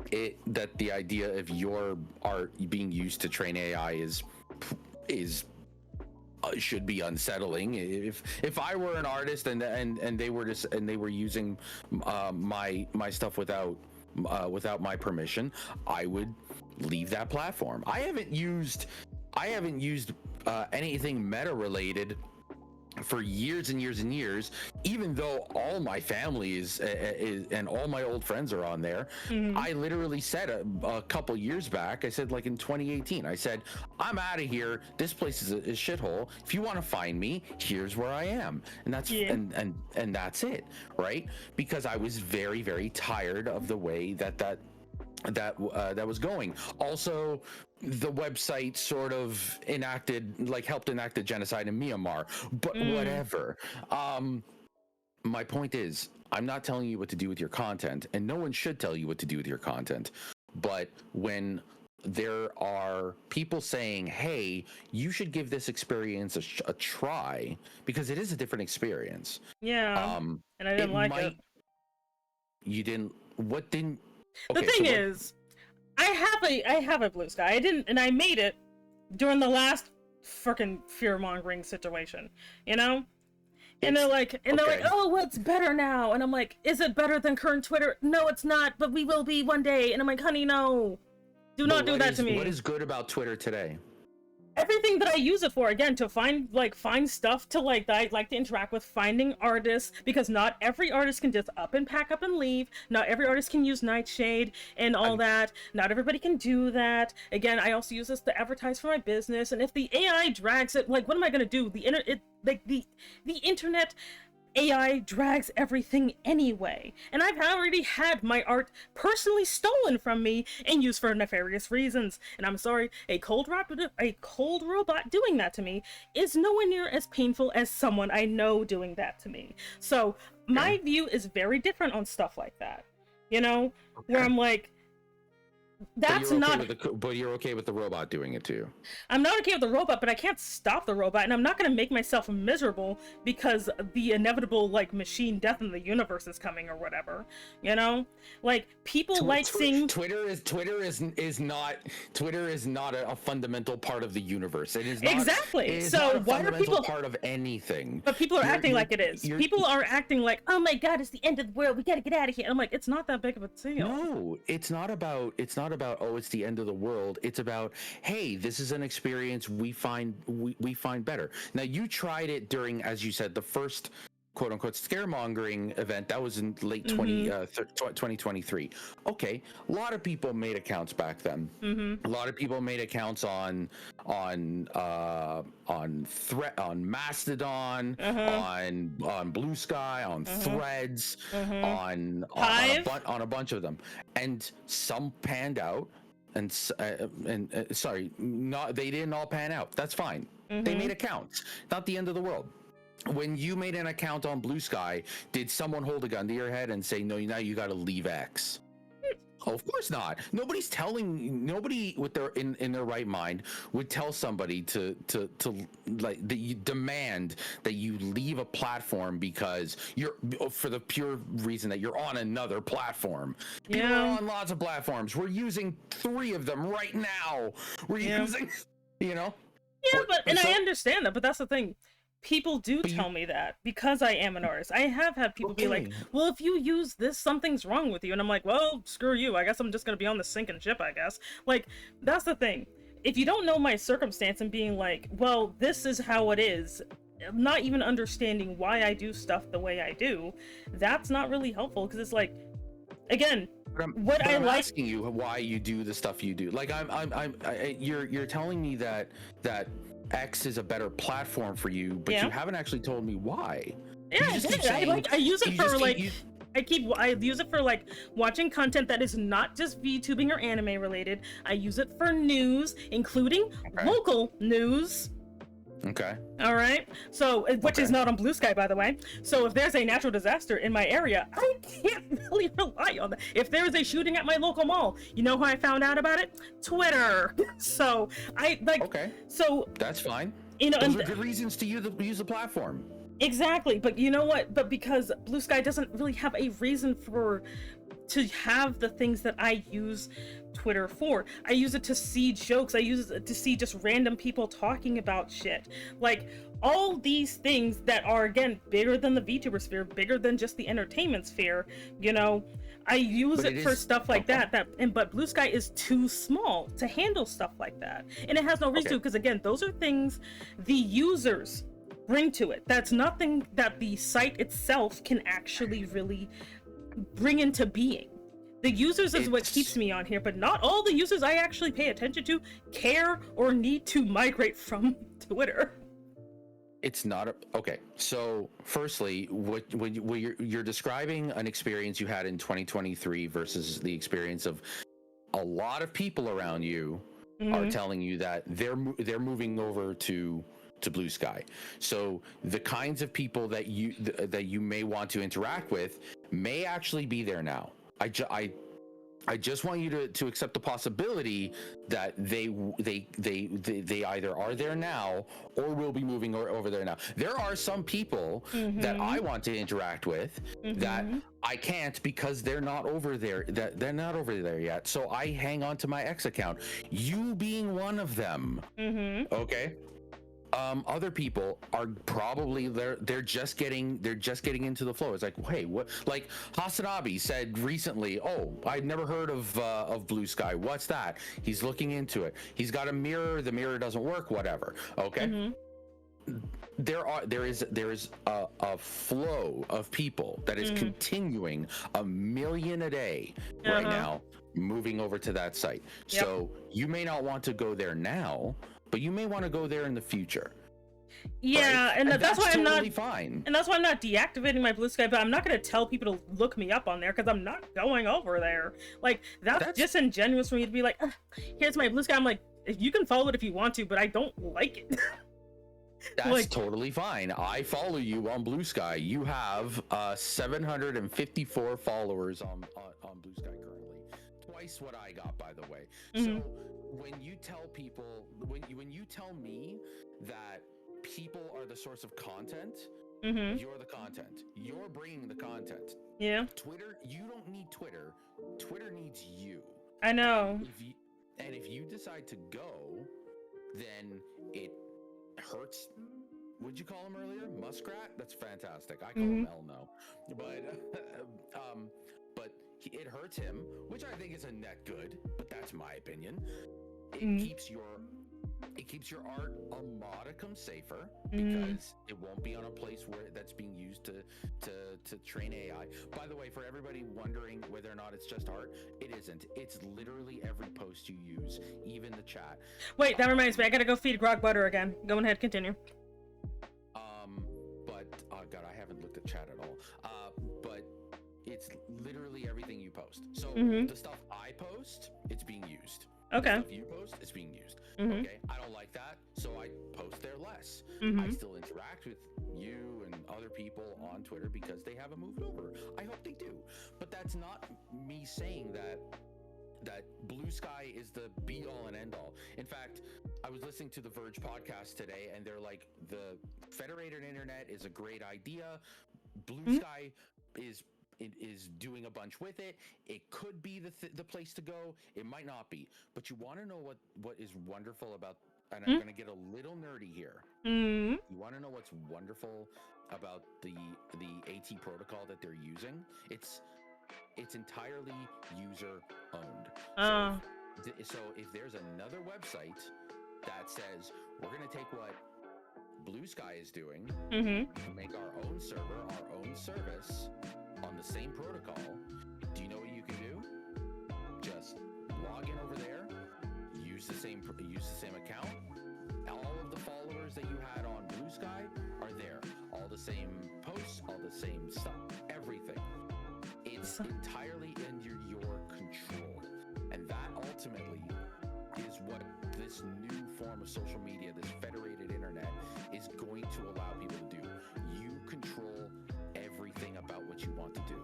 the idea of your art being used to train AI is should be unsettling. If I were an artist and they were using my stuff without my permission, I would leave that platform. I haven't used anything meta related for years and years and years, even though all my family is and all my old friends are on there. I literally said a couple years back, I said, like in 2018, I said, I'm out of here. This place is a shithole. If you want to find me, here's where I am. And that's and that's it, right? Because I was very, very tired of the way that was going. Also, the website sort of helped enact the genocide in Myanmar, but whatever. My point is, I'm not telling you what to do with your content, and no one should tell you what to do with your content. But when there are people saying, hey, you should give this experience a try, because it is a different experience. Yeah. And I didn't like it. You didn't? What didn't? Okay, the thing is, I have a Blue Sky. I made it during the last freaking fear-mongering situation, you know? And they're like, oh, what's better now? And I'm like, is it better than current Twitter? No, it's not, but we will be one day. And I'm like, honey, no. Do not do that to me. What is good about Twitter today? Everything that I use it for, again, to find stuff to that I like to interact with, finding artists, because not every artist can just up and pack up and leave. Not every artist can use Nightshade and all that. Not everybody can do that. Again, I also use this to advertise for my business, and if the AI drags it, what am I gonna do? The internet AI drags everything anyway, and I've already had my art personally stolen from me and used for nefarious reasons. And I'm sorry, a cold robot doing that to me is nowhere near as painful as someone I know doing that to me. So my view is very different on stuff like that, you know, where I'm like, That's not. But you're okay with the robot doing it to you. I'm not okay with the robot, but I can't stop the robot, and I'm not going to make myself miserable because the inevitable like machine death in the universe is coming or whatever. You know, like people like seeing Twitter is not a fundamental part of the universe. It is not, exactly. it is So not a why are people part of anything? But people are acting like it is. People are acting like, oh my god, it's the end of the world. We got to get out of here. And I'm like, it's not that big of a deal. No, it's not about oh, it's the end of the world. It's about, hey, this is an experience we find better. Now, you tried it during, as you said, the first quote unquote scaremongering event that was in late 2023. Okay, a lot of people made accounts back then. A lot of people made accounts on Mastodon, on Blue Sky, on Threads, on a bunch of them, and some panned out. And sorry, they didn't all pan out. That's fine. They made accounts. Not the end of the world. When you made an account on Blue Sky, did someone hold a gun to your head and say, no, now you got to leave X? Oh, of course not. Nobody with their in their right mind would tell somebody to like that you demand that you leave a platform because you're, for the pure reason that you're on another platform. People are on lots of platforms. We're using 3 of them right now. We're using, you know. Yeah, I understand that, but that's the thing. People do tell me that because I am an artist. I have had people be like, well, if you use this, something's wrong with you. And I'm like, well, screw you. I guess I'm just going to be on the sinking ship, I guess. Like, that's the thing. If you don't know my circumstance and being like, well, this is how it is, not even understanding why I do stuff the way I do, that's not really helpful because it's like, again, I'm asking you why you do the stuff you do. Like you're telling me that X is a better platform for you, but you haven't actually told me why. Yeah, I use it for I use it for like watching content that is not just VTubing or anime related. I use it for news, including local news. Okay. All right. So, which is not on Blue Sky, by the way. So, if there's a natural disaster in my area, I can't really rely on that. If there is a shooting at my local mall, you know how I found out about it? Twitter. So, I like. Okay. So that's fine. You know, those are good reasons to use the platform. Exactly, but you know what? But because Blue Sky doesn't really have a reason to have the things that I use Twitter for. I use it to see jokes. I use it to see just random people talking about shit. Like all these things that are, again, bigger than the VTuber sphere, bigger than just the entertainment sphere, you know, I use it for stuff like that. But Blue Sky is too small to handle stuff like that. And it has no reason to, because again, those are things the users bring to it. That's nothing that the site itself can actually really bring into being. The users is what keeps me on here, but not all the users I actually pay attention to care or need to migrate from Twitter. It's not okay. So, firstly, when you're describing an experience you had in 2023 versus the experience of a lot of people around you are telling you that they're moving over to Blue Sky. So the kinds of people that you may want to interact with may actually be there now. I just want you to accept the possibility that they either are there now or will be moving over there now. There are some people that I want to interact with that I can't because they're not over there. That they're not over there yet. So I hang on to my X account. You being one of them. Okay. Other people are probably they're just getting into the flow. It's like, hey, what? Like Hasanabi said recently, oh, I'd never heard of Blue Sky. What's that? He's looking into it. He's got a mirror. The mirror doesn't work. Whatever. Okay. There is a flow of people that is continuing 1 million a day right now, moving over to that site. So you may not want to go there now, but you may want to go there in the future. Yeah, right? and that's why totally I'm not fine. And that's why I'm not deactivating my Blue Sky, but I'm not going to tell people to look me up on there because I'm not going over there. Like that's disingenuous for me to be like, here's my Blue Sky. I'm like, you can follow it if you want to, but I don't like it. That's like, totally fine. I follow you on Blue Sky. You have 754 followers on Blue Sky currently. twice what I got, by the way. Mhm. So when you tell people, when you tell me that people are the source of content, Mhm. you're the content. You're bringing the content. Yeah. Twitter, you don't need Twitter. Twitter needs you. I know. If you decide to go, then it hurts. What'd you call him earlier? Muskrat? That's fantastic. I call him Elno. But it hurts him, which I think is a net good, but that's my opinion. It keeps your art a modicum safer because it won't be on a place where that's being used to train AI. By the way, for everybody wondering whether or not it's just art, it isn't. It's literally every post you use, even the chat. Wait, that reminds me. I gotta go feed Grog Butter again. Go ahead, continue. But oh god, I haven't looked at chat at all. But it's literally everything you post. So the stuff I post, it's being used. Okay. The stuff you post, it's being used. Okay. I don't like that, so I post there less. I still interact with you and other people on Twitter because they haven't moved over. I hope they do. But that's not me saying that Blue Sky is the be all and end all. In fact, I was listening to the Verge podcast today, and they're like, the federated internet is a great idea. Blue Sky is doing a bunch with it. It could be the place to go. It might not be. But you want to know what is wonderful about, and I'm going to get a little nerdy here. You want to know what's wonderful about the AT protocol that they're using? It's entirely user owned. So if there's another website that says we're going to take what Blue Sky is doing and make our own server, our own service on the same protocol, do you know what you can do? Just log in over there, use the same account. All of the followers that you had on Blue Sky are there. All the same posts, all the same stuff, everything. It's entirely in your control. And that ultimately is what this new form of social media, this federated internet, is going to allow people to do. You control everything about what you want to do,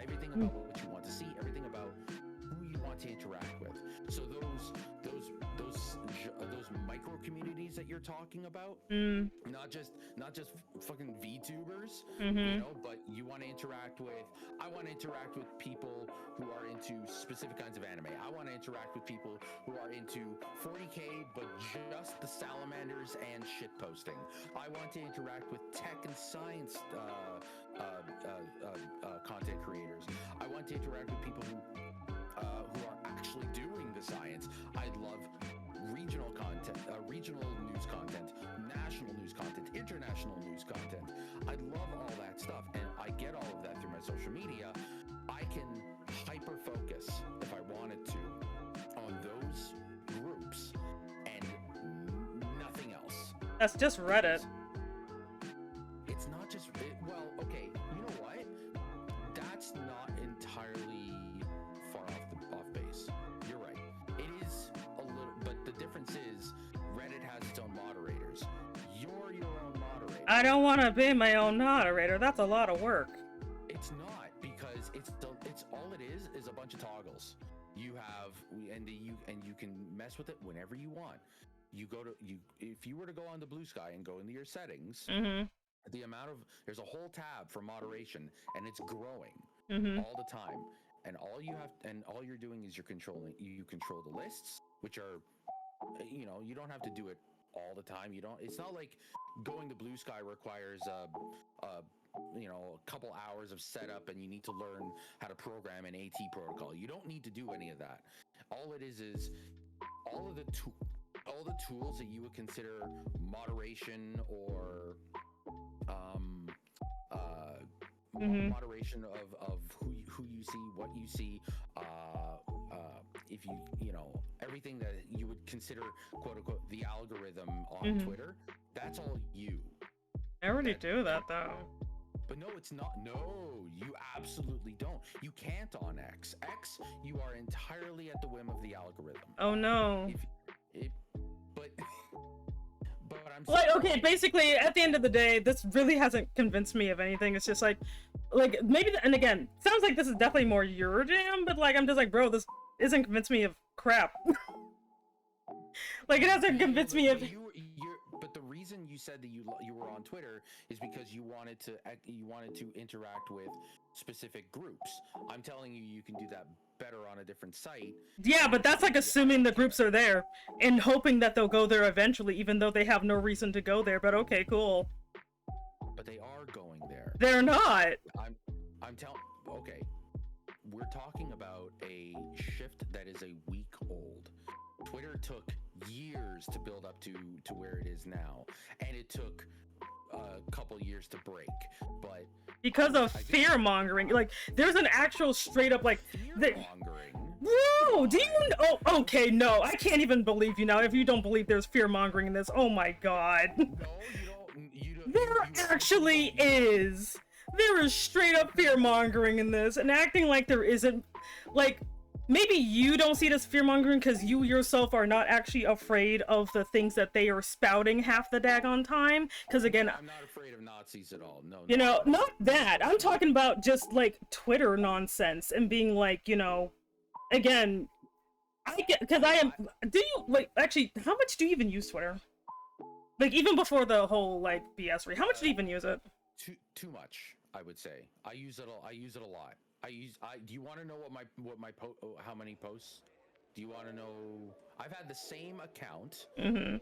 everything about what you want to see, everything about who you want to interact with. So those micro communities that you're talking about, not just fucking VTubers, you know, but you want to interact with. I want to interact with people who are into specific kinds of anime. I want to interact with people who are into 40K, but just the salamanders and shit posting. I want to interact with tech and science content creators. I want to interact with people who are actually doing the science. I love regional content, regional news content, national news content, international news content. I love all that stuff, and I get all of that through my social media. I can hyper focus if I wanted to on those groups and nothing else. That's just Reddit. It's not just well, okay. You know what? That's not entirely far off base. You're right. It is a little, but the difference is Reddit has its own moderators. You're your own moderator. I don't want to be my own moderator. That's a lot of work. It's not, because it's all it is a bunch of toggles. You have and you can mess with it whenever you want. If you were to go on the Blue Sky and go into your settings, the amount of there's a whole tab for moderation, and it's growing all the time. And all you're doing is you control the lists, which are, you know, you don't have to do it all the time. It's not like going to Blue Sky requires you know, a couple hours of setup and you need to learn how to program an AT protocol. You don't need to do any of that. All it is all of the tools that you would consider moderation or moderation of who you see, what you see, if you know, everything that you would consider quote unquote the algorithm on Twitter, that's all you. I already do that though. But no, it's not. No, you absolutely don't. You can't on X. X, you are entirely at the whim of the algorithm. Oh no. But I'm like, okay, basically at the end of the day, this really hasn't convinced me of anything. It's just like maybe, and again, sounds like this is definitely more your jam, but like I'm just like, bro, this isn't convinced me of crap. Like, it hasn't convinced me of. But the reason you said that you were on Twitter is because you wanted to interact with specific groups. I'm telling you, you can do that better on a different site. Yeah, but that's like assuming the groups are there and hoping that they'll go there eventually, even though they have no reason to go there. But okay, cool. But they are going there. They're not. I'm telling. Okay, we're talking about a shift that is a week old. Twitter took years to build up to where it is now, and it took a couple years to break, but because of fear mongering. Like, there's an actual straight up like fear mongering. Bro, do you know? Oh, okay, no, I can't even believe you now if you don't believe there's fear mongering in this. Oh my god. No, you don't. There actually is. There is straight up fear mongering in this, and acting like there isn't. Like, maybe you don't see it as fear mongering because you yourself are not actually afraid of the things that they are spouting half the daggone time. Because again, I'm not afraid of Nazis at all. No. You know, not that. I'm talking about just like Twitter nonsense and being like, you know, again, I get, because I am. Do you like actually? How much do you even use Twitter? Like, even before the whole like BS read, how much do you even use it? Too much, I would say. I use it a lot. Do you want to know how many posts? Do you want to know? I've had the same account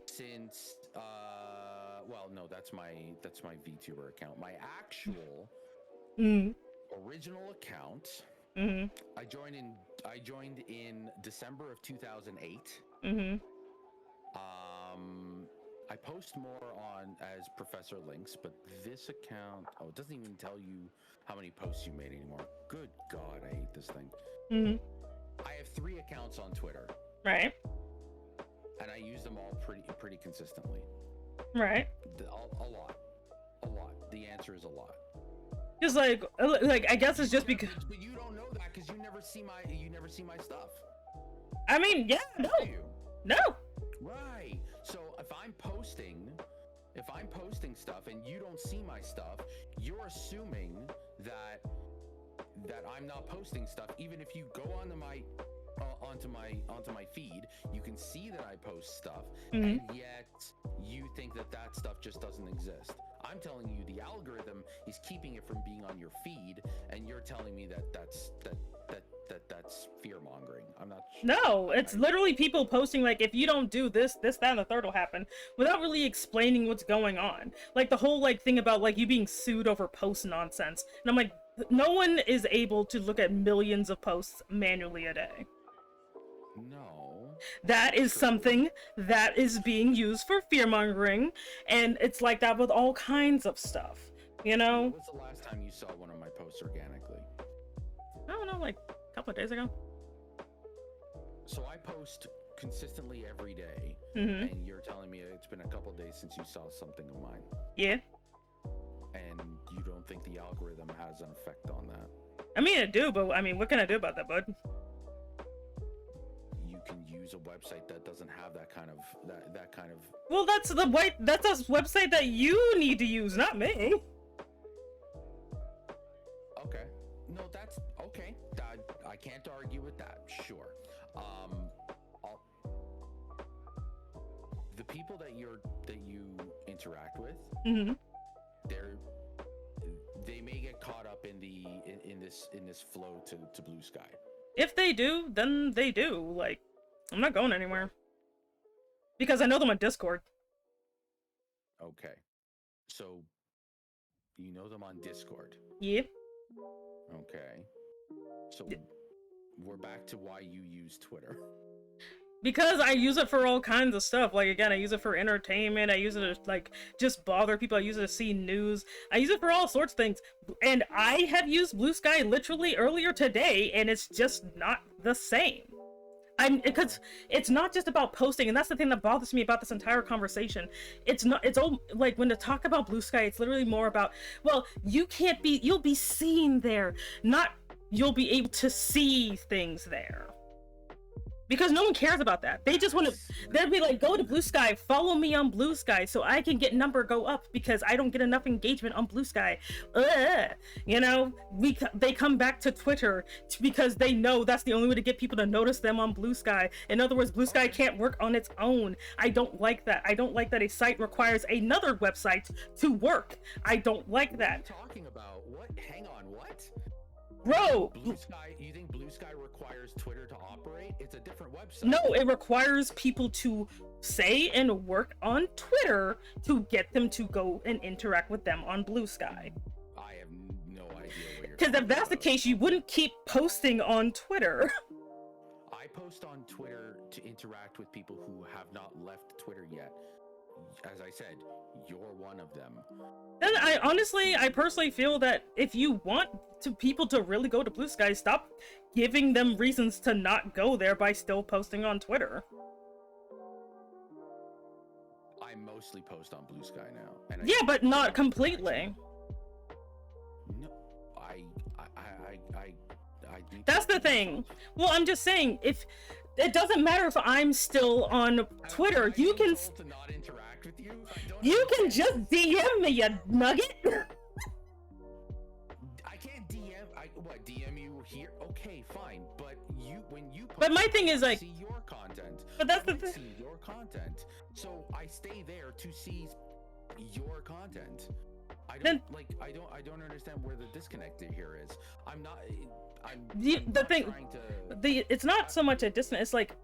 since well, no, that's my VTuber account. My actual original account. I joined in December of 2008. I post more on as Professor Links, but this account, it doesn't even tell you how many posts you made anymore. Good God, I hate this thing. I have 3 accounts on Twitter. Right. And I use them all pretty consistently. Right. A lot. The answer is a lot. Just like I guess it's just because. But you don't know that because you never see my stuff. I mean, yeah, no. Right. So if I'm posting stuff and you don't see my stuff, you're assuming that I'm not posting stuff. Even if you go onto my feed, you can see that I post stuff, and yet you think that stuff just doesn't exist. I'm telling you, the algorithm is keeping it from being on your feed, and you're telling me that's fear mongering. I'm not sure. No, it's literally people posting like, if you don't do this, that, and the third will happen, without really explaining what's going on. Like the whole like thing about like you being sued over post nonsense, and I'm like, no one is able to look at millions of posts manually a day. No. That is something that is being used for fear mongering, and it's like that with all kinds of stuff, you know? When was the last time you saw one of my posts organically? I don't know, like a couple of days ago. So I post consistently every day, and you're telling me it's been a couple of days since you saw something of mine. Yeah. And you don't think the algorithm has an effect on that? I mean, it do, but I mean, what can I do about that, bud? You can use a website that doesn't have that kind of. Well, that's a website that you need to use, not me. Okay. No, that's okay. I can't argue with that. Sure. The people that you interact with, they may get caught up in this flow to Blue Sky. If they do, then they do. Like, I'm not going anywhere because I know them on Discord. Okay, so you know them on Discord. Yeah. Okay. So we're back to why you use Twitter. Because I use it for all kinds of stuff. Like, again, I use it for entertainment. I use it to, like, just bother people. I use it to see news. I use it for all sorts of things. And I have used Blue Sky literally earlier today, and it's just not the same. Because it's not just about posting, and that's the thing that bothers me about this entire conversation. It's all, like, when to talk about Blue Sky, it's literally more about, well, you'll be seen there, not you'll be able to see things there. Because no one cares about that. They just want to. They'd be like, go to Blue Sky, follow me on Blue Sky, so I can get number go up because I don't get enough engagement on Blue Sky. Ugh. You know, they come back to Twitter because they know that's the only way to get people to notice them on Blue Sky. In other words, Blue Sky can't work on its own. I don't like that. I don't like that a site requires another website to work. I don't like that. What are you talking about? What? Hang on. What? Bro, Blue Sky, you think Blue Sky requires Twitter to operate? It's a different website. no, it requires people to say and work on Twitter to get them to go and interact with them on Blue Sky. I have no idea what you're Because if that's the about. case, you wouldn't keep posting on Twitter. I post on Twitter to interact with people who have not left Twitter yet. As I said, you're one of them. And I personally feel that if you want people to really go to Blue Sky, stop giving them reasons to not go there by still posting on Twitter. I mostly post on Blue Sky now. And Yeah, but not completely. No, I need That's to the thing. Well, I'm just saying, if it doesn't matter if I'm still on Twitter, you can to not interact with you. you can just DM me, you nugget. I can't DM you here? Okay, fine. But when you But my thing is, like, see your content. but that's I the thing. see your content. So I stay there to see your content. I don't understand where the disconnect here is. It's not so much a distance. It's like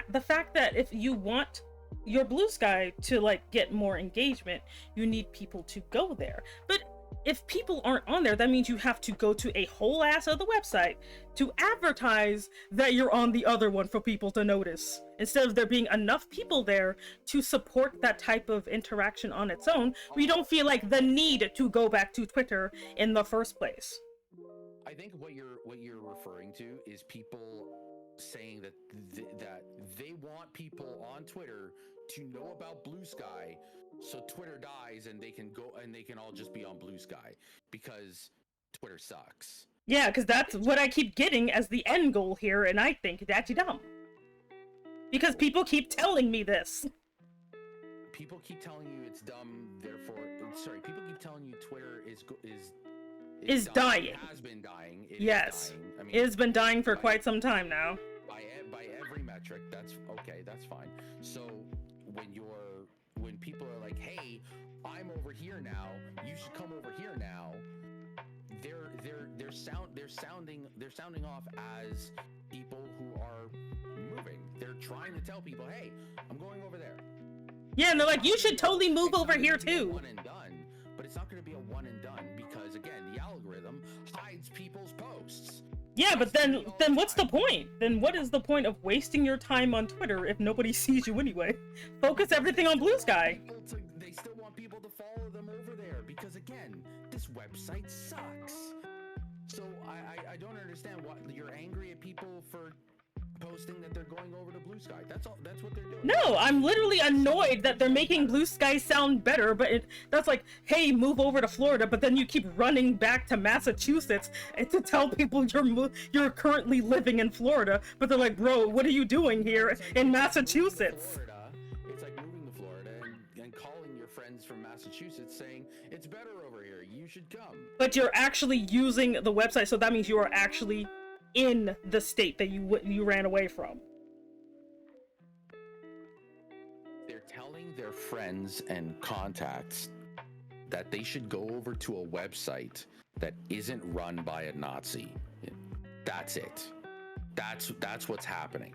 the fact that if you want your Blue Sky to like get more engagement, you need people to go there. But if people aren't on there, that means you have to go to a whole ass other website to advertise that you're on the other one for people to notice, instead of there being enough people there to support that type of interaction on its own, we don't feel like the need to go back to Twitter in the first place. I think what you're referring to is people saying that that they want people on Twitter to know about Blue Sky, so Twitter dies and they can go and they can all just be on Blue Sky because Twitter sucks. Yeah, because that's what I keep getting as the end goal here, and I think that's dumb. Because people keep telling me this. People keep telling you it's dumb, people keep telling you Twitter is dying. It has been dying. It yes. is dying. I mean, it has been dying for quite some time now. By every metric, that's okay, that's fine. So when people are like, hey, I'm over here now, you should come over here now, they're sounding off as people who are moving. They're trying to tell people, hey, I'm going over there. Yeah, and they're like, you should totally move over here too. One and done, but it's not going to be a one and done because again, the algorithm hides people's posts. Yeah, but then what's the point? Then what is the point of wasting your time on Twitter if nobody sees you anyway? Focus everything on Blue Sky. They still want people to follow them over there because again, this website sucks. So I don't understand why you're angry at people for posting that they're going over to Blue Sky. That's what they're doing. No, I'm literally annoyed that they're making Blue Sky sound better, but that's like, hey, move over to Florida, but then you keep running back to Massachusetts and to tell people you're currently living in Florida, but they're like, bro, what are you doing here in Massachusetts? It's like moving to Florida and calling your friends from Massachusetts saying, it's better over here, you should come. But you're actually using the website, so that means you are actually in the state that you ran away from. They're telling their friends and contacts that they should go over to a website that isn't run by a Nazi. That's it. That's what's happening.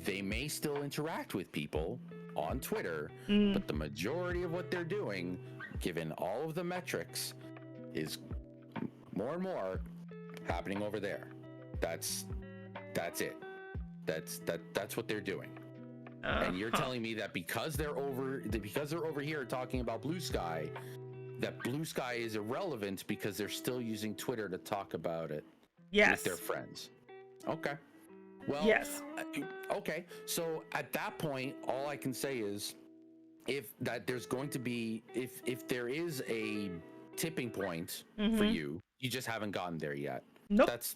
They may still interact with people on Twitter, but the majority of what they're doing, given all of the metrics, is more and more happening over there. That's it. That's what they're doing. And you're telling me that because they're over here talking about Blue Sky, that Blue Sky is irrelevant because they're still using Twitter to talk about it with their friends. Okay. Well, yes. Okay. So at that point, all I can say is if there is a tipping point for you just haven't gotten there yet. Nope. That's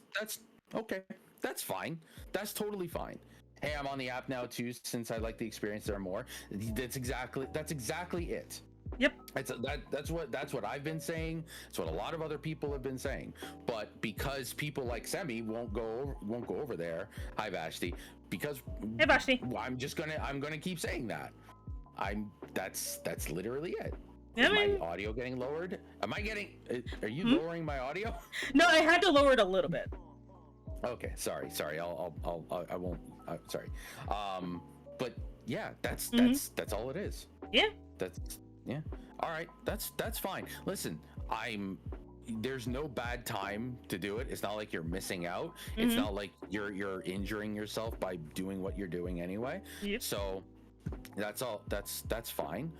okay. That's fine. That's totally fine. hey, I'm on the app now too, since I like the experience there more. That's exactly it. Yep. That's what I've been saying. It's what a lot of other people have been saying. But because people like Semi won't go over there, hi Vashti, because hey Vashti, I'm gonna keep saying that. That's literally it. Yeah, Is my audio getting lowered? Are you lowering my audio? No, I had to lower it a little bit. Okay, sorry. I won't. Sorry. But yeah, that's all it is. Yeah. All right, that's fine. Listen, there's no bad time to do it. It's not like you're missing out. It's not like you're injuring yourself by doing what you're doing anyway. Yep. So that's all. That's fine.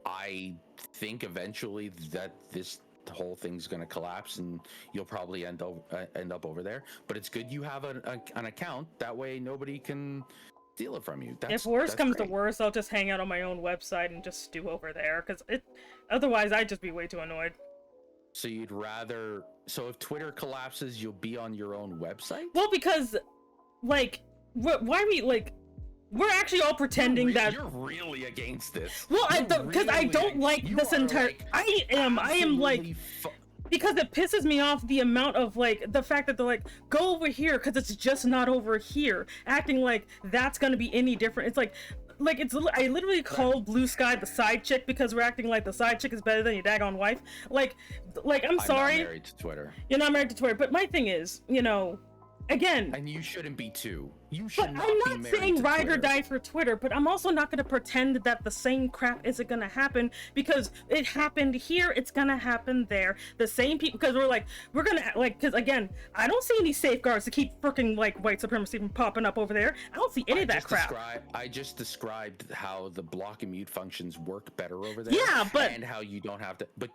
I think eventually that this whole thing's going to collapse and you'll probably end up over there. But it's good you have an account. That way nobody can steal it from you. If worse comes to worse, I'll just hang out on my own website and just stew over there, because otherwise I'd just be way too annoyed. So if Twitter collapses, you'll be on your own website? Well, because why we're actually all pretending that you're really against this. Well, because I don't like this entire. Like, I am like. Because it pisses me off the amount of the fact that they're like, go over here because it's just not over here, acting like that's gonna be any different. It's like I literally called Blue Sky the side chick because we're acting like the side chick is better than your daggone wife. I'm sorry. I'm not married to Twitter. You're not married to Twitter, but my thing is, again. And you shouldn't be too. You should not I'm be not married saying to ride Twitter. or die for Twitter, but I'm also not going to pretend that the same crap isn't going to happen, because it happened here, it's going to happen there. The same people, because we're going to, because again, I don't see any safeguards to keep freaking white supremacy from popping up over there. I don't see any of that crap. I just described how the block and mute functions work better over there. Yeah, but and how you don't have to. But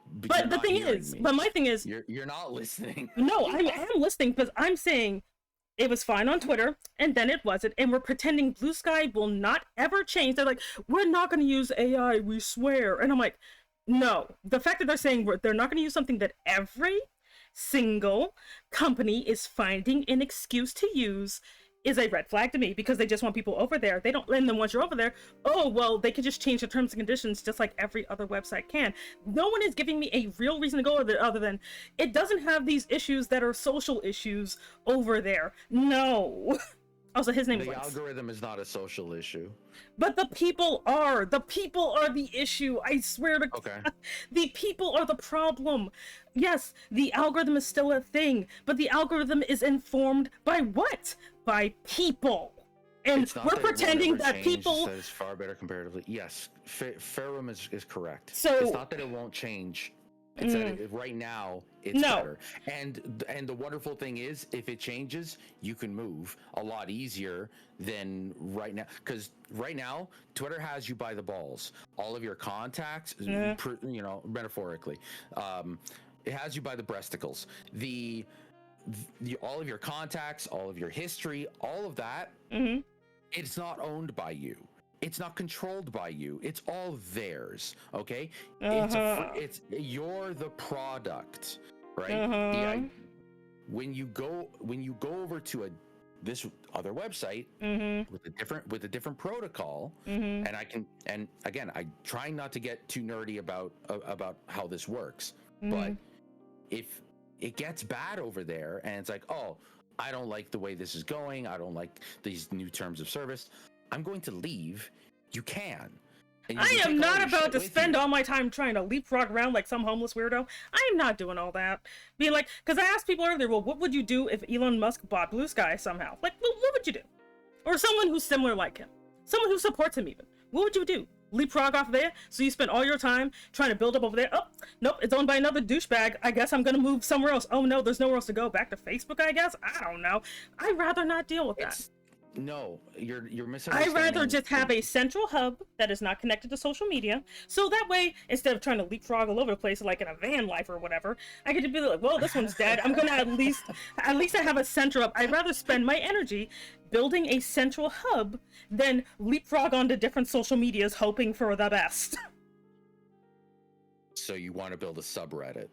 the thing is, but my thing is, you're not listening. No, I am listening, because I'm saying. It was fine on Twitter, and then it wasn't, and we're pretending Blue Sky will not ever change. They're like, we're not going to use AI, we swear. And I'm like, no. The fact that they're saying they're not going to use something that every single company is finding an excuse to use is a red flag to me, because they just want people over there. They don't, and then once you're over there, oh, well, they can just change the terms and conditions just like every other website can. No one is giving me a real reason to go over there other than it doesn't have these issues that are social issues over there. No. Also, his name is The algorithm is not a social issue. But the people are. The people are the issue. I swear to God. The people are the problem. Yes, the algorithm is still a thing, but the algorithm is informed by what? By people. And we're pretending that people... That is far better comparatively. Yes, Fairham is correct. So it's not that it won't change. It's that right now it's better. And the wonderful thing is, if it changes, you can move a lot easier than right now. Because right now, Twitter has you by the balls. All of your contacts, metaphorically, it has you by the breasticles. All of your contacts, all of your history, all of that, it's not owned by you. It's not controlled by you. It's all theirs. Okay. It's you're the product, right? Yeah. When you go over to this other website with a different protocol, and I try not to get too nerdy about how this works, but if it gets bad over there and it's like, oh, I don't like the way this is going, I don't like these new terms of service, I'm going to leave. You can. I am not about to spend all my time trying to leapfrog around like some homeless weirdo. I am not doing all that. Being like, because I asked people earlier, well, what would you do if Elon Musk bought Blue Sky somehow? Like, well, what would you do? Or someone who's similar like him. Someone who supports him even. What would you do? Leapfrog off there? So you spend all your time trying to build up over there? Oh, nope, it's owned by another douchebag. I guess I'm gonna move somewhere else. Oh no, there's nowhere else to go. Back to Facebook, I guess? I don't know. I'd rather not deal with that. No, you're misunderstanding. I'd rather just have a central hub that is not connected to social media, so that way, instead of trying to leapfrog all over the place like in a van life or whatever, I could just be like, well, this one's dead. I'm gonna at least I have a central hub. I'd rather spend my energy building a central hub than leapfrog onto different social medias hoping for the best. So you want to build a subreddit?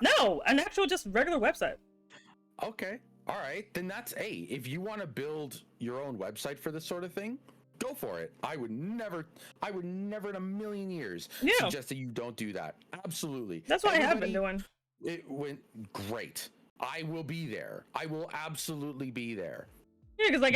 No, an actual just regular website. Okay. All right, then that's if you want to build your own website for this sort of thing, go for it. I would never in a million years suggest that you don't do that. Absolutely. That's what I have been doing. It went great. I will be there. I will absolutely be there. Yeah, because I've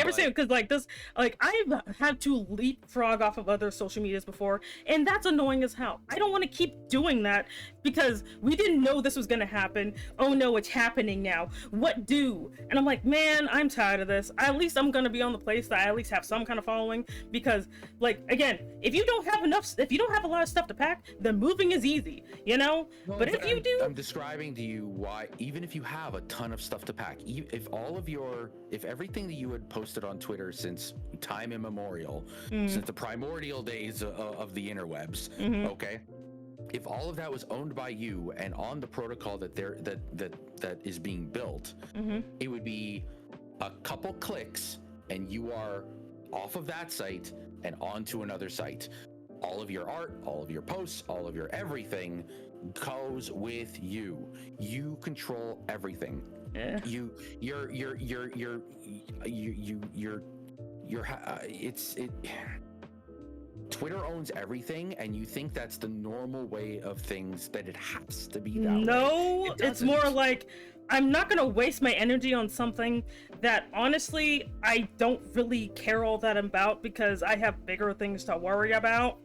had to leapfrog off of other social medias before, and that's annoying as hell. I don't want to keep doing that because we didn't know this was gonna happen. Oh no, it's happening now. What do? And I'm like, man, I'm tired of this. At least I'm gonna be on the place that I at least have some kind of following, because, like, again, if you don't have a lot of stuff to pack, then moving is easy, you know? Well, but if you do, I'm describing to you why, even if you have a ton of stuff to pack, if everything that you had posted on Twitter since time immemorial, since the primordial days of the interwebs, okay, if all of that was owned by you and on the protocol that is being built, it would be a couple clicks and you are off of that site and onto another site. All of your art, all of your posts, all of your everything goes with you. You control everything. yeah. Twitter owns everything, and you think that's the normal way of things, that it has to be that way. No, it's more like, I'm not gonna waste my energy on something that honestly I don't really care all that about, because I have bigger things to worry about.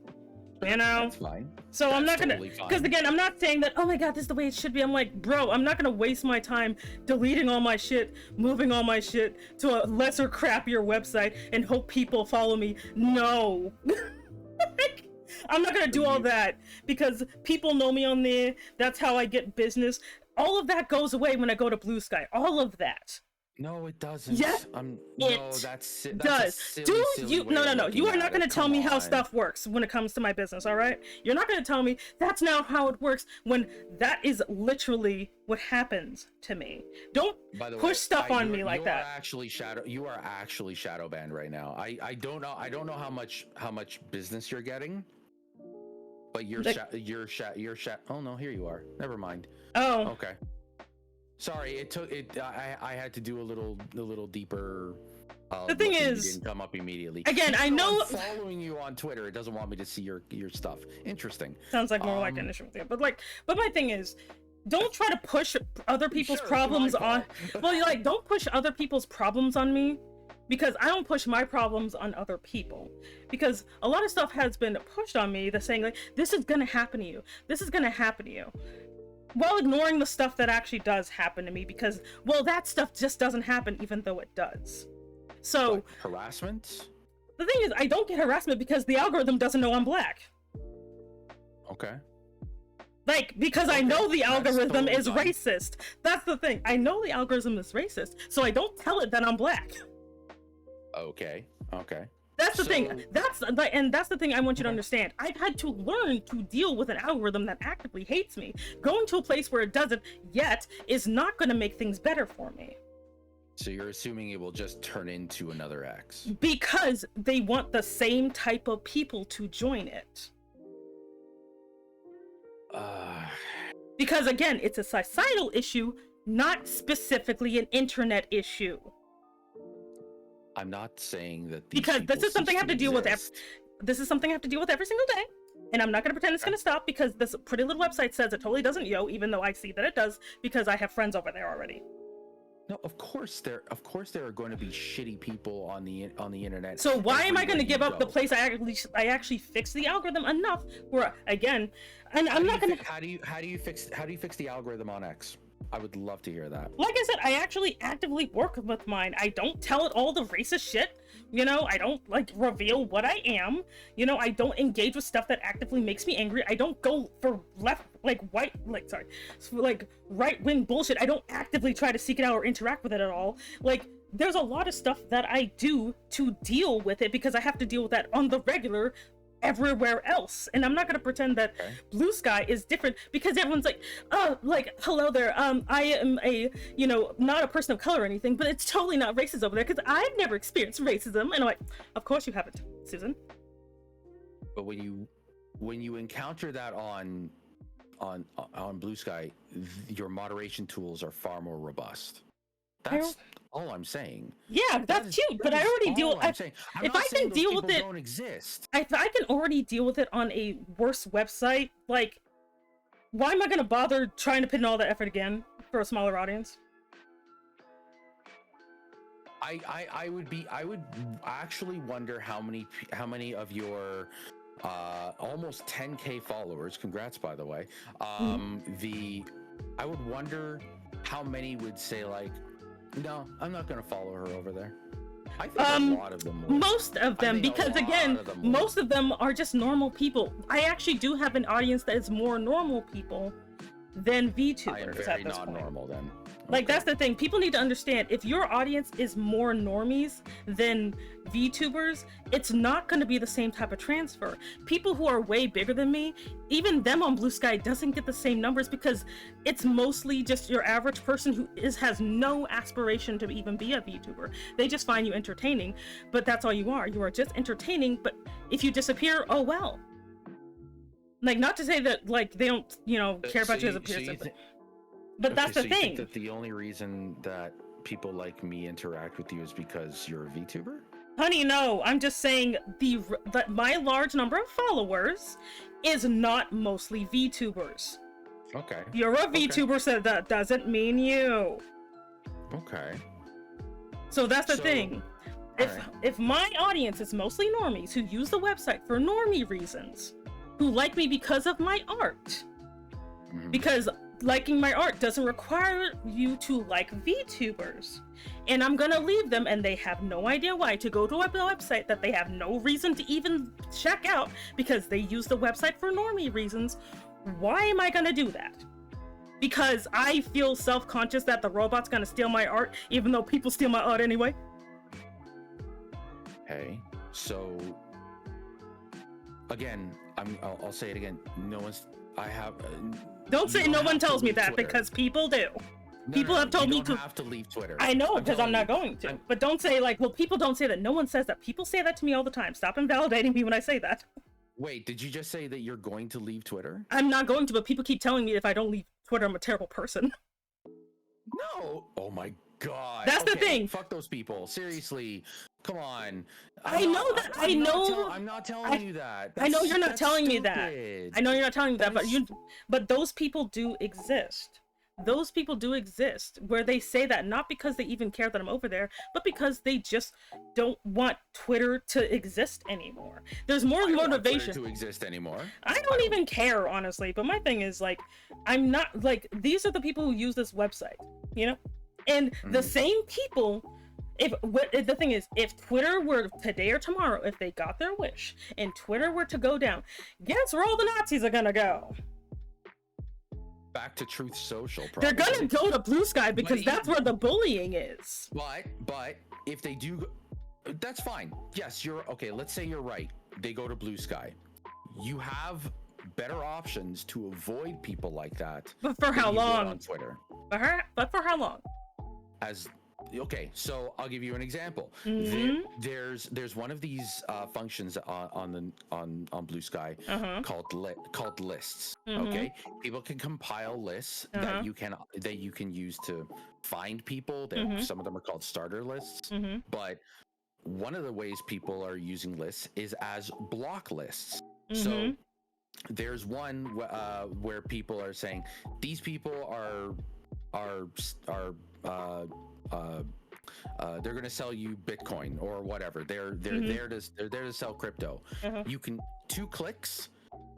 You know? That's fine. So I'm not totally gonna, because again, I'm not saying that, oh my god, this is the way it should be. I'm like, bro, I'm not gonna waste my time deleting all my shit, moving all my shit to a lesser, crappier website and hope people follow me. No. I'm not gonna do all that, because people know me on there. That's how I get business. All of that goes away when I go to Blue Sky. All of that. No, it doesn't. Yes, that's does. Silly, You no. You are not going to tell me how stuff works when it comes to my business. All right, you're not going to tell me that's now how it works, when that is literally what happens to me. Don't push stuff on me like that. You are actually shadow banned right now. I don't know how much business you're getting, but you're oh no, here you are. Never mind. Oh, okay. Sorry, it took it. I had to do a little deeper. The thing is, didn't come up immediately. Again, I know I'm following you on Twitter. It doesn't want me to see your stuff. Interesting. Sounds like more like an issue with you. But my thing is, don't try to push other people's problems on. Well, don't push other people's problems on me, because I don't push my problems on other people. Because a lot of stuff has been pushed on me that's saying, like, this is gonna happen to you. This is gonna happen to you. While ignoring the stuff that actually does happen to me, because, well, that stuff just doesn't happen even though it does. So, like harassment? The thing is, I don't get harassment because the algorithm doesn't know I'm black. Okay. Because I know the algorithm is racist. That's the thing. I know the algorithm is racist, so I don't tell it that I'm black. Okay. That's the thing. That's the thing I want you to understand. I've had to learn to deal with an algorithm that actively hates me. Going to a place where it doesn't yet is not going to make things better for me. So you're assuming it will just turn into another X? Because they want the same type of people to join it. Because again, it's a societal issue, not specifically an internet issue. I'm not saying that because this is something I have to deal with. This is something I have to deal with every single day, and I'm not going to pretend it's going to stop, because this pretty little website says it totally doesn't, even though I see that it does, because I have friends over there already. No, of course there are going to be shitty people on the internet. So why am I going to give up the place I actually fixed the algorithm enough where, again, and I'm not going to. How do you fix the algorithm on X? I would love to hear that. Like I said, I actually actively work with mine. I don't tell it all the racist shit. I don't reveal what I am. I don't engage with stuff that actively makes me angry. I don't go for right-wing bullshit. I don't actively try to seek it out or interact with it at all. There's a lot of stuff that I do to deal with it, because I have to deal with that on the regular everywhere else, and I'm not gonna pretend that Blue Sky is different, because everyone's hello there, I am a not a person of color or anything, but it's totally not racist over there, because I've never experienced racism. And I'm like, of course you haven't, Susan. But when you encounter that on Blue Sky, your moderation tools are far more robust. That's all I'm saying. Yeah, that's cute, but I already deal. I'm saying. I'm if not I saying can those deal people with it, don't exist. if I can already deal with it on a worse website, like, why am I gonna bother trying to put in all that effort again for a smaller audience? I would actually wonder how many of your almost 10K followers, congrats by the way, I would wonder how many would say like, no, I'm not gonna follow her over there. I think a lot of them would. Most of them, because again, most of them are just normal people. I actually do have an audience that is more normal people than VTubers. I am very non-normal then. Like, that's the thing. People need to understand, if your audience is more normies than VTubers, it's not going to be the same type of transfer. People who are way bigger than me, even them on Blue Sky doesn't get the same numbers because it's mostly just your average person who has no aspiration to even be a VTuber. They just find you entertaining, but that's all you are. You are just entertaining, but if you disappear, oh well. Like, not to say that, like, they don't, care about you as a person, but that's the thing. You think that the only reason that people like me interact with you is because you're a VTuber? Honey, no. I'm just saying that my large number of followers is not mostly VTubers. Okay. You're a VTuber, so that doesn't mean you. Okay. So that's the thing. If my audience is mostly normies who use the website for normie reasons, who like me because of my art, because liking my art doesn't require you to like VTubers, and I'm gonna leave them and they have no idea why to go to a website that they have no reason to even check out because they use the website for normie reasons. Why am I gonna do that? Because I feel self-conscious that the robot's gonna steal my art, even though people steal my art anyway? Hey, so again, I'll say it again. No one's. I have. Don't say no one tells me that, because people do. People have told me to. You don't have to leave Twitter. I know, because I'm not going to. But don't say like, well, people don't say that. No one says that. People say that to me all the time. Stop invalidating me when I say that. Wait, did you just say that you're going to leave Twitter? I'm not going to, but people keep telling me if I don't leave Twitter, I'm a terrible person. No. Oh my god. That's the thing. Fuck those people. Seriously. Come on. I know that. I know. I'm not telling you that. I know you're not telling me that. I know you're not telling me that, but those people do exist. Those people do exist, where they say that not because they even care that I'm over there, but because they just don't want Twitter to exist anymore. There's more motivation to exist anymore. I don't even care, honestly. But my thing is, like, I'm not like, these are the people who use this website, and the same people. The thing is, if Twitter were today or tomorrow, if they got their wish and Twitter were to go down, guess where all the Nazis are gonna go? Back to Truth Social, probably. They're gonna go to Blue Sky because that's where the bullying is. But if they do, that's fine. Yes, okay. Let's say you're right. They go to Blue Sky. You have better options to avoid people like that. But for how long? On Twitter. But for how long? Okay, so I'll give you an example. There's one of these functions on Blue Sky called lists. Okay, people can compile lists that you can use to find people. Some of them are called starter lists, but one of the ways people are using lists is as block lists. So there's one where people are saying these people they're going to sell you Bitcoin or whatever. They're there to sell crypto. You can 2 clicks.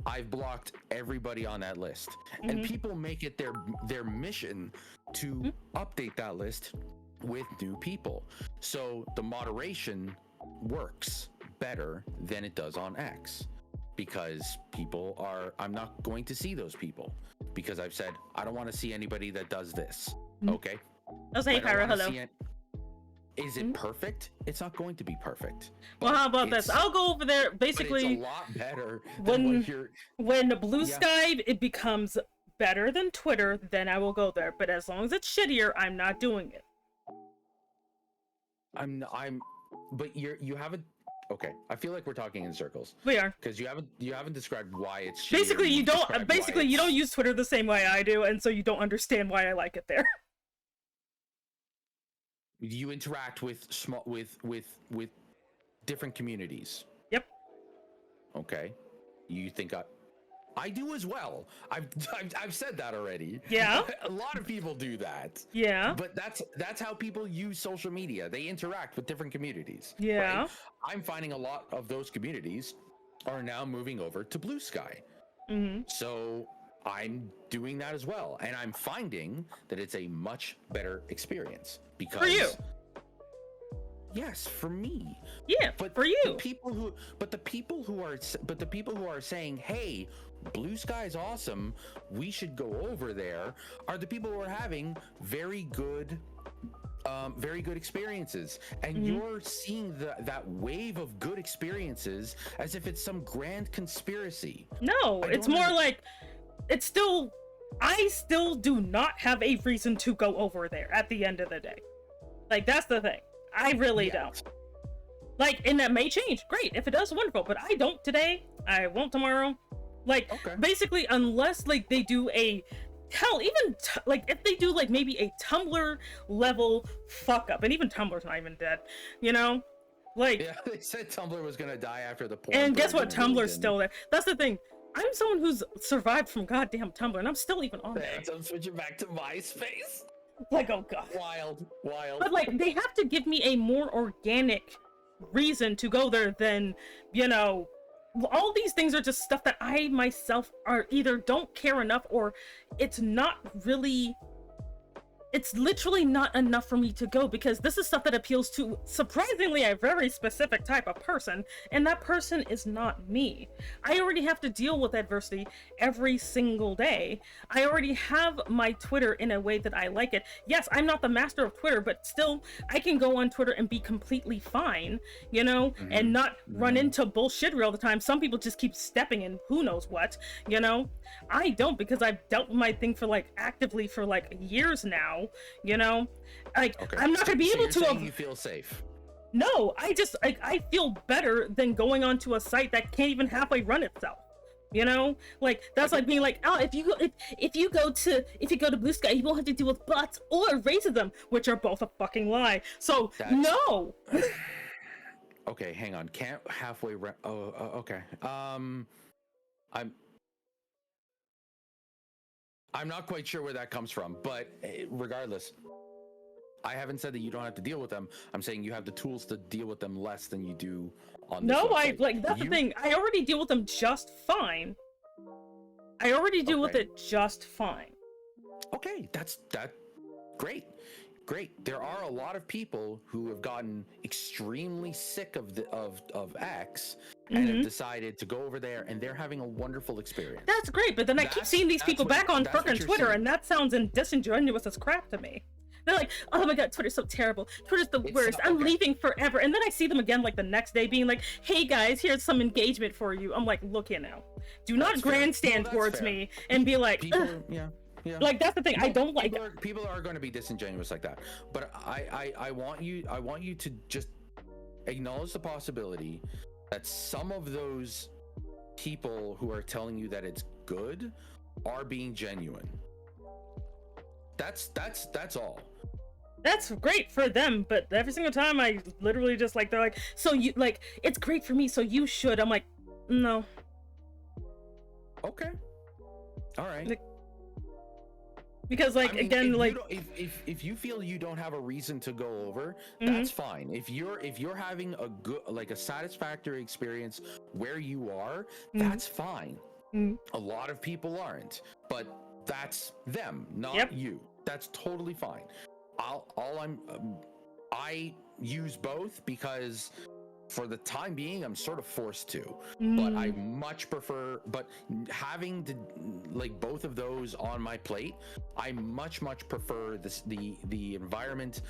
I've blocked everybody on that list, and people make it their mission to update that list with new people. So the moderation works better than it does on X, because I'm not going to see those people, because I've said I don't want to see anybody that does this. Okay. I'll say Pyro, hello. Is it perfect? It's not going to be perfect. Well, how about this? I'll go over there. Basically, but it's a lot better than when Blue Sky it becomes better than Twitter, then I will go there. But as long as it's shittier, I'm not doing it. But you haven't. Okay, I feel like we're talking in circles. We are, because you haven't described why it's shittier. Basically, you don't use Twitter the same way I do, and so you don't understand why I like it there. You interact with small with different communities. Yep. Okay. You think I do as well. I've said that already. Yeah. A lot of people do that. Yeah. But that's how people use social media. They interact with different communities. Yeah. Right? I'm finding a lot of those communities are now moving over to Blue Sky. So I'm doing that as well, and I'm finding that it's a much better experience because For you. Yes, for me. Yeah, But for you. the people who are saying, "Hey, Blue Sky is awesome. We should go over there," are the people who are having very good experiences, and you're seeing that wave of good experiences as if it's some grand conspiracy. No, it's more like it's still. I still do not have a reason to go over there at the end of the day. Like, that's the thing. I really don't. Like, and that may change. Great. If it does, wonderful. But I don't today. I won't tomorrow. Like, basically, unless, like, they do a... Hell, even, like, if they do, like, maybe a Tumblr level fuck up. And even Tumblr's not even dead. You know? Like... Yeah, they said Tumblr was gonna die after the porn. And guess what? Tumblr's still there. That's the thing. I'm someone who's survived from goddamn Tumblr, and I'm still even on there. So I'm switching back to MySpace. Like, oh god. Wild. But, like, they have to give me a more organic reason to go there than, you know, all these things are just stuff that I myself are either don't care enough, or it's not really... It's literally not enough for me to go, because this is stuff that appeals to, surprisingly, a very specific type of person, and that person is not me. I already have to deal with adversity every single day. I already have my Twitter in a way that I like it. Yes, I'm not the master of Twitter, but still, I can go on Twitter and be completely fine, you know, and not run into bullshit all the time. Some people just keep stepping in who knows what, you know? I don't, because I've dealt with my thing for, like, actively for, like, years now. You know, like, I'm not gonna be able to. You feel safe? No, I just like, I feel better than going onto a site that can't even halfway run itself. You know, like, that's like being like, oh, if you go to Blue Sky, you won't have to deal with bots or racism, which are both a fucking lie. So no. Okay, hang on. Can't halfway run. Okay. I'm not quite sure where that comes from, but regardless, I haven't said that you don't have to deal with them. I'm saying you have the tools to deal with them less than you do on this website. That's the thing. I already deal with them just fine. I already deal with it just fine. Okay, that's great. Great. There are a lot of people who have gotten extremely sick of X and have decided to go over there, and they're having a wonderful experience. That's great, but then I keep seeing these people back on frickin' Twitter, and that sounds disingenuous as crap to me. They're like, oh my god, Twitter's so terrible. Twitter's the worst. I'm leaving forever. And then I see them again, like, the next day being like, hey guys, here's some engagement for you. I'm like, look here now. Do not grandstand towards me and be like, people, yeah. Like, that's the thing. I don't like it. People are going to be disingenuous like that, but I want you to just acknowledge the possibility that some of those people who are telling you that it's good are being genuine. That's all. That's great for them, but every single time I literally just like, they're like, so you, like, it's great for me, so you should. I'm like, no. Okay. All right. Like, because, like, again, like, if you feel you don't have a reason to go over, that's fine. If you're having a good, like, a satisfactory experience where you are, that's fine. A lot of people aren't, but that's them, not you. That's totally fine. I use both because for the time being I'm sort of forced to, but I much prefer, but having like both of those on my plate, I much prefer the environment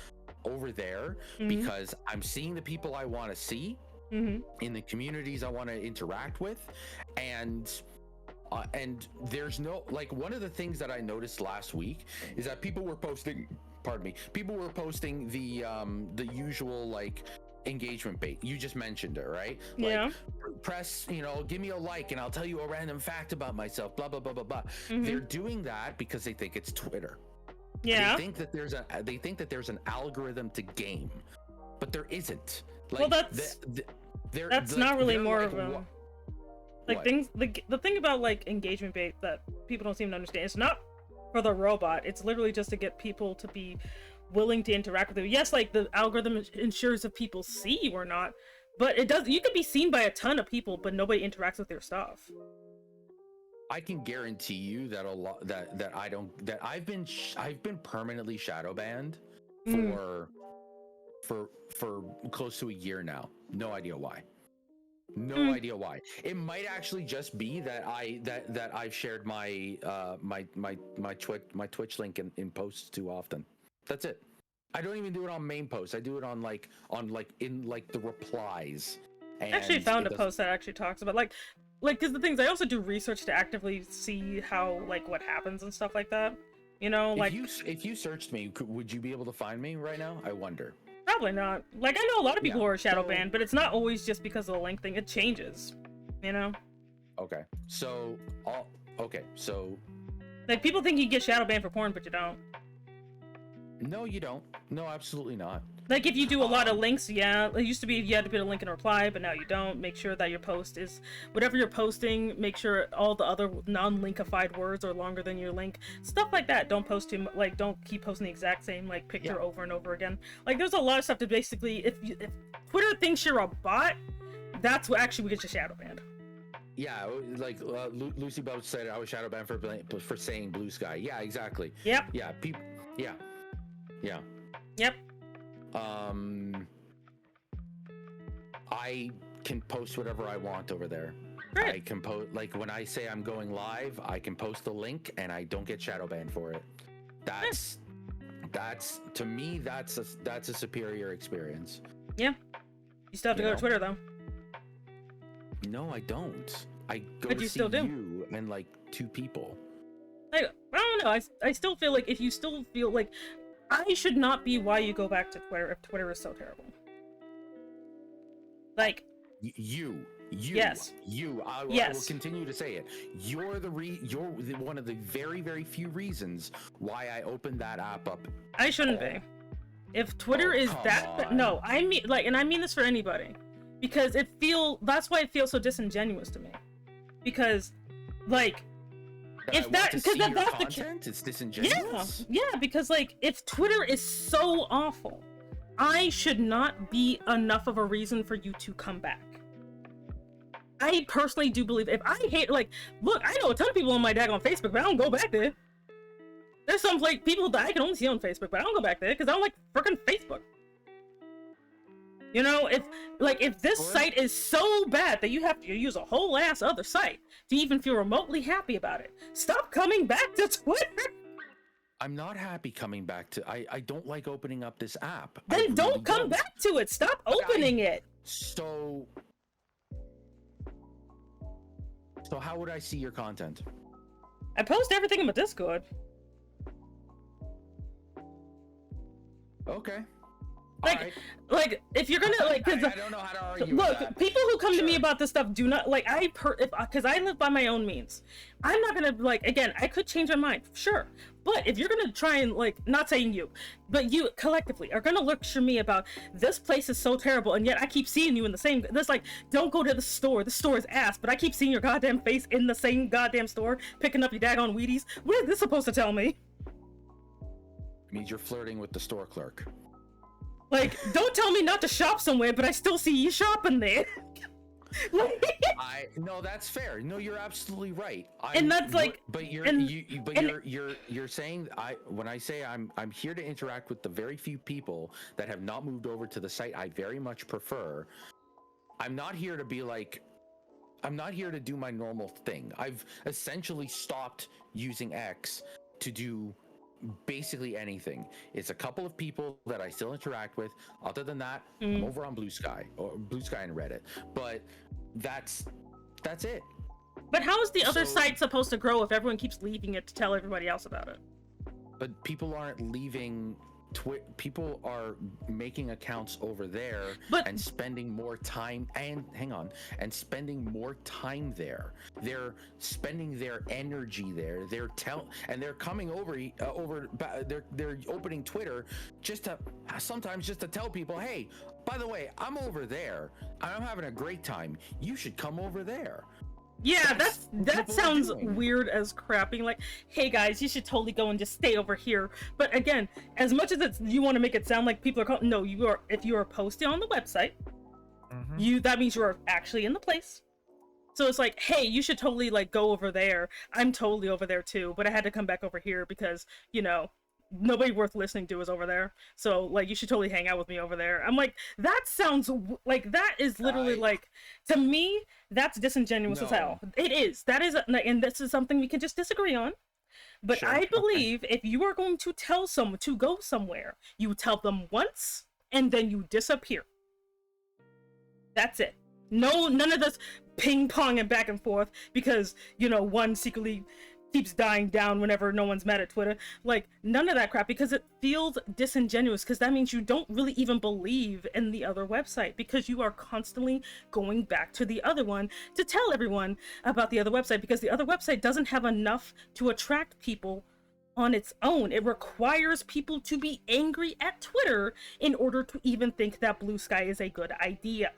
over there because I'm seeing the people I want to see in the communities I want to interact with, and there's no, like, one of the things that I noticed last week is that people were posting the usual, like, engagement bait. You just mentioned it, right? Like, press, give me a like and I'll tell you a random fact about myself, blah blah blah blah blah. They're doing that because they think it's Twitter. Yeah. They think that there's an algorithm to game, but there isn't. Like, well, that's not really more of a like things. The thing about like engagement bait that people don't seem to understand, it's not for the robot. It's literally just to get people to be willing to interact with you. Yes, like the algorithm ensures if people see you or not, but it does. You could be seen by a ton of people, but nobody interacts with your stuff. I can guarantee you that I've been permanently shadow banned for close to a year now. No idea why. No idea why. It might actually just be that I've shared my Twitch link in posts too often. That's it. I don't even do it on main posts. I do it on in the replies. And I actually found a post that actually talks about like because the things I also do research to actively see how what happens and stuff like that. You know, if you searched me, would you be able to find me right now? I wonder. Probably not. Like, I know a lot of people who are shadow banned, but it's not always just because of the link thing. It changes, you know? Okay. So, like, people think you get shadow banned for porn, but you don't. No, you don't. No, absolutely not. Like, if you do a lot of links, yeah. It used to be you had to put a link in a reply, but now you don't. Make sure that your post is... Whatever you're posting, make sure all the other non-linkified words are longer than your link. Stuff like that. Don't post too... Like, don't keep posting the exact same, picture over and over again. Like, there's a lot of stuff that basically... If Twitter thinks you're a bot, that's what actually would get you shadow banned. Yeah, like Lucy Bubs said, I was shadow banned for saying blue sky. Yeah, exactly. Yep. Yeah, people... Yeah. Yeah. Yep. I can post whatever I want over there. Right. I can post, when I say I'm going live, I can post the link and I don't get shadow banned for it. That's to me, that's a superior experience. Yeah. You still have to go to Twitter though. No, I don't. I go but to you see still do. You and 2 people. I don't know. I still feel like if you still feel like I should not be why you go back to Twitter if Twitter is so terrible. Like yes. I will continue to say it. You're one of the very, very few reasons why I opened that app up. I shouldn't be. If Twitter is that no, I mean and I mean this for anybody, because that's why it feels so disingenuous to me, because if that's the case, it's disingenuous. Yeah, because if Twitter is so awful, I should not be enough of a reason for you to come back. I personally do believe if I hate look, I know a ton of people on my dag on Facebook, but I don't go back there. There's some people that I can only see on Facebook, but I don't go back there because I don't like freaking Facebook. You know, if this site is so bad that you have to use a whole ass other site to even feel remotely happy about it, stop coming back to Twitter. I'm not happy coming back to. I don't like opening up this app. Then don't come back to it. Stop opening it. So how would I see your content? I post everything in my Discord. Okay. If you're gonna cause I don't know how to argue look, with that. people who come to me about this stuff do not because I live by my own means. I'm not gonna again, I could change my mind, sure, but if you're gonna try and not saying you, but you collectively are gonna lecture me about this place is so terrible, and yet I keep seeing you in the same. This don't go to the store. The store is ass, but I keep seeing your goddamn face in the same goddamn store, picking up your daggone Wheaties. What is this supposed to tell me? It means you're flirting with the store clerk. Don't tell me not to shop somewhere, but I still see you shopping there. No, that's fair. No, you're absolutely right. And that's you're saying when I say I'm here to interact with the very few people that have not moved over to the site I very much prefer. I'm not here to be I'm not here to do my normal thing. I've essentially stopped using X to do basically anything. It's a couple of people that I still interact with. Other than that, I'm over on Blue Sky and Reddit. But that's it. But how is the other site supposed to grow if everyone keeps leaving it to tell everybody else about it? But people aren't leaving people are making accounts over there and spending more time and spending more time there. They're spending their energy there. They're coming over they're opening Twitter sometimes just to tell people, hey, by the way, I'm over there. I'm having a great time. You should come over there. Yeah, that sounds weird as crapping. Like, hey guys, you should totally go and just stay over here. But again, as much as you want to make it sound like people are no, if you are posting on the website, that means you are actually in the place. So it's like, hey, you should totally like go over there. I'm totally over there too, but I had to come back over here because, you know, nobody worth listening to is over there. So like, you should totally hang out with me over there. I'm like, that sounds like, that is literally like, to me, that's disingenuous as hell. It is. That is, and this is something we can just disagree on. But sure, I believe if you are going to tell someone to go somewhere, you tell them once and then you disappear. That's it. No, none of this ping pong and back and forth because, you know, one secretly keeps dying down whenever no one's mad at Twitter. Like, none of that crap, because it feels disingenuous, because that means you don't really even believe in the other website, because you are constantly going back to the other one to tell everyone about the other website, because the other website doesn't have enough to attract people on its own. It requires people to be angry at Twitter in order to even think that Blue Sky is a good idea.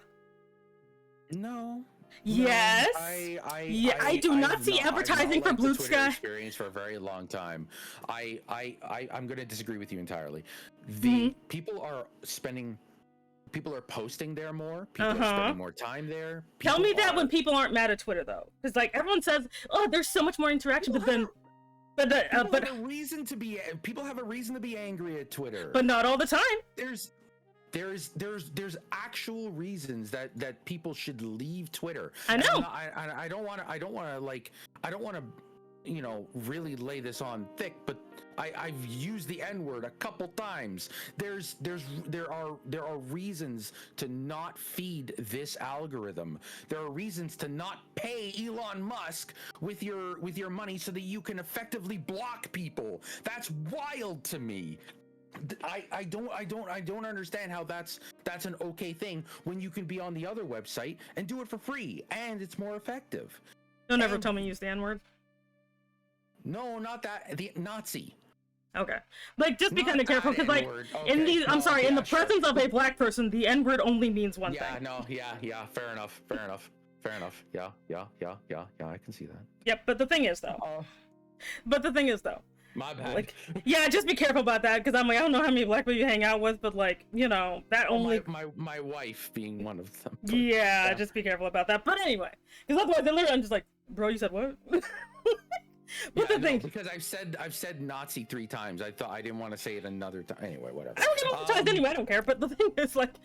No. Yes. I do not see advertising for Blue Sky. Experience for a very long time. I'm going to disagree with you entirely. The people are posting there more. People are spending more time there. Tell me that when people aren't mad at Twitter though, because like everyone says, oh, there's so much more interaction, but then. People have a reason to be angry at Twitter, but not all the time. There's actual reasons that people should leave Twitter. I know. I don't want to you know, really lay this on thick, but I've used the N-word a couple times. There are reasons to not feed this algorithm. There are reasons to not pay Elon Musk with your money so that you can effectively block people. That's wild to me. I don't understand how that's an okay thing when you can be on the other website and do it for free and it's more effective. Don't ever tell me use the N-word. No, not that. The Nazi. Okay. Like, just be kind of careful, because, like, in the, in the presence of a black person, the N-word only means one thing. Yeah, fair enough. Yeah, I can see that. Yep, but the thing is, though. My bad. Like, yeah, just be careful about that, because I'm like, I don't know how many black people you hang out with, but, like, you know, that only... My wife being one of them. But, yeah, just be careful about that. But anyway, because otherwise, literally, I'm just like, bro, you said what? But the thing, because I've said Nazi 3 times. I thought I didn't want to say it another time. Anyway, whatever. I don't get ostracized anyway. I don't care. But the thing is, like,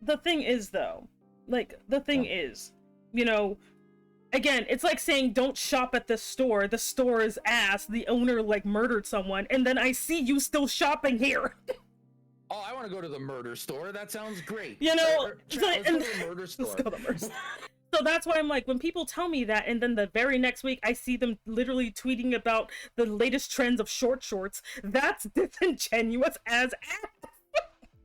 the thing is, though, like, the thing is, you know, again, it's like saying don't shop at this store. The store is ass. The owner like murdered someone, and then I see you still shopping here. Oh, I want to go to the murder store. That sounds great. You know, let's go to the murder store. Let's go to the murder store. So that's why I'm like, when people tell me that, and then the very next week I see them literally tweeting about the latest trends of short shorts, that's disingenuous as ass.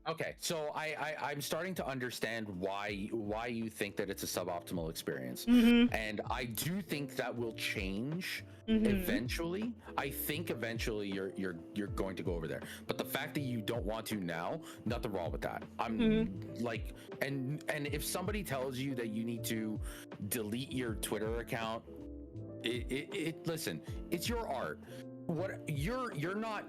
Okay, so I'm starting to understand why you think that it's a suboptimal experience, and I do think that will change eventually. I think eventually you're going to go over there, but the fact that you don't want to now, nothing wrong with that. I'm like, and if somebody tells you that you need to delete your Twitter account, listen, it's your art. What you're not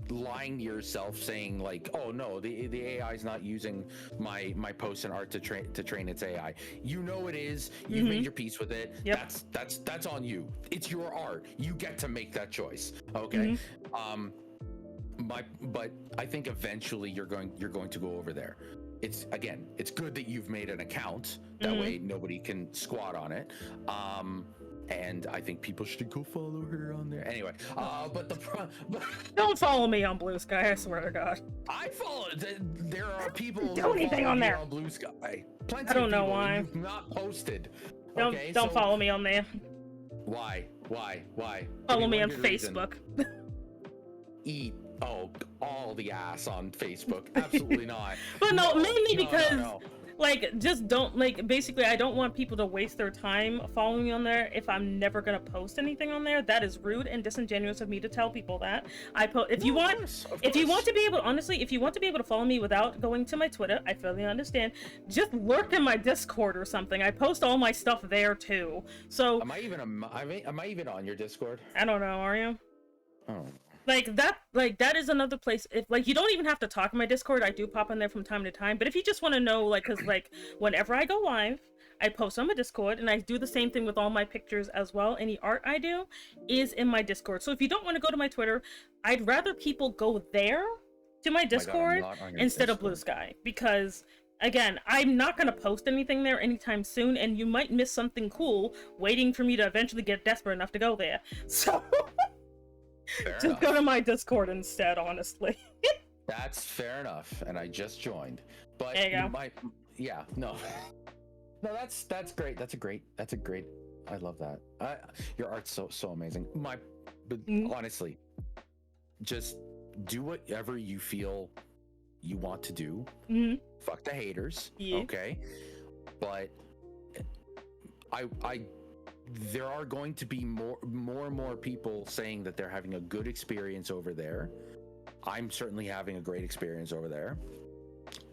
lying to yourself saying like, oh no, the AI is not using my posts and art to train its AI. You know it is. You made your peace with it. Yep. That's on you. It's your art. You get to make that choice. Okay. But I think eventually you're going to go over there. It's good that you've made an account. That way nobody can squat on it. And I think people should go follow her on there. Anyway, but don't follow me on Blue Sky. I swear to God. I follow. There are people do anything on there on Blue Sky. Plenty I don't know of why. You've not posted. Don't follow me on there. Why? Follow me on Facebook. Eat oh, all the ass on Facebook. Absolutely not. But no, mainly because no. like, just don't, like, basically I don't want people to waste their time following me on there if I'm never gonna post anything on there. That is rude and disingenuous of me to tell people that. If you want to be able, honestly, if you want to be able to follow me without going to my Twitter, I fully understand. Just lurk in my Discord or something. I post all my stuff there too. So am I even on your Discord? I don't know, are you? Oh. Like that is another place. If like, you don't even have to talk in my Discord. I do pop in there from time to time. But if you just want to know, like, because like whenever I go live, I post on my Discord, and I do the same thing with all my pictures as well. Any art I do is in my Discord. So if you don't want to go to my Twitter, I'd rather people go there to my Discord instead of Blue Sky, because again, I'm not gonna post anything there anytime soon, and you might miss something cool waiting for me to eventually get desperate enough to go there. So. Just go to my Discord instead, honestly. That's fair enough, and I just joined. But there you go. Yeah, no, that's great. That's a great. I love that. Your art's so amazing. But honestly, just do whatever you feel you want to do. Fuck the haters, okay? But there are going to be more and more people saying that they're having a good experience over there. I'm certainly having a great experience over there.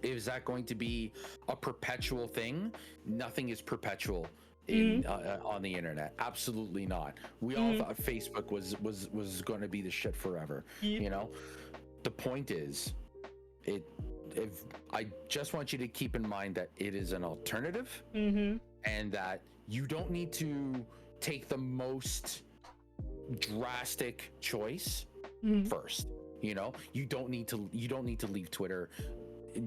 Is that going to be a perpetual thing? Nothing is perpetual on the internet. Absolutely not. We all thought Facebook was going to be the shit forever. You know, the point is, I just want you to keep in mind that it is an alternative, and that you don't need to take the most drastic choice first. You know, you don't need to leave Twitter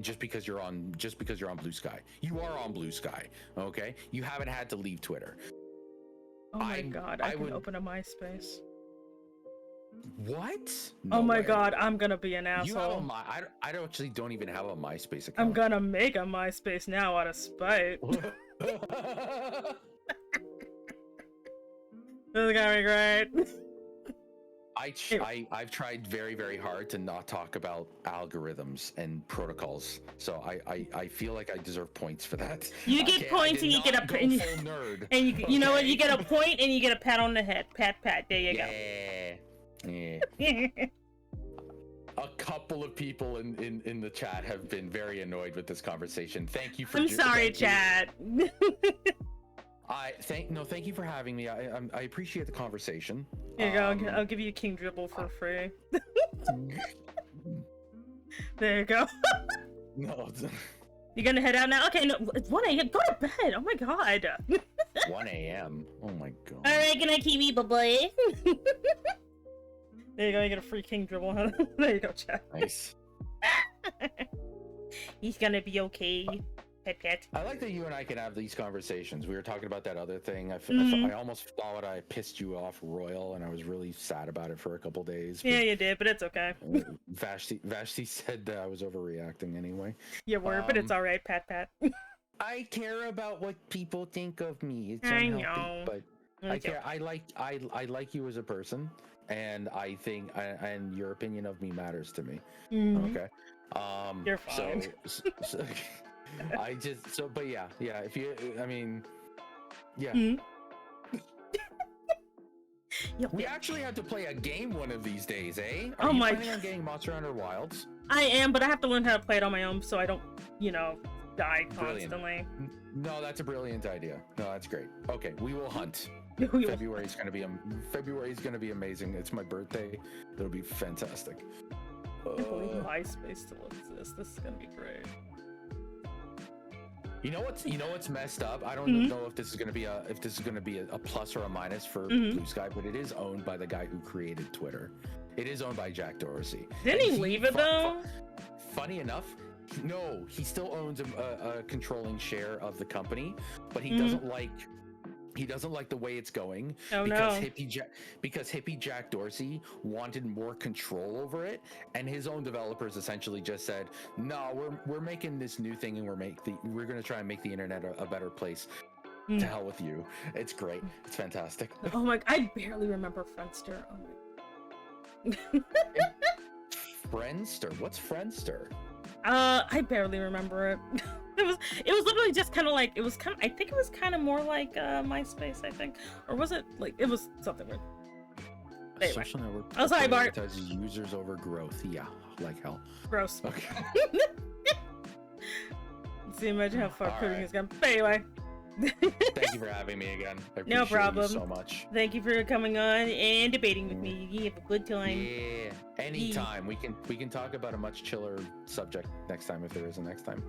just because you're on Blue Sky. You are on Blue Sky, okay? You haven't had to leave Twitter. Oh my god, I can open a MySpace. What? No my god, I'm gonna be an asshole. You have I actually don't even have a MySpace account. I'm gonna make a MySpace now out of spite. This is gonna be great. I've tried very, very hard to not talk about algorithms and protocols, so I feel like I deserve points for that. You get points and you get a nerd. And you know what? You get a point and you get a pat on the head. Pat. There you go. Yeah. A couple of people in the chat have been very annoyed with this conversation. Thank you for. I'm sorry, chat. Thank you for having me. I appreciate the conversation. Here you go. I'll give you King Dribble for free. There you go. No. You gonna head out now? Okay, no, it's 1 a.m. Go to bed. Oh my god. 1 a.m. Oh my god. All right, good night, Kiwi, boy. There you go. You get a free King Dribble. There you go, chat. Nice. He's gonna be okay. Pet. I like that you and I can have these conversations. We were talking about that other thing. I almost thought I pissed you off royal, and I was really sad about it for a couple days. Yeah, you did, but it's okay. Vashti said that I was overreacting anyway. You were, but it's all right, Pat. I care about what people think of me. It's I unhealthy, know, but I care. I like you as a person, and I think and your opinion of me matters to me. Okay. You're fine. So but yeah, if you, I mean, yeah. We actually have to play a game one of these days, eh? Are you planning on getting Monster Hunter Wilds? I am, but I have to learn how to play it on my own so I don't, die constantly. Brilliant. No, that's a brilliant idea. No, that's great. Okay, we will hunt. February's gonna be amazing. It's my birthday. It'll be fantastic. I can't believe MySpace still exists. This is gonna be great. You know what's messed up? I don't know if this is gonna be a plus or a minus for Blue Sky, but it is owned by the guy who created Twitter. It is owned by Jack Dorsey. Didn't he leave it though? Funny enough, no, he still owns a controlling share of the company, but he doesn't like the way it's going because hippie Jack Dorsey wanted more control over it, and his own developers essentially just said, no, we're making this new thing, and we're going to try and make the internet a better place. To hell with you. It's great. It's fantastic. Oh my, I barely remember Friendster. Oh my. Friendster. What's Friendster? I barely remember it. It was literally just kind of like, I think it was kind of more like MySpace, I think. Or was it like, it was something weird. Anyway. Social network. Oh, sorry, Bart. Prioritizes users over growth. Yeah, like hell. Gross. Okay. See, imagine how far coding right. has gone. But anyway. Thank you for having me again. I appreciate No problem. you so much. Thank you for coming on and debating with me. You have a good time. Yeah, anytime. We can talk about a much chiller subject next time if there is a next time.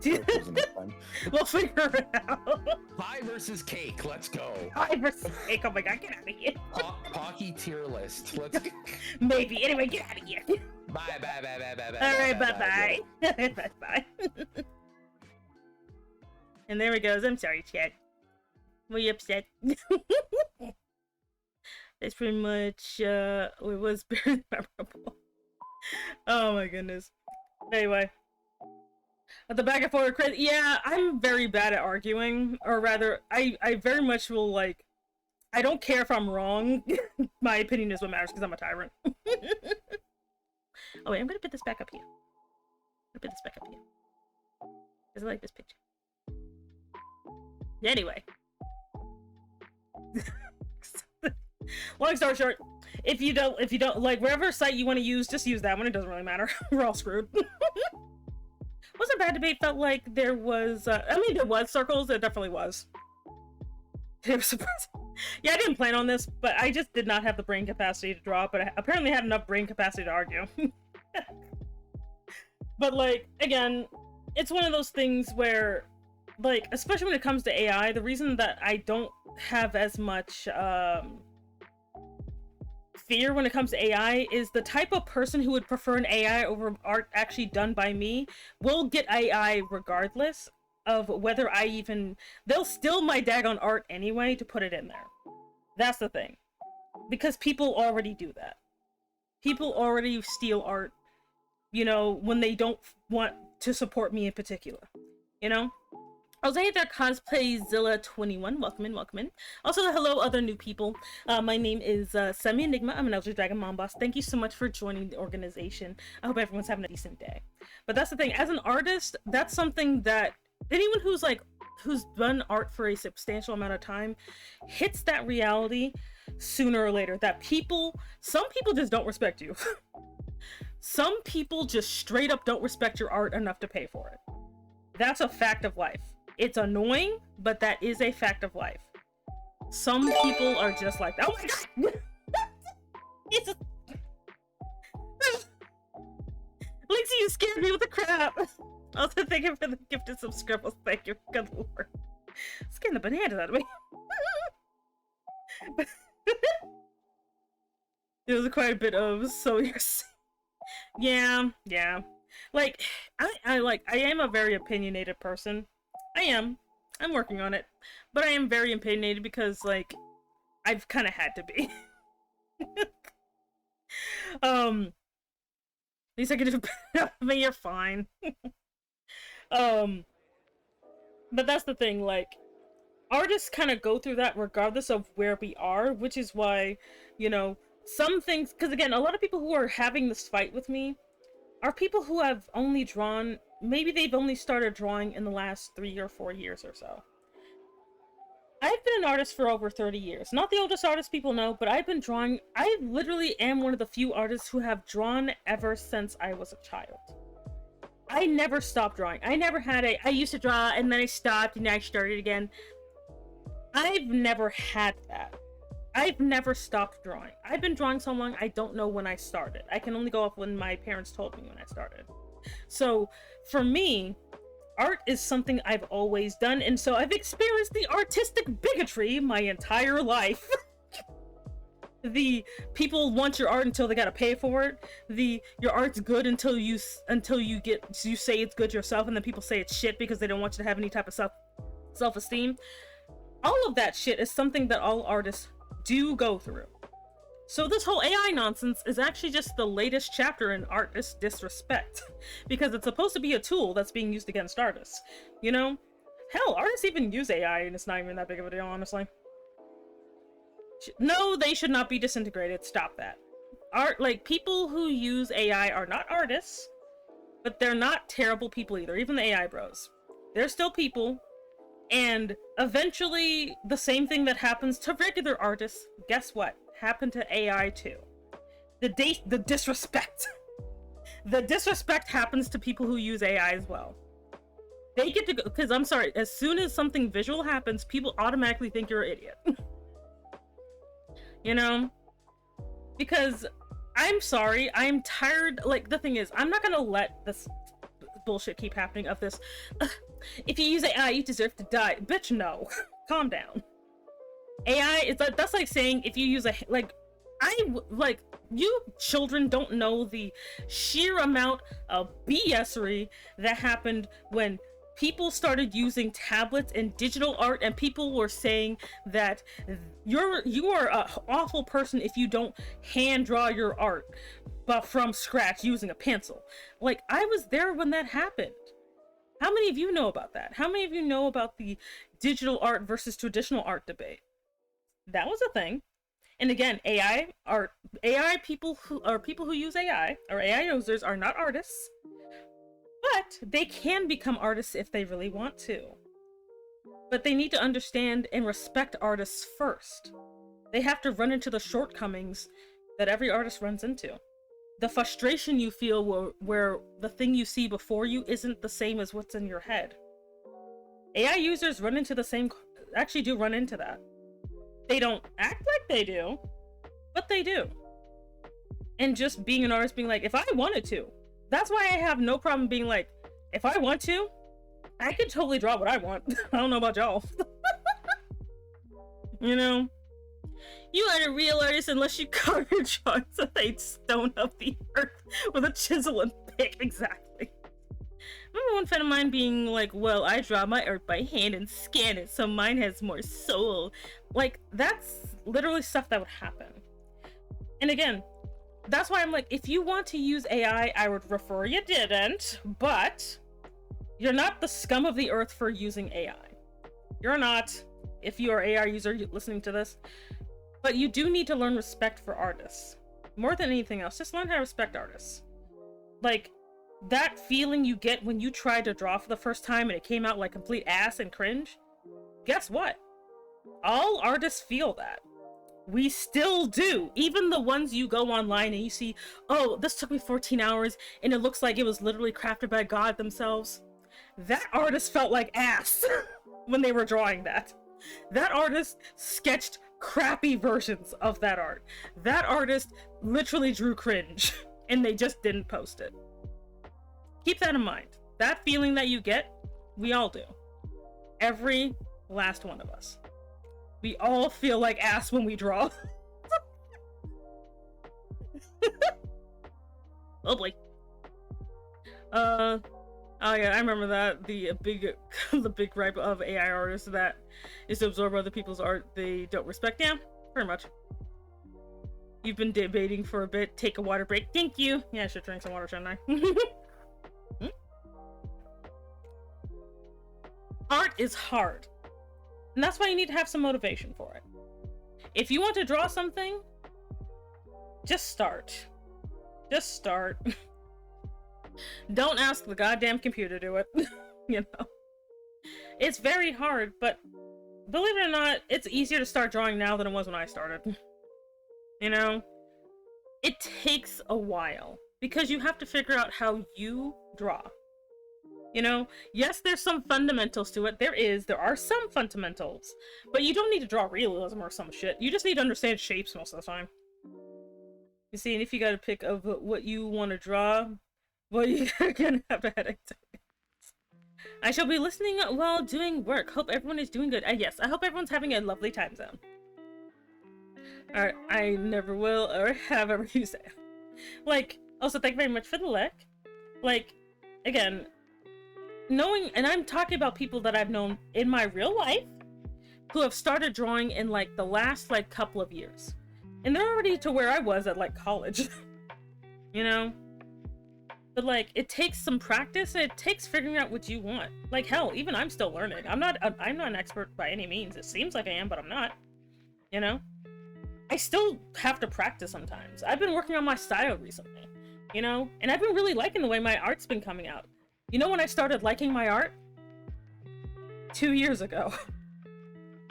We'll figure it out. Pie versus cake. Let's go. Pie versus cake. Oh my god, get out of here. Pocky tier list. Let's go. Maybe. Anyway, get out of here. Bye. All right, bye. Bye. And there he goes. I'm sorry, chat. Were you upset? That's pretty much it was very memorable. Oh my goodness. Anyway. At the back and forward crazy. Yeah, I'm very bad at arguing. Or rather, I very much will like, I don't care if I'm wrong. My opinion is what matters because I'm a tyrant. Oh wait, I'm gonna put this back up here. Because I like this picture. Anyway. Long story short, if you don't like whatever site you want to use, just use that one. It doesn't really matter. We're all screwed. Wasn't bad debate. Felt like there was there was circles. It definitely was. It was surprising. Yeah, I didn't plan on this, but I just did not have the brain capacity to draw, but I apparently had enough brain capacity to argue. But like, again, it's one of those things where, like, especially when it comes to AI, the reason that I don't have as much fear when it comes to AI is the type of person who would prefer an AI over art actually done by me will get AI regardless of whether they'll steal my daggone art anyway to put it in there. That's the thing. Because people already do that. People already steal art, you know, when they don't want to support me in particular, you know? I was hey there, CosplayZilla21. Welcome in. Also, hello, other new people. My name is Semi Enigma. I'm an Elder Dragon Mom Boss. Thank you so much for joining the organization. I hope everyone's having a decent day. But that's the thing. As an artist, that's something that anyone who's done art for a substantial amount of time hits that reality sooner or later. That some people just don't respect you. Some people just straight up don't respect your art enough to pay for it. That's a fact of life. It's annoying, but that is a fact of life. Some people are just like, oh my god! Jesus. Lexi, you scared me with the crap! Also, thank you for the gifted some scribbles. Thank you. Good lord. Scaring the bananas out of me. It was quite a bit of, so you're saying. Yeah. Like, I am a very opinionated person. I'm working on it. But I am very opinionated because, like, I've kind of had to be. At least I can do better. I mean, you're fine. But that's the thing, like, artists kind of go through that regardless of where we are, which is why, you know, some things, because again, a lot of people who are having this fight with me are people who have only drawn, maybe they've only started drawing in the last 3 or 4 years or so. I've been an artist for over 30 years. Not the oldest artist people know, but I've been drawing. I literally am one of the few artists who have drawn ever since I was a child. I never stopped drawing. I never had I used to draw and then I stopped and then I started again. I've never had that. I've never stopped drawing. I've been drawing so long, I don't know when I started. I can only go off when my parents told me when I started. So, for me, art is something I've always done, and so I've experienced the artistic bigotry my entire life. The people want your art until they gotta pay for it. Your art's good until you say it's good yourself, and then people say it's shit because they don't want you to have any type of self-esteem. All of that shit is something that all artists do go through. So this whole AI nonsense is actually just the latest chapter in artist disrespect, because it's supposed to be a tool that's being used against artists. You know, hell, artists even use AI, and it's not even that big of a deal, honestly. No, they should not be disintegrated. Stop that. art, like people who use AI are not artists, but they're not terrible people either. Even the AI bros, they're still people. And eventually, the same thing that happens to regular artists, guess what? Happened to AI too. The disrespect. The disrespect happens to people who use AI as well. They get to go, because I'm sorry, as soon as something visual happens, people automatically think you're an idiot. You know? Because I'm sorry, I'm tired. Like, the thing is, I'm not gonna let this bullshit keep happening of this. If you use AI, you deserve to die. Bitch, no. Calm down. AI is like, that's like saying if you use a, like, you children don't know the sheer amount of BSery that happened when people started using tablets and digital art, and people were saying that you are an awful person if you don't hand draw your art but from scratch using a pencil. Like, I was there when that happened. How many of you know about that? How many of you know about the digital art versus traditional art debate? That was a thing. And again, AI people who use AI, or AI users, are not artists, but they can become artists if they really want to. But they need to understand and respect artists first. They have to run into the shortcomings that every artist runs into. The frustration you feel where the thing you see before you isn't the same as what's in your head. AI users actually do run into that. They don't act like they do, but they do. And just being an artist, being like, if I wanted to, that's why I have no problem being like, if I want to, I can totally draw what I want. I don't know about y'all. You know? You aren't a real artist unless you carve your drawings with a stone of the earth with a chisel and pick. Exactly. I remember one friend of mine being like, well, I draw my art by hand and scan it, so mine has more soul. Like, that's literally stuff that would happen. And again, that's why I'm like, if you want to use AI, I would refer you didn't, but you're not the scum of the earth for using AI. You're not, if you are an AI user listening to this. But you do need to learn respect for artists. More than anything else, just learn how to respect artists. Like, that feeling you get when you try to draw for the first time and it came out like complete ass and cringe, guess what? All artists feel that. We still do. Even the ones you go online and you see, oh, this took me 14 hours and it looks like it was literally crafted by God themselves. That artist felt like ass when they were drawing that. That artist sketched crappy versions of that art. That artist literally drew cringe and they just didn't post it. Keep that in mind. That feeling that you get, we all do. Every last one of us. We all feel like ass when we draw. Oh boy. Oh yeah, I remember that. The big gripe of AI artists that is to absorb other people's art they don't respect. Yeah, pretty much. You've been debating for a bit. Take a water break. Thank you. Yeah, I should drink some water, shouldn't I? Art is hard. And that's why you need to have some motivation for it. If you want to draw something, just start. Just start. Don't ask the goddamn computer to do it. You know? It's very hard, but believe it or not, it's easier to start drawing now than it was when I started. You know? It takes a while, because you have to figure out how you draw. You know? Yes, there's some fundamentals to it. There are some fundamentals. But you don't need to draw realism or some shit. You just need to understand shapes most of the time. You see, and if you got a pick of what you want to draw, well, you're gonna have a headache. I shall be listening while doing work. Hope everyone is doing good. Yes, I hope everyone's having a lovely time zone. Alright, I never will or have ever used it. Like, also, thank you very much for the lick. Like, again, knowing, and I'm talking about people that I've known in my real life who have started drawing in, like, the last, like, couple of years. And they're already to where I was at, like, college. You know? But, like, it takes some practice, and it takes figuring out what you want. Like, hell, even I'm still learning. I'm not an expert by any means. It seems like I am, but I'm not. You know? I still have to practice sometimes. I've been working on my style recently, you know? And I've been really liking the way my art's been coming out. You know when I started liking my art? 2 years ago.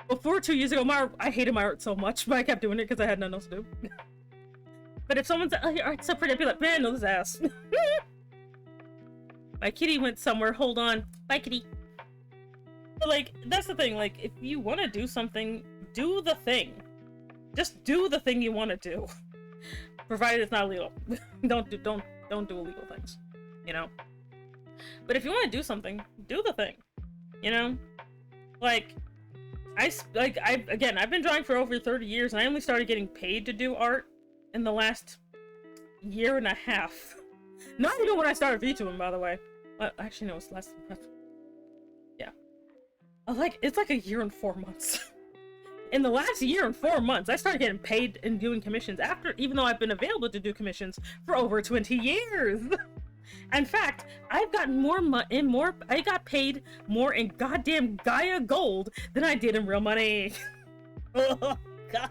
Before 2 years ago, I hated my art so much, but I kept doing it because I had nothing else to do. But if someone said, oh, your art's so pretty, I'd be like, man, no, this ass. My kitty went somewhere, hold on. Bye, kitty. But, like, that's the thing, like, if you want to do something, do the thing. Just do the thing you want to do. Provided it's not illegal. Don't do illegal things, you know? But if you want to do something, do the thing, you know? Like, I've been drawing for over 30 years, and I only started getting paid to do art in the last year and a half. Not even when I started VTubing, by the way. Actually, no, it's less than that. Yeah. It's like a year and 4 months. In the last year and 4 months, I started getting paid and doing commissions even though I've been available to do commissions for over 20 years. In fact, I've gotten I got paid more in goddamn Gaia gold than I did in real money. Oh, God.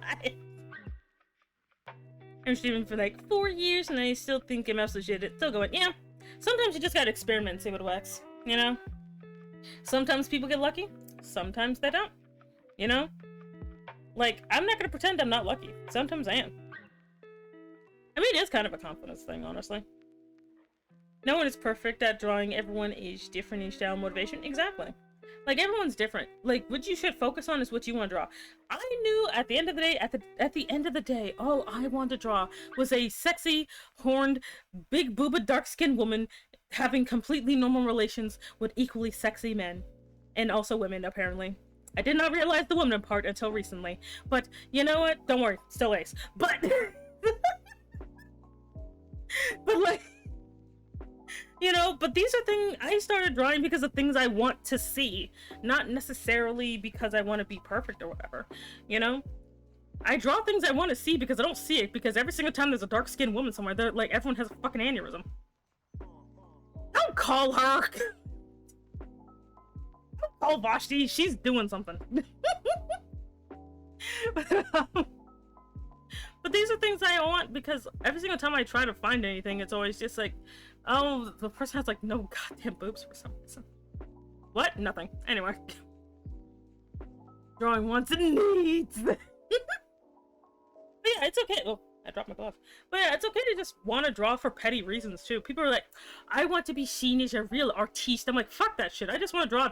I'm streaming for like 4 years and I still think I'm absolutely legit. It's still going, yeah. Sometimes you just gotta experiment and see what works, you know? Sometimes people get lucky, sometimes they don't, you know? Like, I'm not gonna pretend I'm not lucky. Sometimes I am. I mean, it's kind of a confidence thing, honestly. No one is perfect at drawing. Everyone is different in style and motivation. Exactly. Like, everyone's different. Like, what you should focus on is what you want to draw. I knew at the end of the day, at the end of the day, all I wanted to draw was a sexy, horned, big booba, dark-skinned woman having completely normal relations with equally sexy men. And also women, apparently. I did not realize the woman part until recently. But, you know what? Don't worry. Still ace. But... but, like... You know, but these are things I started drawing because of things I want to see, not necessarily because I want to be perfect or whatever, you know? I draw things I want to see because I don't see it, because every single time there's a dark-skinned woman somewhere, they're like, everyone has a fucking aneurysm. Don't call her! Don't call Vashti, she's doing something. But these are things I want because every single time I try to find anything, it's always just like, oh, the person has like no goddamn boobs for some reason. What? Nothing. Anyway. Drawing wants and needs. But yeah, it's okay. Oh, I dropped my glove. But yeah, it's okay to just want to draw for petty reasons too. People are like, I want to be seen as a real artiste. I'm like, fuck that shit. I just want to draw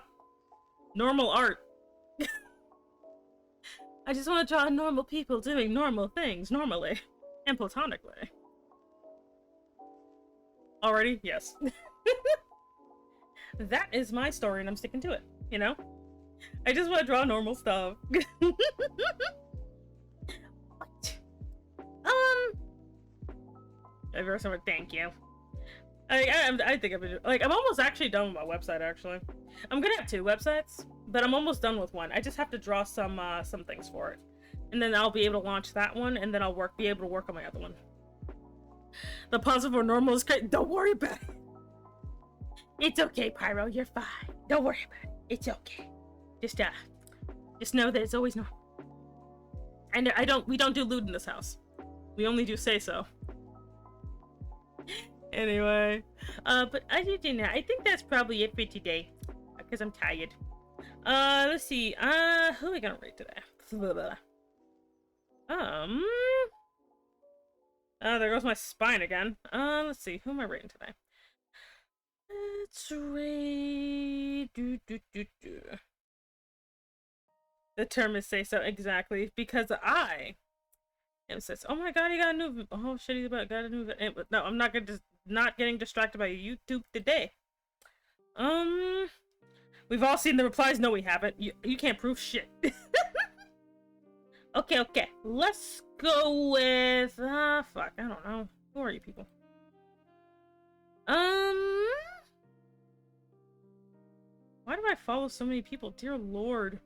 normal art. I just want to draw normal people doing normal things normally and platonically. Already? Yes. That is my story and I'm sticking to it, you know? I just want to draw normal stuff. Thank you. I think I've been, like, I'm almost actually done with my website, actually. I'm gonna have 2 websites, but I'm almost done with one. I just have to draw some things for it. And then I'll be able to launch that one, and then I'll be able to work on my other one. The positive or normal is great. Don't worry about it. It's okay, Pyro. You're fine. Don't worry about it. It's okay. Just know that it's always normal. And we don't do lewd in this house. We only do say so. Anyway, but other than that, I think that's probably it for today, because I'm tired. Let's see, who are we gonna rate today? There goes my spine again. Let's see, who am I rating today? Let's rate... The term is say so, exactly, because I am says, oh my god, he got a new... Oh shit, he's about got a new... No, I'm not gonna not getting distracted by YouTube today. We've all seen the replies. No, we haven't. You can't prove shit. Okay. Let's go with... fuck, I don't know. Who are you people? Why do I follow so many people? Dear Lord.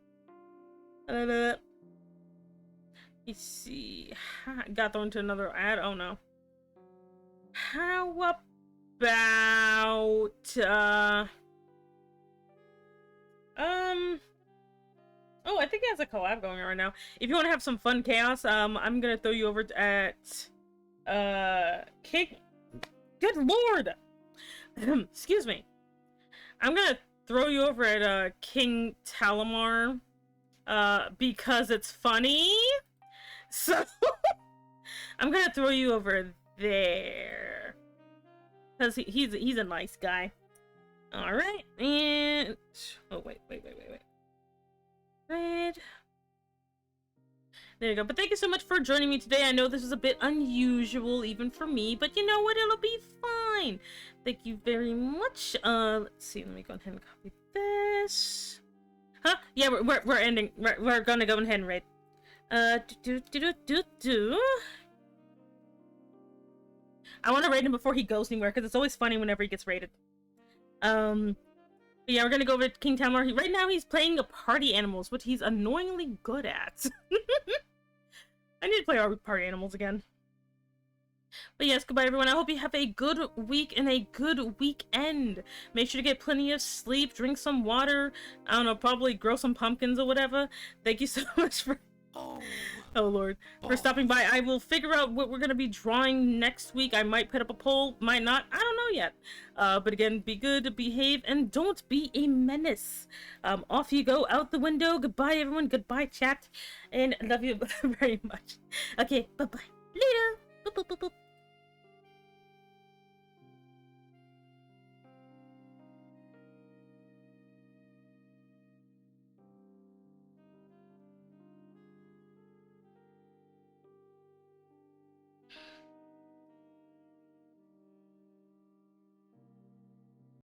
Let's see. Got thrown into another ad. Oh no. How about Oh, I think he has a collab going on right now. If you want to have some fun chaos, I'm gonna throw you over at King. Good lord! Excuse me. I'm gonna throw you over at King Talamar, because it's funny. So I'm gonna throw you over there because he's a nice guy. All right, and oh wait. Right. There you go. But thank you so much for joining me today. I know this is a bit unusual even for me, but you know what? It'll be fine. Thank you very much. Let's see. Let me go ahead and copy this. Huh? Yeah, we're ending. We're gonna go ahead and raid. I want to raid him before he goes anywhere because it's always funny whenever he gets raided. But yeah, we're gonna go over to King Tamar. Right now, he's playing a party animals, which he's annoyingly good at. I need to play our party animals again. But yes, goodbye everyone. I hope you have a good week and a good weekend. Make sure to get plenty of sleep, drink some water. I don't know, probably grow some pumpkins or whatever. Thank you so much for... Oh lord, for stopping by. I will figure out what we're gonna be drawing next week. I might put up a poll, might not. I don't know yet. But again, be good, behave, and don't be a menace. Off you go out the window. Goodbye everyone. Goodbye chat, and love you very much. Okay, bye bye. Later.